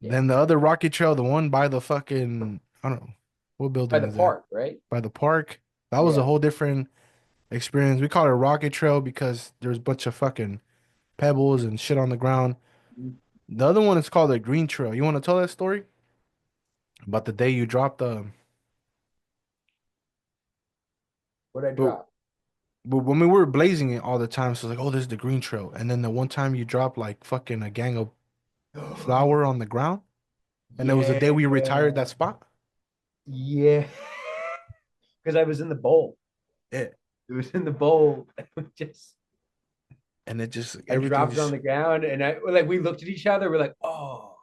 Yeah. Then the other Rocky Trail, the one by the fucking, I don't know, what By building the is that? park, right? By the park. That was a Yeah. whole different experience. We call it a Rocky Trail because there's a bunch of fucking pebbles and shit on the ground. The other one is called the Green Trail. You want to tell that story about the day you dropped the? What'd I But, drop? but when we were blazing it all the time, so it's like, oh, this is the Green Trail. And then the one time you dropped like fucking a gang of flour on the ground, and it was the Yeah. day we retired that spot. Yeah. Because I was in the bowl. Yeah. It was in the bowl. Just And it just I everything dropped it on just the ground, and I like we looked at each other. We're like, "Oh,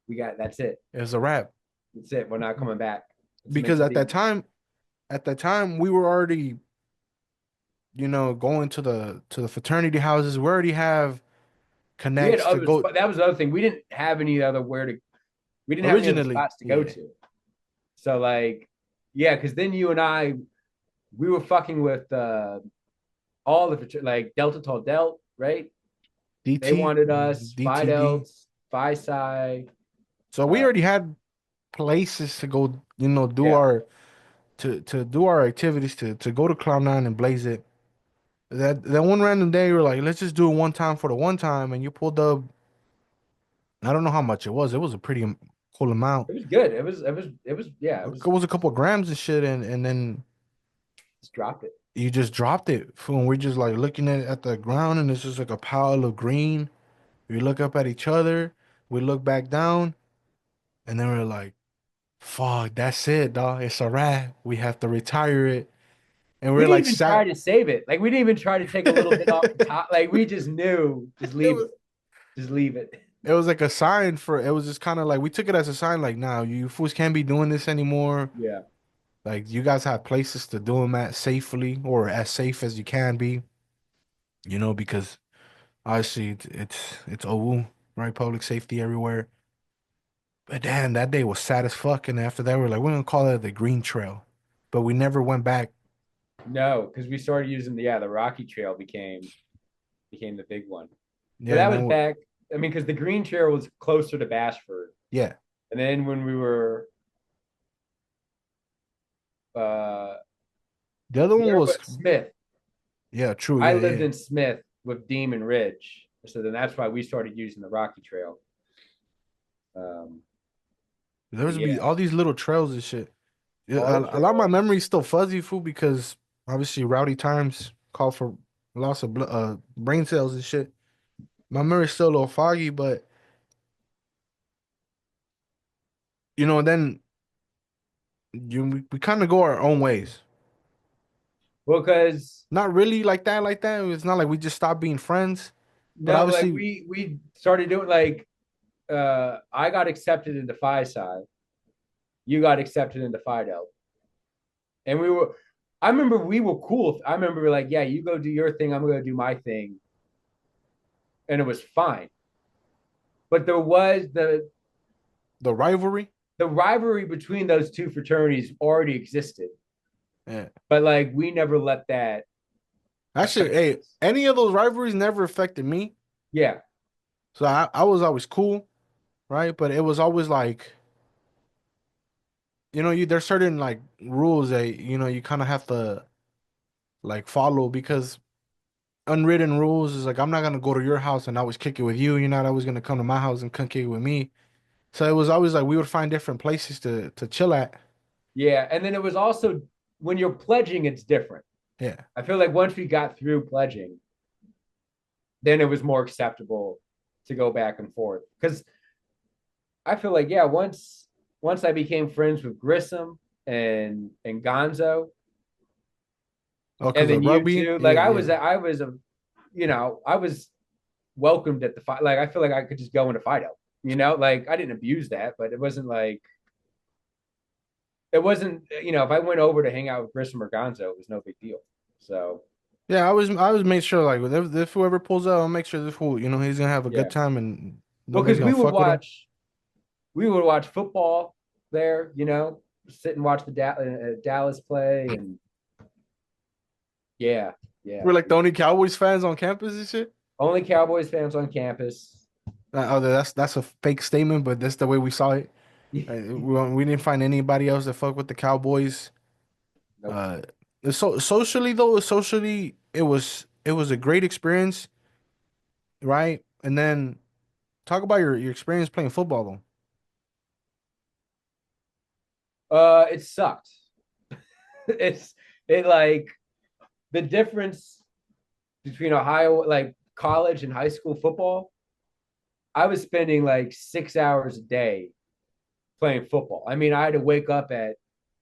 we got that's it. it was a wrap. That's it. We're not coming back. It's meant Because to be." at that time we were already, going to the fraternity houses. We already have We had connects to other go spot. That was the other thing. We didn't have any other where to. We didn't have any other originally. spots to go Yeah. to. So like, yeah, because then you and I, we were fucking with all the like Delta Tall Delt, right? They DT, wanted us, Phi DTD. Delts, Phi Psi. So we already had places to go, do Yeah, our to do our activities to go to Cloud9 and blaze it. That one random day we were like, let's just do it one time for the one time, and you pulled up. I don't know how much it was. It was a pretty cool amount. it was good. Yeah, it It was was a couple of grams and shit, and then just dropped it. you just dropped it. And we're just like looking at the ground, and it's just like a pile of green. We look up at each other. We look back down, and then we're like, "Fuck, that's it, dog. It's a wrap. We have to retire it." And We we're didn't like even try sat. to save it. Like we didn't even try to take a little bit off the top. Like we just knew, just It leave was it. Just leave it. it was like a sign for it was just kind of like we took it as a sign like now you fools can't be doing this anymore. Yeah. Like you guys have places to do them at safely or as safe as you can be, because obviously it's OWU, right? Public safety everywhere. But damn, that day was sad as fuck. And after that, we're like, we're gonna call it the Green Trail, but we never went back. No, because we started using the Rocky Trail became the big one. But Yeah, that and was then back. I mean, because the Green Trail was closer to Bashford, yeah, and then when we were uh the other one where was was Smith? yeah, true, I yeah, lived yeah. in Smith with Demon Ridge, so then that's why we started using the Rocky Trail. Um, There but was yeah, be all these little trails and shit. Yeah, all the a lot of my trails. memory's still fuzzy, fool, because obviously rowdy times call for loss of brain cells and shit. My memory's still a little foggy, but then we kind of go our own ways. Well, because Not really like that, like that. It's not like we just stopped being friends, but no, like obviously, we started doing like I got accepted into Phi Psi, you got accepted into Phi Delta, and we were. I remember we were cool. I remember we were like, yeah, you go do your thing, I'm gonna do my thing, and it was fine. But there was the rivalry. the rivalry between those two fraternities already existed, Yeah. but like we never let that Actually, affect hey, us. any of those rivalries never affected me. Yeah, So I was always cool, right? But it was always like, there's certain like rules that, you kind of have to like follow because unwritten rules is like I'm not gonna go to your house and always kick it with you. You're not always gonna come to my house and come kick it with me. So it was always like we would find different places to chill at. yeah, and then it was also when you're pledging, it's different. Yeah. I feel like once we got through pledging, then it was more acceptable to go back and forth because I feel like yeah, once I became friends with Grissom and Gonzo, Oh, and because then of you rugby? too. Like Yeah, yeah. I was welcomed at the fight. Like I feel like I could just go into fight out. Like I didn't abuse that, but it wasn't. If I went over to hang out with Grissom or Gonzo, it was no big deal. So Yeah, I was made sure like if whoever pulls out, I'll make sure this fool, he's gonna have a good yeah, time and well, nobody's because gonna fuck with him. we would watch football there. Sit and watch the Dallas play, and yeah, We're like the only Cowboys fans on campus and shit. only Cowboys fans on campus. That's a fake statement, but that's the way we saw it. We didn't find anybody else that fuck with the Cowboys. Nope. Uh, so socially, it was a great experience, right? And then talk about your experience playing football though. It sucked. It's it like the difference between Ohio, like college and high school football. I was spending like 6 hours a day playing football. I mean, I had to wake up at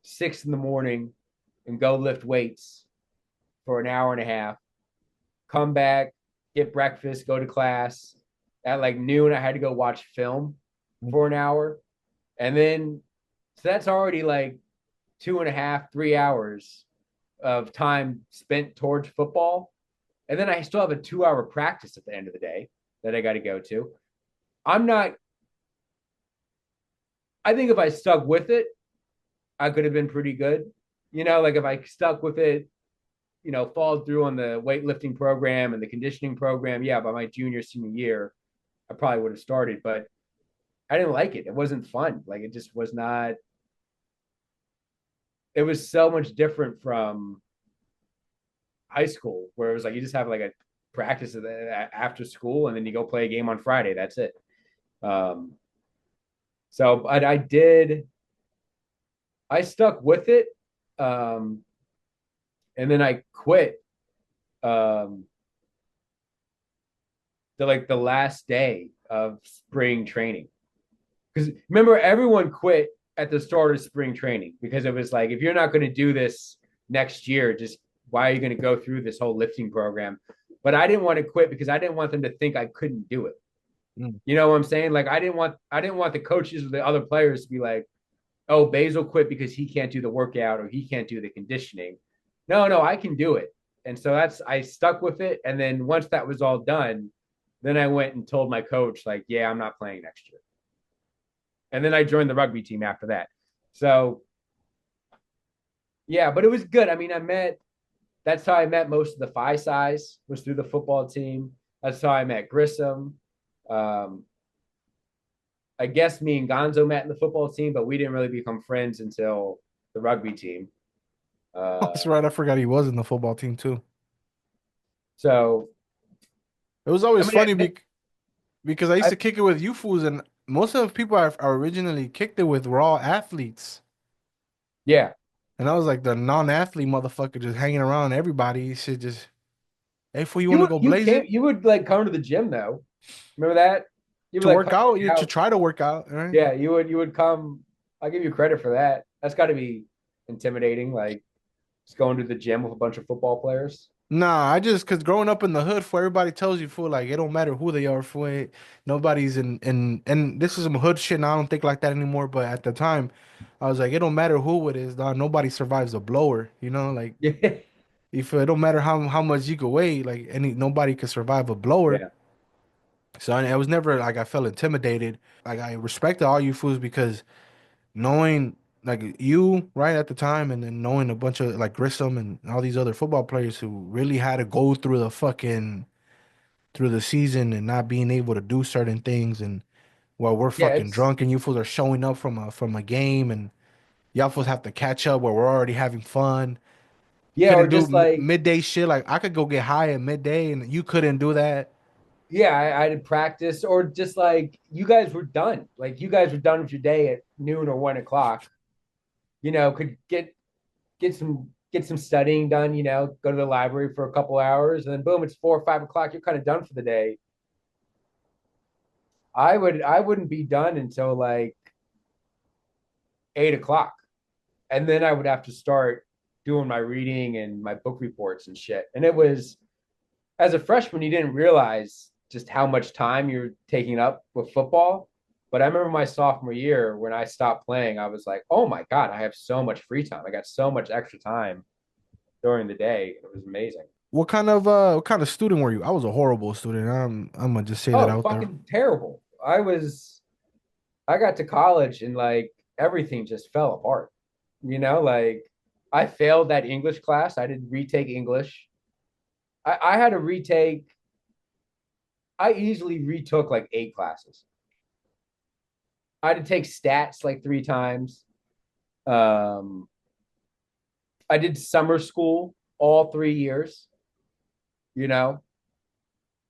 6 in the morning and go lift weights for an hour and a half, come back, get breakfast, go to class. At like noon, I had to go watch film for an hour. And then, so that's already like 2.5, 3 hours of time spent towards football. And then I still have a 2 hour practice at the end of the day that I got to go to. I'm not, I think if I stuck with it, I could have been pretty good. Like if I stuck with it, followed through on the weightlifting program and the conditioning program, yeah, by my junior, senior year, I probably would have started, but I didn't like it. It wasn't fun. Like it just was not, it was so much different from high school where it was like you just have like a practice after school and then you go play a game on Friday. That's it. Um, so I stuck with it. Um, and then I quit um, the last day of spring training. Because remember, everyone quit at the start of spring training because it was like, if you're not going to do this next year, just why are you going to go through this whole lifting program? But I didn't want to quit because I didn't want them to think I couldn't do it. Mm. You know what I'm saying? Like I didn't want the coaches or the other players to be like, oh, Basil quit because he can't do the workout or he can't do the conditioning. No, no, I can do it. And so I stuck with it. And then once that was all done, then I went and told my coach, like, yeah, I'm not playing next year. And then I joined the rugby team after that. So yeah, but it was good. I mean, that's how I met most of the Phi size was through the football team. That's how I met Grissom. Um, I guess me and Gonzo met in the football team, but we didn't really become friends until the rugby team. That's Uh, right. I forgot he was in the football team too. so It was I always mean, funny because I used I to kick it with you fools, and most of the people I originally kicked it with were all athletes. yeah, And I was like the non-athlete motherfucker just hanging around everybody. You should just, hey, fool, you want you to would go you blaze came it? you would like come to the gym though. Remember that? You would To like work come out, work to out. try to work out, right? Yeah, you would come. I'll give you credit for that. That's got to be intimidating. Like just going to the gym with a bunch of football players. Nah, I just cause growing up in the hood, for everybody tells you for like it don't matter who they are for it. Nobody's and this is some hood shit. And I don't think like that anymore. But at the time, I was like, it don't matter who it is, dog. Nobody survives a blower. Like Yeah, if it don't matter how much you could weigh, like nobody could survive a blower. yeah, So I was never like I felt intimidated. Like I respected all you fools because knowing like you right at the time and then knowing a bunch of like Grissom and all these other football players who really had to go through through the season and not being able to do certain things and while we're yeah. fucking drunk and you fools are showing up from a game and y'all fools have to catch up where we're already having fun. You Yeah, or couldn't do just like midday shit. Like I could go get high at midday and you couldn't do that. yeah, I did practice, or just like you guys were done. Like you guys were done with your day at noon or 1 o'clock. Could get some studying done. Go to the library for a couple hours, and then boom, it's 4 or 5 o'clock. You're kind of done for the day. I wouldn't be done until like 8 o'clock, and then I would have to start doing my reading and my book reports and shit. And it was as a freshman, you didn't realize just how much time you're taking up with football. But I remember my sophomore year when I stopped playing, I was like, oh my God, I have so much free time. I got so much extra time during the day. It was amazing. What kind of student were you? I was a horrible student. I'm gonna just say that Oh, out there. fucking terrible. I got to college and like everything just fell apart. Like I failed that English class. I didn't retake English. I had to retake. I easily retook like 8 classes. I had to take stats like 3 times. Um, I did summer school all 3 years, you know,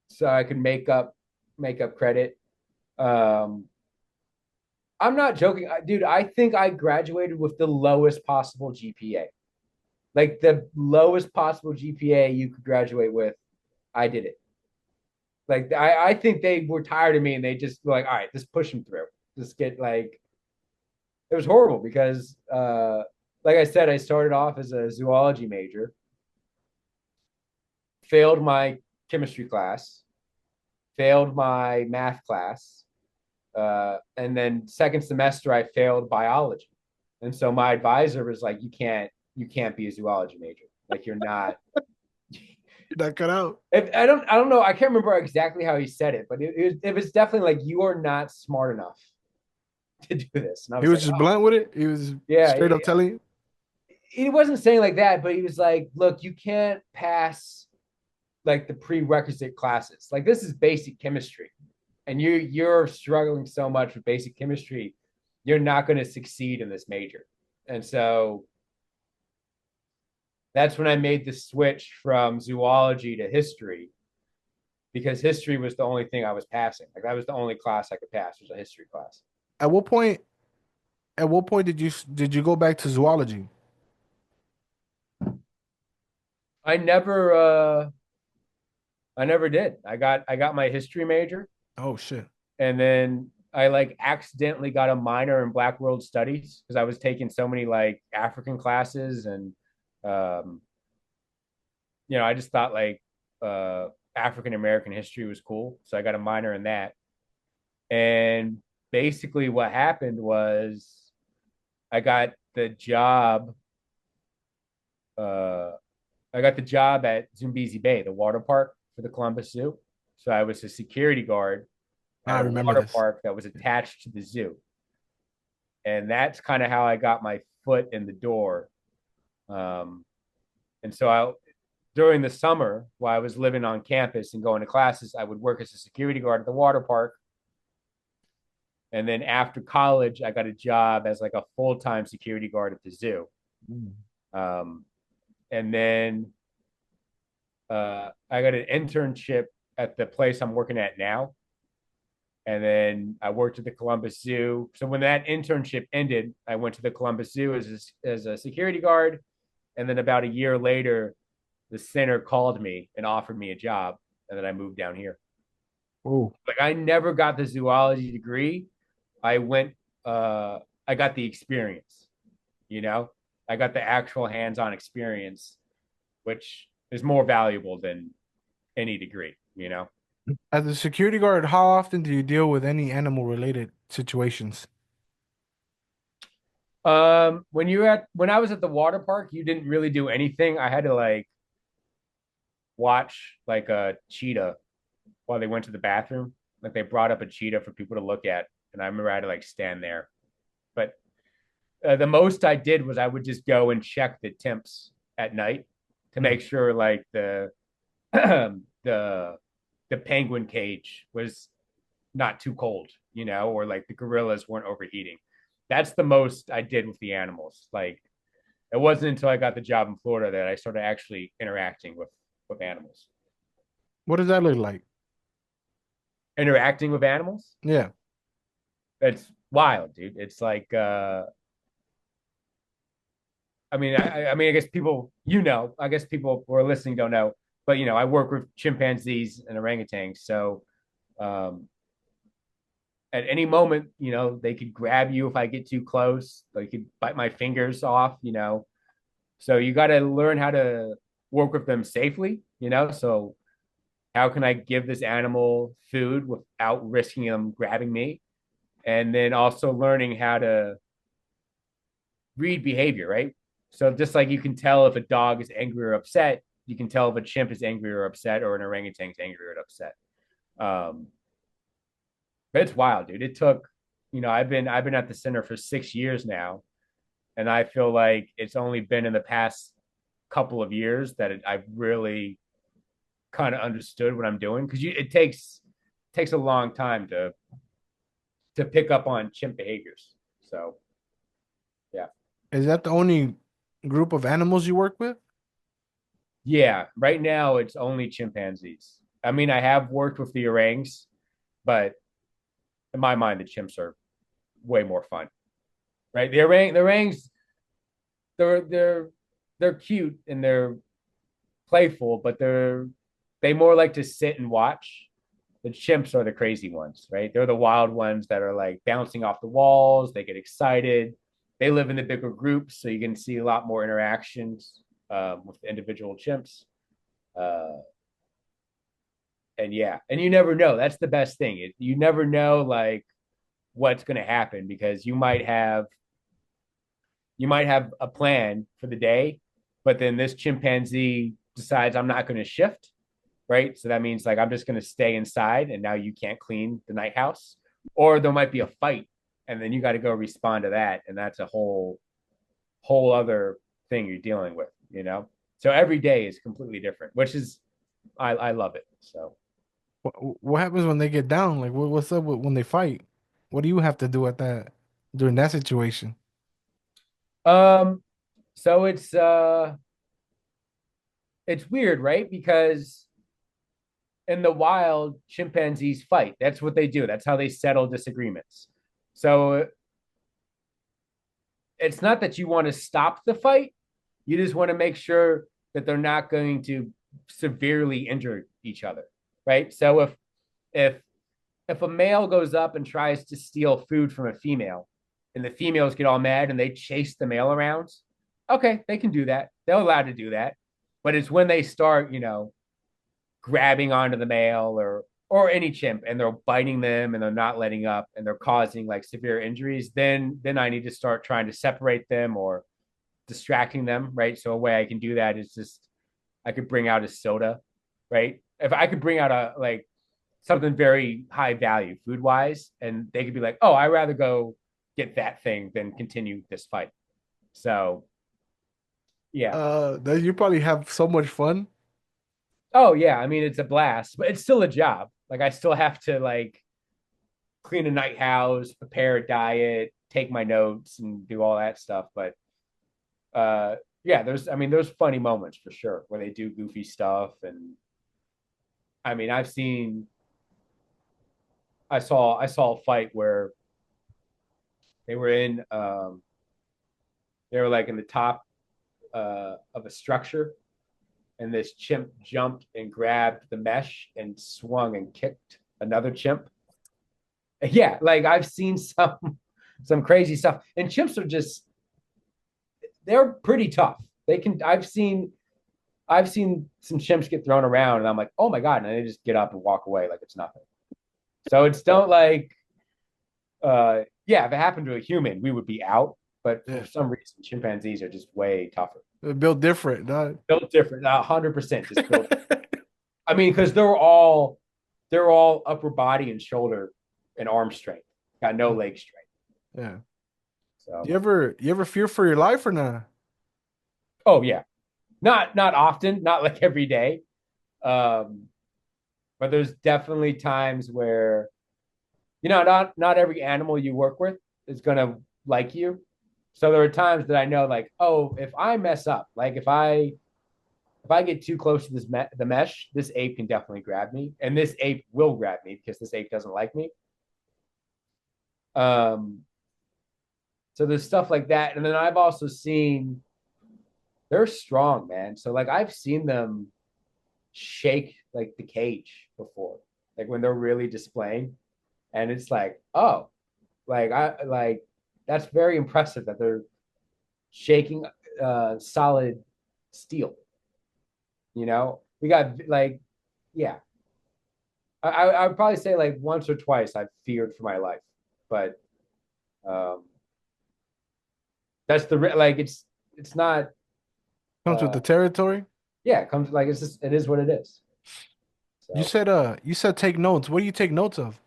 so I could make up credit. Um, I'm not joking, dude. I think I graduated with the lowest possible GPA, like the lowest possible GPA you could graduate with. I did it. Like I think they were tired of me and they just were like, all right, just push them through. Just get like it was horrible because like I said, I started off as a zoology major, failed my chemistry class, failed my math class, and then second semester I failed biology. And so my advisor was like, you can't be a zoology major. Like you're not. You're not cut out. I don't know. I can't remember exactly how he said it, but it was definitely like you are not smart enough to do this. And I He was was like, just oh blunt with it. He was yeah. straight up telling you. He wasn't saying like that, but he was like, look, you can't pass like the prerequisite classes. Like this is basic chemistry, and you're struggling so much with basic chemistry, you're not going to succeed in this major. And so that's when I made the switch from zoology to history because history was the only thing I was passing. Like that was the only class I could pass was a history class. At what point? At what point did you go back to zoology? I never I never did. I got my history major Oh shit. and then I like accidentally got a minor in Black World Studies because I was taking so many like African classes and um I just thought like African American history was cool. So I got a minor in that. And basically what happened was I got the job uh I got the job at Zambezi Bay, the water park for the Columbus Zoo. So I was a security guard at I a remember water this. park that was attached to the zoo. And that's kind of how I got my foot in the door. Um, and so during the summer, while I was living on campus and going to classes, I would work as a security guard at the water park. And then after college, I got a job as like a full time security guard at the zoo. Mm. Um, and then I got an internship at the place I'm working at now. And then I worked at the Columbus Zoo. So when that internship ended, I went to the Columbus Zoo as a security guard. And then about a year later, the center called me and offered me a job. And then I moved down here. Oh, Like I never got the zoology degree. I went, I got the experience, you know, I got the actual hands on experience, which is more valuable than any degree, you know? as a security guard, how often do you deal with any animal related situations? When I was at the water park, you didn't really do anything. I had to like watch like a cheetah while they went to the bathroom. Like they brought up a cheetah for people to look at, and I remember I had to like stand there. But the most I did was I would just go and check the temps at night to Mm. make sure like the the the penguin cage was not too cold, or like the gorillas weren't overheating. That's the most I did with the animals. Like it wasn't until I got the job in Florida that I started actually interacting with animals. What does that look like? Interacting with animals, Yeah. it's wild, dude. It's like I mean, I guess people, I guess people who are listening don't know, but I work with chimpanzees and orangutans. So um, at any moment, they could grab you if I get too close. They could bite my fingers off. So you got to learn how to work with them safely. So how can I give this animal food without risking them grabbing me? And then also learning how to read behavior, right? So just like you can tell if a dog is angry or upset, you can tell if a chimp is angry or upset or an orangutan is angry or upset. Um, but it's wild, dude. It took, I've been at the center for 6 years now, and I feel like it's only been in the past couple of years that I've really kind of understood what I'm doing because it takes takes a long time to pick up on chimp behaviors. So yeah. Is that the only group of animals you work with? Yeah, right now it's only chimpanzees. I mean, I have worked with the orangs, but in my mind, the chimps are way more fun, right? The orangs, they're they're they're cute and they're playful, but they more like to sit and watch. The chimps are the crazy ones, right? They're the wild ones that are like bouncing off the walls. They get excited. They live in the bigger groups, so you can see a lot more interactions with individual chimps. Uh, and yeah, and you never know. That's the best thing. You never know like what's going to happen because you might have a plan for the day, but then this chimpanzee decides I'm not going to shift, right? So that means like I'm just going to stay inside, and now you can't clean the night house, or there might be a fight, and then you got to go respond to that, and that's a whole other thing you're dealing with, you know. So every day is completely different, which is I love it. So What happens when they get down? Like, what's up when they fight? What do you have to do at that during that situation? um, so it's weird, right? Because in the wild, chimpanzees fight. That's what they do. That's how they settle disagreements. So it's not that you want to stop the fight. You just want to make sure that they're not going to severely injure each other, right? So if if a male goes up and tries to steal food from a female, and the females get all mad and they chase the male around, okay, they can do that. They're allowed to do that. But it's when they start, grabbing onto the male or any chimp and they're biting them and they're not letting up and they're causing like severe injuries, then I need to start trying to separate them or distracting them, right? So a way I can do that is just I could bring out a soda, right? If I could bring out a like something very high value food wise, and they could be like, oh, I'd rather go get that thing than continue this fight. So yeah. You probably have so much fun. Oh yeah, I mean it's a blast, but it's still a job. Like I still have to like clean a night house, prepare a diet, take my notes, and do all that stuff. But yeah, there's funny moments for sure where they do goofy stuff, and I mean I saw a fight where they were in they were like in the top of a structure, and this chimp jumped and grabbed the mesh and swung and kicked another chimp. Yeah, like I've seen some crazy stuff, and chimps are just they're pretty tough. They can I've seen some chimps get thrown around, and I'm like, oh my god, and they just get up and walk away like it's nothing. So it's don't like, yeah, if it happened to a human, we would be out. But for Yeah, some reason, chimpanzees are just way tougher, they're built different, dog. built different, 100% just built. I mean, because they're all upper body and shoulder and arm strength, got no leg strength. Yeah. So, You ever fear for your life or not? oh yeah, not often, not like every day. Um, but there's definitely times where not every animal you work with is gonna like you. So there are times that I know, like, oh, if I mess up, like if I get too close to the mesh, this ape can definitely grab me, and this ape will grab me because this ape doesn't like me. Um, so there's stuff like that, and then I've also seen they're strong, man. So like I've seen them shake like the cage before, like when they're really displaying, and it's like, oh, like that's very impressive that they're shaking solid steel. We got like, yeah, I would probably say like once or twice I've feared for my life, but um, that's like it's not. Comes with Uh, the territory. yeah, it comes like it is what it is. So You said take notes. What do you take notes of?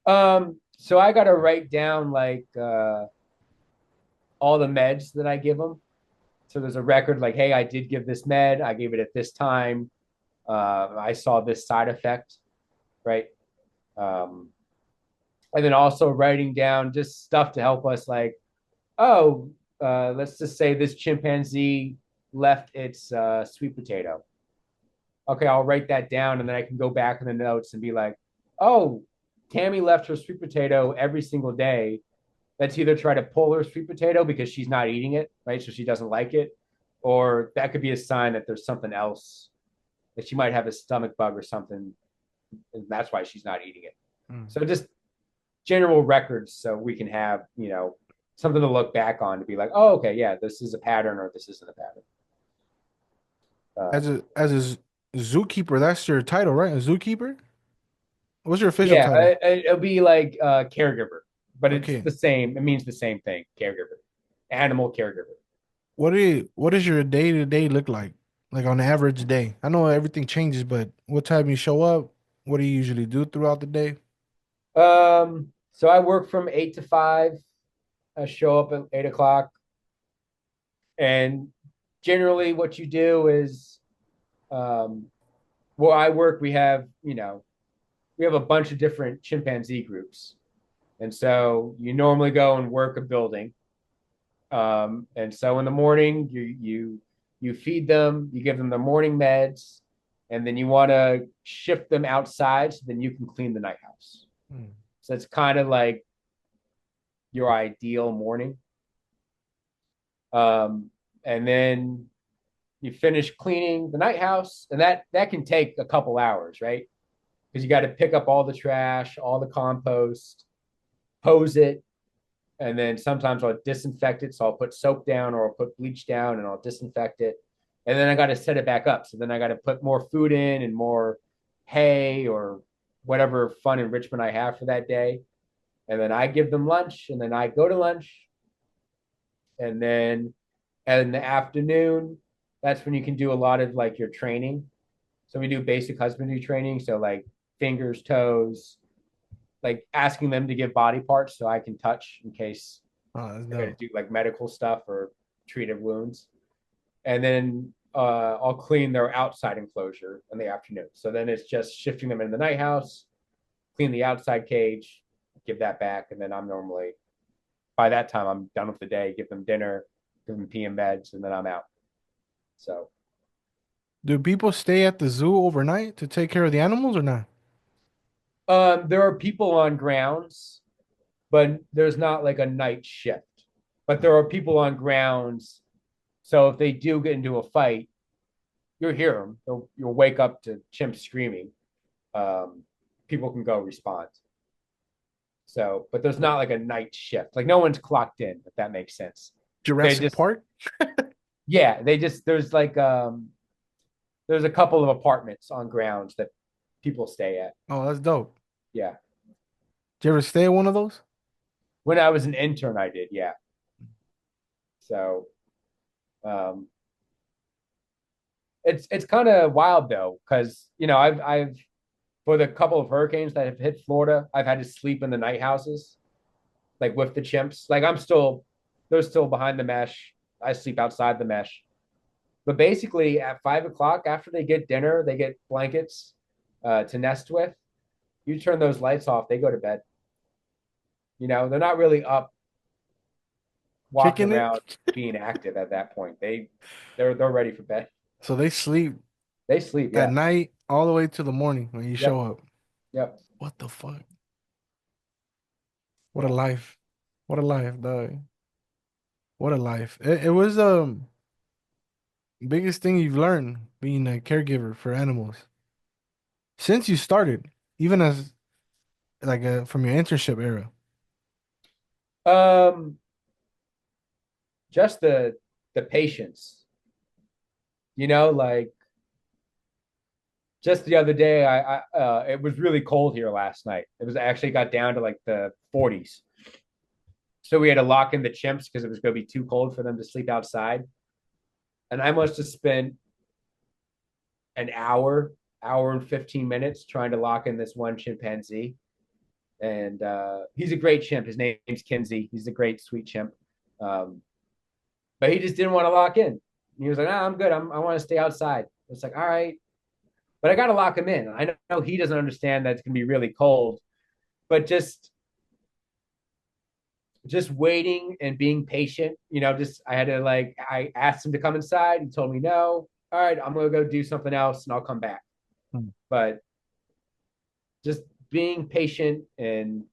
so I got to write down like all the meds that I give them. So there's a record like, hey, I did give this med. I gave it at this time. I saw this side effect. right? Um, and then also writing down just stuff to help us, like, oh, let's just say this chimpanzee left its sweet potato. Okay, I'll write that down, and then I can go back in the notes and be like, oh, Tammy left her sweet potato every single day. Let's either try to pull her sweet potato because she's not eating it, right? So she doesn't like it, or that could be a sign that there's something else, that she might have a stomach bug or something, and that's why she's not eating it. Mm. So just general records, so we can have, something to look back on to be like, oh, okay, yeah, this is a pattern, or this isn't a pattern. As a zookeeper, that's your title, right? A zookeeper? What's your official Yeah, title? it'll be like caregiver, but it's Okay. the same. It means the same thing. Caregiver, animal caregiver. What does your day to day look like? Like on an average day? I know everything changes, but what time you show up? What do you usually do throughout the day? So I work from 8 to 5. I show up at 8 o'clock, and generally, what you do is, um, where I work, we have a bunch of different chimpanzee groups, and so you normally go and work a building. And so in the morning, you feed them, you give them the morning meds, and then you want to shift them outside so then you can clean the night house. Hmm. So it's kind of like your ideal morning. Um, and then you finish cleaning the night house, and that can take a couple hours, right? Because you got to pick up all the trash, all the compost, hose it, and then sometimes I'll disinfect it. So I'll put soap down or I'll put bleach down and I'll disinfect it. And then I got to set it back up. So then I got to put more food in and more hay or whatever fun enrichment I have for that day. And then I give them lunch, and then I go to lunch. And then in the afternoon, that's when you can do a lot of like your training. So we do basic husbandry training. So like fingers, toes, like asking them to give body parts so I can touch in case Oh, that's they're going dope. to do like medical stuff or treated wounds. And then I'll clean their outside enclosure in the afternoon. So then it's just shifting them in the night house, clean the outside cage, give that back. And then I'm normally, by that time, I'm done with the day, give them dinner, give them pee in beds, and then I'm out. So Do people stay at the zoo overnight to take care of the animals or not? there are people on grounds, but there's not like a night shift. But there are people on grounds. So if they do get into a fight, you'll hear them. You'll wake up to chimps screaming. Um, People can go respond. So, but there's not like a night shift. Like no one's clocked in, if that makes sense. They Jurassic just, Park? yeah, they just there's a couple of apartments on grounds that people stay at. Oh, that's dope. Yeah. Did you ever stay at one of those? When I was an intern, I did. Yeah. So, um, it's kind of wild though, because I've for the couple of hurricanes that have hit Florida, I've had to sleep in the night houses, like with the chimps. Like they're still behind the mesh. I sleep outside the mesh. But basically, at 5 o'clock, after they get dinner, they get blankets to nest with. You turn those lights off, they go to bed. They're not really up walking Kicking around it? being active at that point. They're ready for bed. So they sleep They sleep. at Yeah. night all the way to the morning when you show Yep. up. Yep. What the fuck? What a Yeah. life. What a life, dog. What a life. It was biggest thing you've learned being a caregiver for animals since you started, even as like from your internship era. Um, just the patience. Like just the other day, it was really cold here last night. It was actually got down to like the 40s. So we had to lock in the chimps because it was going to be too cold for them to sleep outside. And I must have spent an hour and 15 minutes trying to lock in this one chimpanzee. And he's a great chimp. His name's Kinsey. He's a great, sweet chimp. Um, but he just didn't want to lock in. He was like, I'm good. I want to stay outside. It's like, all right. but I got to lock him in. I know he doesn't understand that it's going to be really cold, but just waiting and being patient. Just I had to like I asked him to come inside. He told me no. All right, I'm gonna go do something else and I'll come back. Hmm. But just being patient and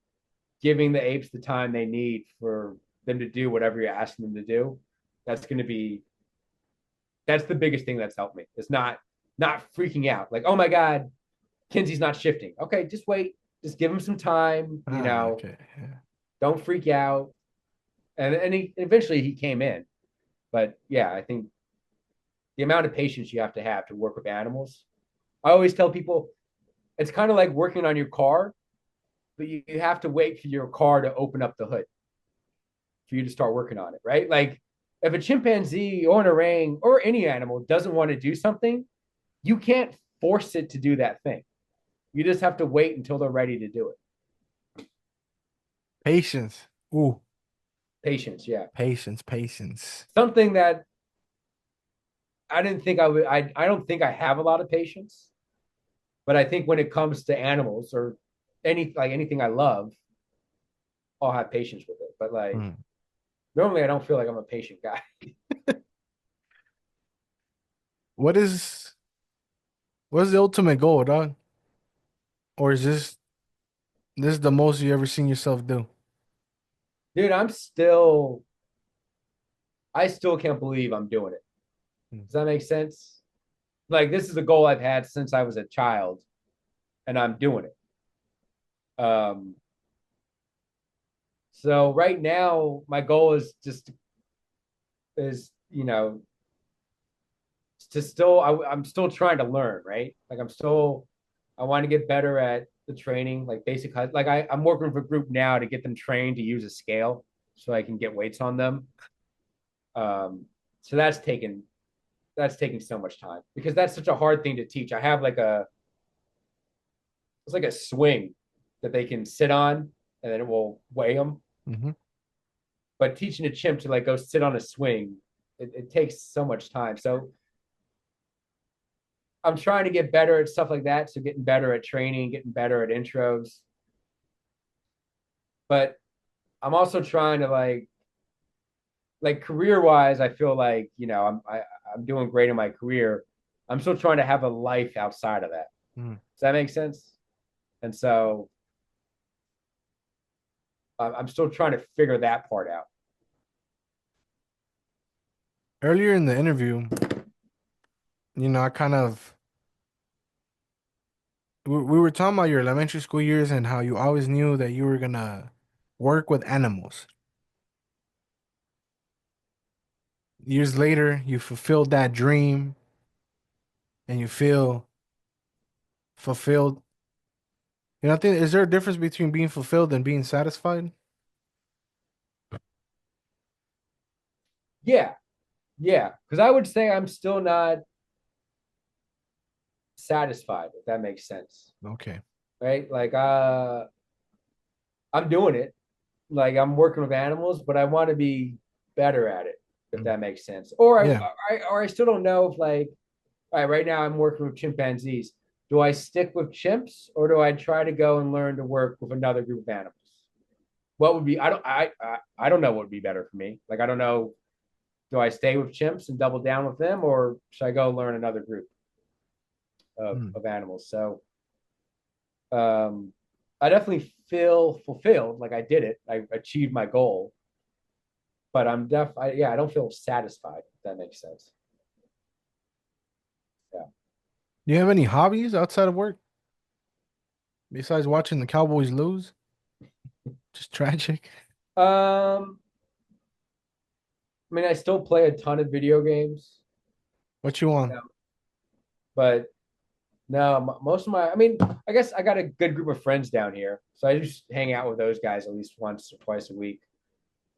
giving the apes the time they need for them to do whatever you're asking them to do. That's going to be that's the biggest thing that's helped me. It's not freaking out like, oh my god, Kinsey's not shifting. Okay, just wait, just give him some time. Ah, okay. Yeah. Don't freak out. And eventually he came in. But yeah, I think the amount of patience you have to work with animals. I always tell people it's kind of like working on your car, but you have to wait for your car to open up the hood for you to start working on it, right? Like if a chimpanzee or an orang or any animal doesn't want to do something, you can't force it to do that thing. You just have to wait until they're ready to do it. Patience. Ooh, Patience, yeah. patience, patience. Something that I didn't think I would. I don't think I have a lot of patience, but I think when it comes to animals or anything I love, I'll have patience with it. But like Hmm. normally, I don't feel like I'm a patient guy. What is what's the ultimate goal, dog? Or is this the most you ever seen yourself do? Dude, I still can't believe I'm doing it. Hmm. Does that make sense? Like this is a goal I've had since I was a child, and I'm doing it. So right now, my goal is just is to still I'm still trying to learn, right? Like I want to get better at the training, like basic like I'm working with a group now to get them trained to use a scale so I can get weights on them. So that's taking so much time because that's such a hard thing to teach. I have like it's like a swing that they can sit on and then it will weigh them. Mm-hmm. But teaching a chimp to like go sit on a swing, it takes so much time. So I'm trying to get better at stuff like that. So getting better at training, getting better at intros. But I'm also trying to like career wise, I feel like I'm doing great in my career. I'm still trying to have a life outside of that. Mm. Does that make sense? And so I'm still trying to figure that part out. Earlier in the interview, I kind of we were talking about your elementary school years and how you always knew that you were gonna work with animals. Years later, you fulfilled that dream and you feel fulfilled. I think is there a difference between being fulfilled and being satisfied? Yeah, yeah. Because I would say I'm still not satisfied, if that makes sense. Okay. Right? Like I'm doing it. Like I'm working with animals, but I want to be better at it, if Mm. that makes sense. Or Yeah. I still don't know if like, all right, right now I'm working with chimpanzees. Do I stick with chimps or do I try to go and learn to work with another group of animals? What would be I don't know what would be better for me. Like I don't know. Do I stay with chimps and double down with them, or should I go learn another group Mm. of animals? So um, I definitely feel fulfilled, like I did it, I achieved my goal, but I don't feel satisfied. If that makes sense. Yeah. Do you have any hobbies outside of work besides watching the Cowboys lose? Just tragic. Um, I mean, I still play a ton of video games, What you on? you know, but no, most of my, I mean, I guess I got a good group of friends down here, so I just hang out with those guys at least once or twice a week.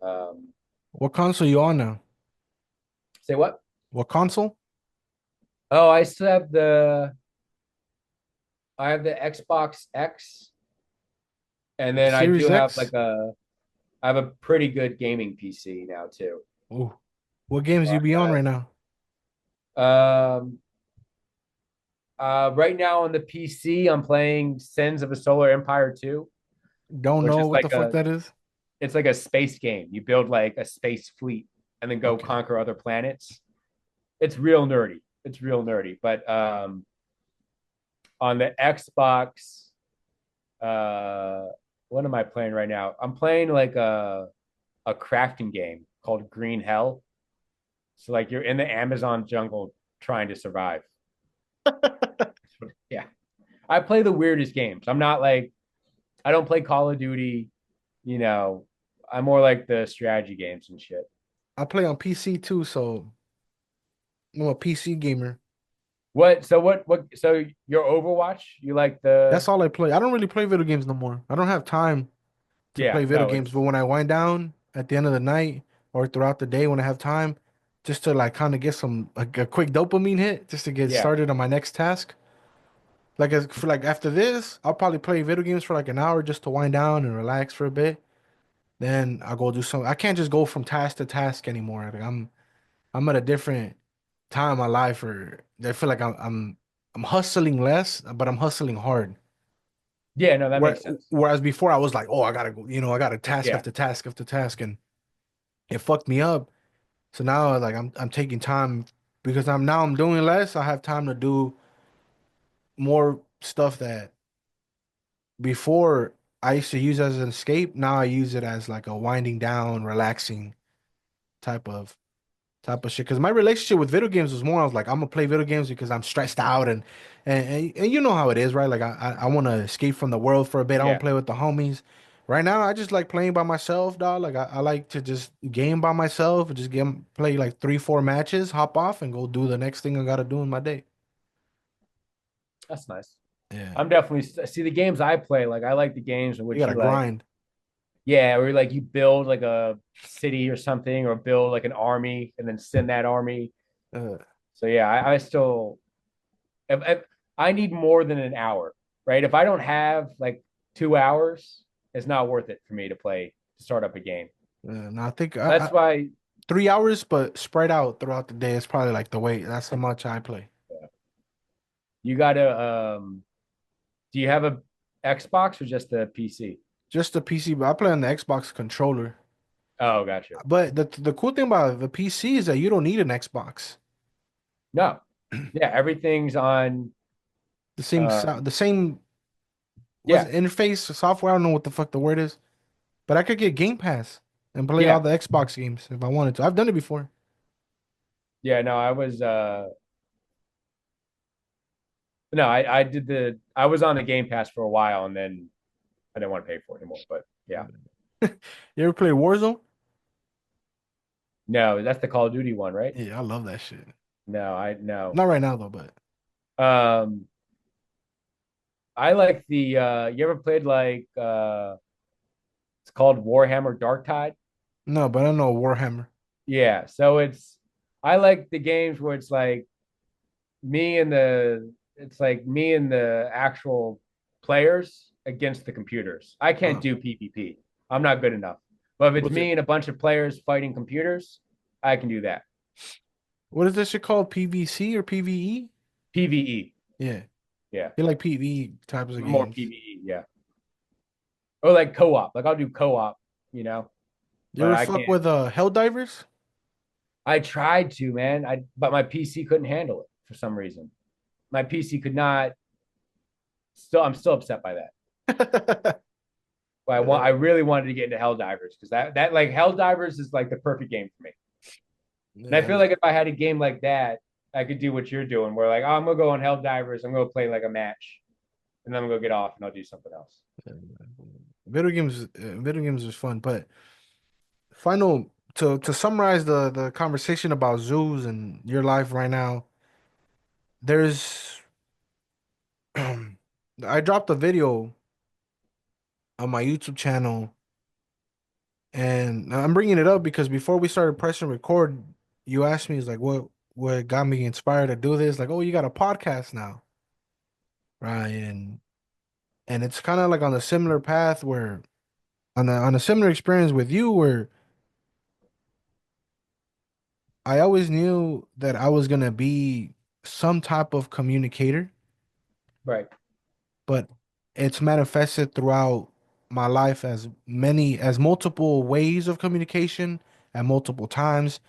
Um, What console you on now? say what? What console? Oh, I have the Xbox X, and then I do Series have X? I have a pretty good gaming PC now too. Ooh. What games you be on right now? Um, Right now on the PC, I'm playing Sins of a Solar Empire 2, Don't which know is what the like fuck that is. it's like a space game. You build like a space fleet and then go Okay. conquer other planets. It's real nerdy. It's real nerdy. But on the Xbox, uh, what am I playing right now? I'm playing like a crafting game called Green Hell. So like you're in the Amazon jungle trying to survive. Yeah. I play the weirdest games. I'm not like I don't play Call of Duty, you know. I'm more like the strategy games and shit. I play on PC too, so I'm a PC gamer. What so your Overwatch? You like the That's all I play. I don't really play video games no more. I don't have time to yeah, play video no, games, but it's when I wind down at the end of the night or throughout the day when I have time, just to like kind of get some a quick dopamine hit, just to get yeah, started on my next task. For like after this, I'll probably play video games for like an hour just to wind down and relax for a bit. Then I'll go do some. I can't just go from task to task anymore. Like I'm at a different time in my life, or I feel like I'm hustling less, but I'm hustling hard. yeah, no, that makes sense. Whereas before I was like, oh, I gotta go, I got a task Yeah. after task after task, and it fucked me up. So now like I'm taking time because I'm doing less. I have time to do more stuff that before I used to use as an escape. Now I use it as like a winding down, relaxing type of type of shit. Because my relationship with video games was more, I was like, I'm gonna play video games because I'm stressed out and you know how it is, right? Like I want to escape from the world for a bit. I want Yeah. to play with the homies. Right now, I just like playing by myself, dog. Like I like to just game by myself and just play like 3, 4 matches, hop off, and go do the next thing I gotta do in my day. That's nice. Yeah, I'm definitely see the games I play, like I like the games in you which gotta you like grind. yeah, or like you build like a city or something or build like an army and then send that army. Uh, So yeah, I still if I need more than an hour, right? If I don't have like 2 hours, it's not worth it for me to play to start up a game. and I think That's why 3 hours, but spread out throughout the day is probably like the way. That's how much I play. you gotta do you have a Xbox or just a PC? Just the PC, but I play on the Xbox controller. Oh, gotcha. But the cool thing about the PC is that you don't need an Xbox. No. Yeah, everything's on The same was yeah. interface software. I don't know what the fuck the word is, but I could get Game Pass and play all Yeah. the Xbox games if I wanted to. I've done it before. Yeah, no, I was no, I did the I was on the Game Pass for a while and then I didn't want to pay for it anymore. But yeah. You ever play Warzone? No, that's the Call of Duty one, right? Yeah, I love that shit. No, I no. Not right now though, but Um I like the you ever played like it's called Warhammer Dark Tide? no, but I know Warhammer. Yeah, so it's I like the games where it's like me and the actual players against the computers. I can't Uh, do PvP. I'm not good enough. But if it's what's it? me and a bunch of players fighting computers, I can do that. What is this shit called? PVC or PVE? PvE. Yeah, Yeah. you like PVE types of More games. PvE, yeah. Or like co-op. Like I'll do co-op, you know, You but ever I fuck can't. with Helldivers? I tried to, man. I but my PC couldn't handle it for some reason. My PC could not still I'm still upset by that. But I really wanted to get into Helldivers because that like Helldivers is like the perfect game for me. And I Yeah, feel like if I had a game like that, I could do what you're doing, where like, oh, I'm gonna go on Helldivers, I'm gonna play like a match, and then I'm gonna go get off and I'll do something else. video games is fun, but final to summarize the conversation about zoos and your life right now, there's I dropped a video on my YouTube channel, and I'm bringing it up because before we started pressing record, you asked me, it's like, what got me inspired to do this? Like, oh, you got a podcast now, right? And it's kind of like on a similar path where on a similar experience with you where I always knew that I was gonna be some type of communicator. Right. but it's manifested throughout my life as multiple ways of communication at multiple times.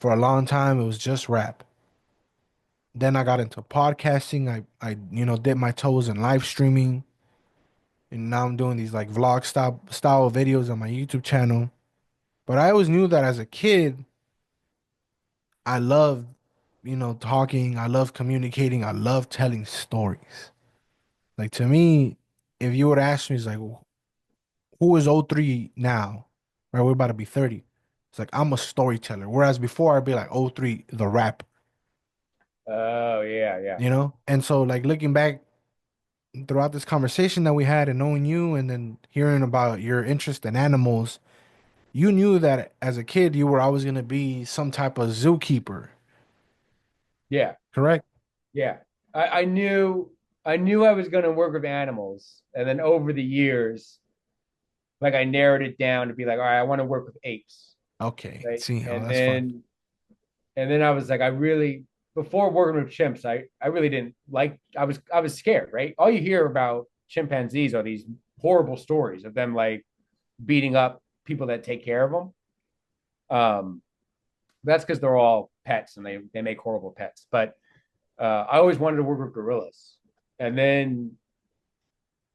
For a long time, it was just rap. Then I got into podcasting. I dipped my toes in live streaming, and now I'm doing these like vlog style videos on my YouTube channel. But I always knew that as a kid, I loved, talking. I love communicating. I love telling stories. Like to me, if you would ask me, it's like, who is O3 now? Right, we're about to be 30. It's like I'm a storyteller. Whereas before I'd be like O3, the rap, Oh yeah, yeah, And so like looking back throughout this conversation that we had and knowing you and then hearing about your interest in animals, you knew that as a kid you were always gonna be some type of zookeeper, yeah, correct? yeah. I knew I was going to work with animals, and then over the years, like I narrowed it down to be like, all right, I want to work with apes, Okay. right? See, oh, And that's fun. then and then I was like, I really before working with chimps, I really didn't like. I was scared, right? All you hear about chimpanzees are these horrible stories of them like beating up people that take care of them. Um, that's because they're all pets and they make horrible pets. But I always wanted to work with gorillas, and then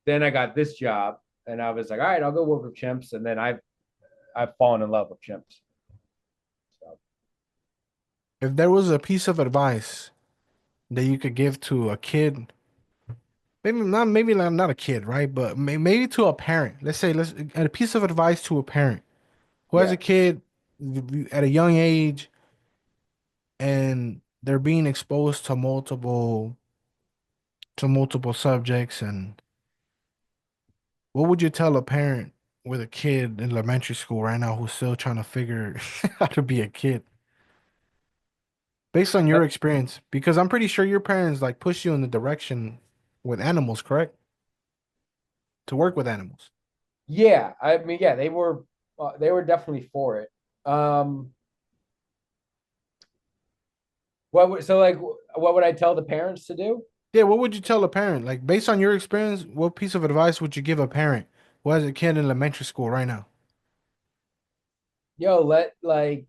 I got this job, and I was like, all right, I'll go work with chimps, and then I've fallen in love with chimps. So, If there was a piece of advice that you could give to a kid, maybe not a kid, right? But maybe to a parent. Let's a piece of advice to a parent who has yeah, a kid at a young age and they're being exposed to multiple subjects. And what would you tell a parent with a kid in elementary school right now who's still trying to figure how to be a kid based on your experience? Because I'm pretty sure your parents like push you in the direction with animals, correct? To work with animals. yeah. I mean, yeah, they were definitely for it. Um, so like what would I tell the parents to do? Yeah, what would you tell a parent? Like based on your experience, what piece of advice would you give a parent who has a kid in elementary school right now? Yo, let like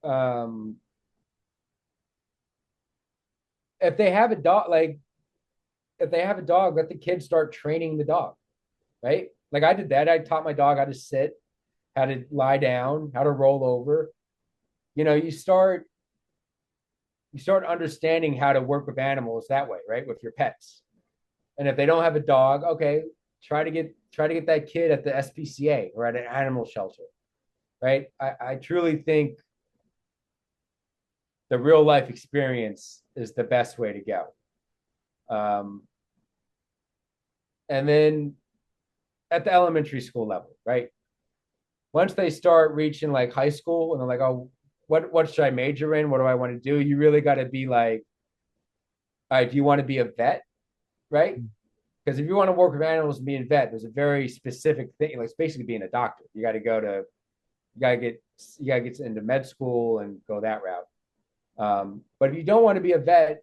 um if they have a dog, like if they have a dog, let the kid start training the dog, right? Like I did that. I taught my dog how to sit, how to lie down, how to roll over. You know, you start understanding how to work with animals that way, right? With your pets. And if they don't have a dog, okay, try to get that kid at the SPCA or at an animal shelter, right? I truly think the real life experience is the best way to go. Um, and then at the elementary school level, right? Once they start reaching like high school and they're like, oh, what should I major in? What do I want to do? You really got to be like, all right, do you want to be a vet, right? Because if you want to work with animals and be a vet, there's a very specific thing. Like it's basically being a doctor. You got to get, you got to get into med school and go that route. But if you don't want to be a vet,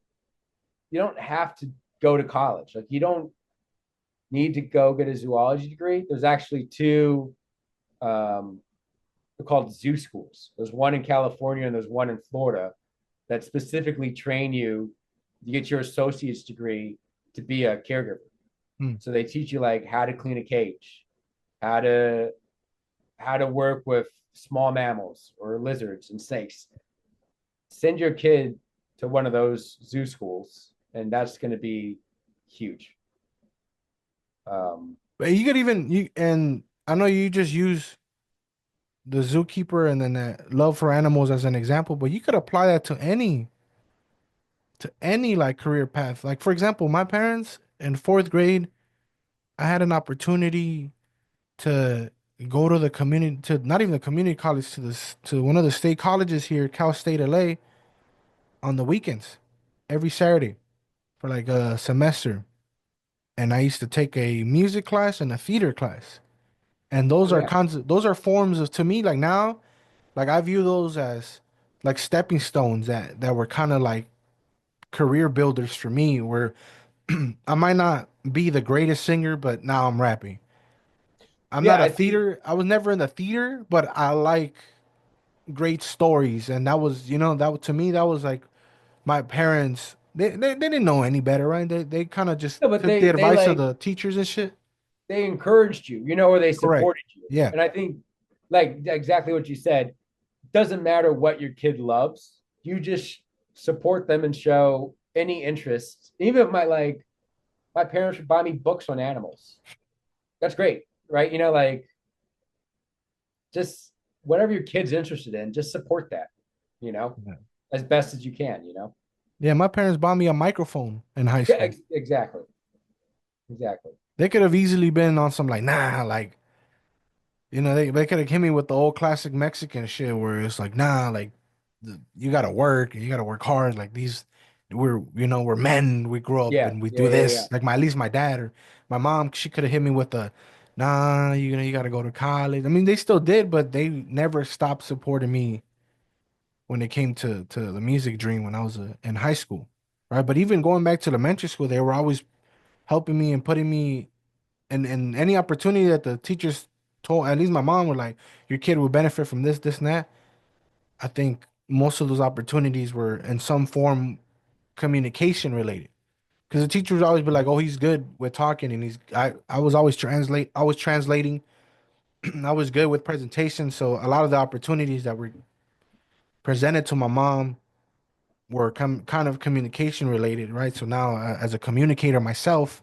you don't have to go to college. Like you don't need to go get a zoology degree. There's actually two. They're called zoo schools. There's one in California and there's one in Florida that specifically train you to get your associate's degree to be a caregiver. Hmm. So they teach you like how to clean a cage, how to how to work with small mammals or lizards and snakes. Send your kid to one of those zoo schools, and that's going to be huge. Um, But you could even you and I know you just use the zookeeper and then that love for animals as an example, but you could apply that to any like career path. Like for example, my parents in fourth grade, I had an opportunity to go to the community to not even the community college to one of the state colleges here, Cal State LA, on the weekends, every Saturday for like a semester. And I used to take a music class and a theater class. And oh yeah, those are forms of to me like now, like I view those as like stepping stones that were kind of like career builders for me, where I might not be the greatest singer, but now I'm rapping. I'm Yeah, not a I think theater. I was never in the theater, but I like great stories, and that was, to me, that was like my parents. They didn't know any better, right? They kind of just no, but took the they advice of like the teachers and shit. they encouraged you, or they Correct. supported you. Yeah. And I think like exactly what you said, doesn't matter what your kid loves, you just support them and show any interest. Even if my parents would buy me books on animals. That's great, right? Like just whatever your kid's interested in, just support that, you know, Yeah. as best as you can. Yeah, my parents bought me a microphone in high Yeah, school. exactly. Exactly. They could have easily been on some like, nah, like, they could have hit me with the old classic Mexican shit where it's like, nah, like, you gotta work and you gotta work hard. Like we're men. We grow up Yeah. and we Yeah. do Yeah. Yeah. this. Like at least my dad or my mom, she could have hit me with the, nah, you gotta go to college. I mean, they still did, but they never stopped supporting me when it came to the music dream when I was in high school, right? But even going back to elementary school, they were always helping me and putting me in any opportunity that the teachers told. At least my mom were like, your kid will benefit from this, and that. I think most of those opportunities were in some form communication related. Because the teacher would always be like, "Oh, he's good with talking," and I was always translating. I was good with presentation, so a lot of the opportunities that were presented to my mom were kind of communication related, right? So now, as a communicator myself,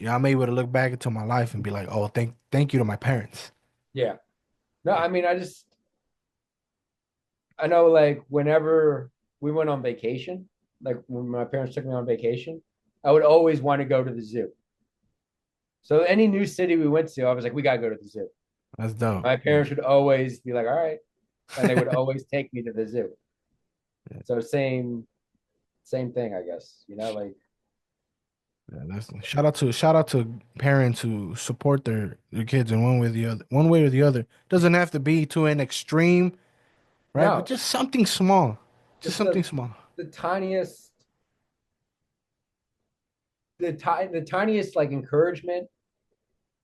I'm able to look back into my life and be like, "Oh, thank you to my parents." Yeah. No, I mean, I know like whenever we went on vacation, like when my parents took me on vacation, I would always want to go to the zoo. So any new city we went to, I was like, we gotta go to the zoo. That's dope. My Yeah. parents would always be like, all right. And they would always take me to the zoo. So same thing, I guess. Like Yeah, that's shout out to parents who support their kids in one way or the other. Doesn't have to be to an extreme, right? But no, just something small, just just something small. the tiniest the tiniest like encouragement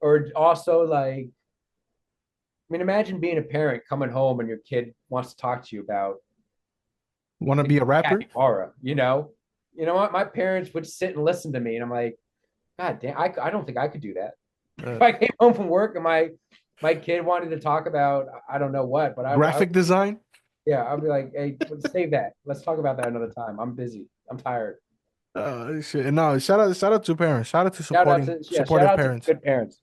or also like I mean, imagine being a parent coming home and your kid wants to talk to you about Want to the be a rapper? capybara. You know what? My parents would sit and listen to me, and I'm like, God damn, I don't think I could do that. If Uh, I came home from work and my kid wanted to talk about I don't know what, but I Graphic design? yeah, I'll be like, hey, let's save that. Let's talk about that another time. I'm busy. I'm tired. Shit. No, shout out to parents. Shout out to Shout out supporting to yeah, shout supportive out to parents. good parents.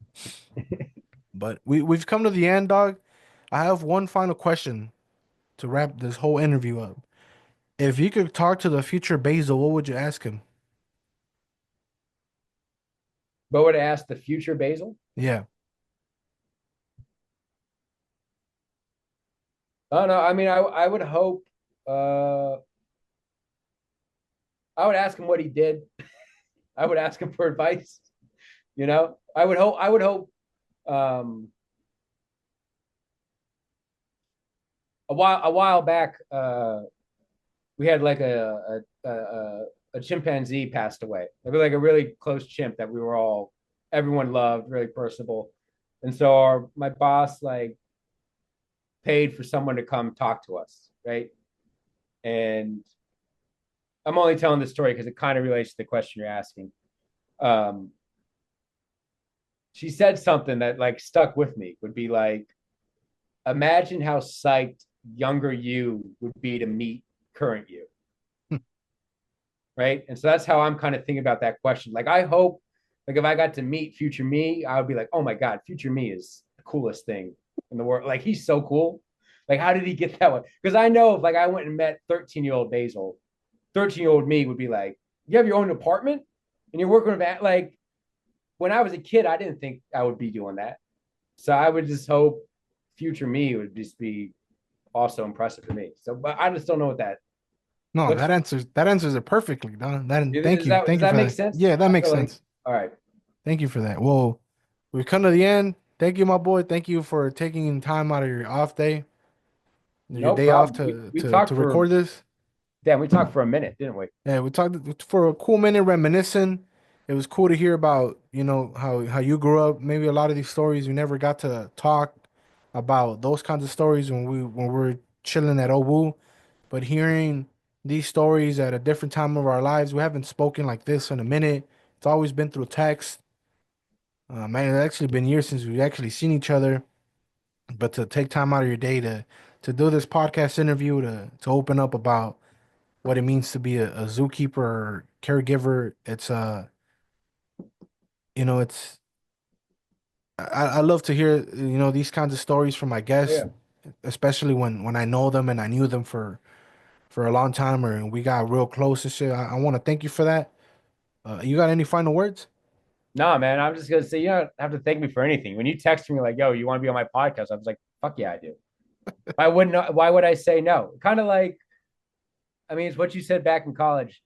But we've come to the end, dog. I have one final question to wrap this whole interview up. If you could talk to the future Basil, what would you ask him? But would ask the future Basil? Yeah. Oh no, I mean I would hope uh I would ask him what he did. I would ask him for advice. I would hope um a while back we had like a chimpanzee passed away. Like a really close chimp that everyone loved, really personable. And so my boss like paid for someone to come talk to us, right? And I'm only telling this story because it kind of relates to the question you're asking. Um, she said something that like stuck with me. Would be like, imagine how psyched younger you would be to meet current you, right? And so that's how I'm kind of thinking about that question. Like, I hope, like, if I got to meet future me, I would be like, oh my god, future me is the coolest thing in the world. Like, he's so cool. Like, how did he get that one? Because I know if like I went and met 13-year-old Basil, 13-year-old me would be like, you have your own apartment and you're working with that. Like, when I was a kid, I didn't think I would be doing that. So I would just hope future me would just be also impressive to me. So, but I just don't know what that No, looks that answers it perfectly, Don. like. Thank Is you. that does Thank you that for make that. sense? Yeah, that I makes feel like sense. all right. Thank you for that. Well, we've come to the end. Thank you, my boy. Thank you for taking time out of your off day, your No day off problem. to We to to talked for record this. Damn, we talked for a minute, didn't we? Yeah, we talked for a cool minute reminiscing. It was cool to hear about, how you grew up. Maybe a lot of these stories we never got to talk about those kinds of stories when we were chilling at Owu. But hearing these stories at a different time of our lives, we haven't spoken like this in a minute. It's always been through text. Man, it's actually been years since we've actually seen each other. But to take time out of your day to do this podcast interview to open up about what it means to be a zookeeper or caregiver, it's I love to hear these kinds of stories from my Oh, guests, yeah. especially when I know them and I knew them for a long time or we got real close and shit. I want to thank you for that. You got any final words? Nah, man, I'm just gonna say you don't have to thank me for anything. When you text me like, "Yo, you want to be on my podcast?" I was like, "Fuck yeah, I do." Why would I say no? Kind of like, I mean, it's what you said back in college.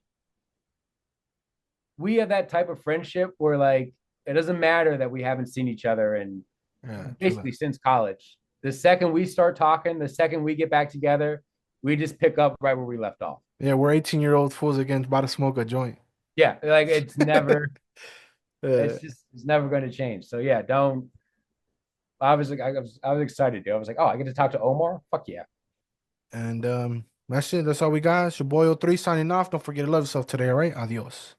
We have that type of friendship where like it doesn't matter that we haven't seen each other and Yeah, basically since college. The second we start talking, the second we get back together, we just pick up right where we left off. yeah, we're 18-year-old fools again about to smoke a joint. Yeah, like Uh, it's never going to change. So yeah, don't. I was excited, dude. I was like, oh, I get to talk to Omar. Fuck yeah. and that's it. That's all we got. It's your boy Othree signing off. Don't forget to love yourself today. All right. Adios.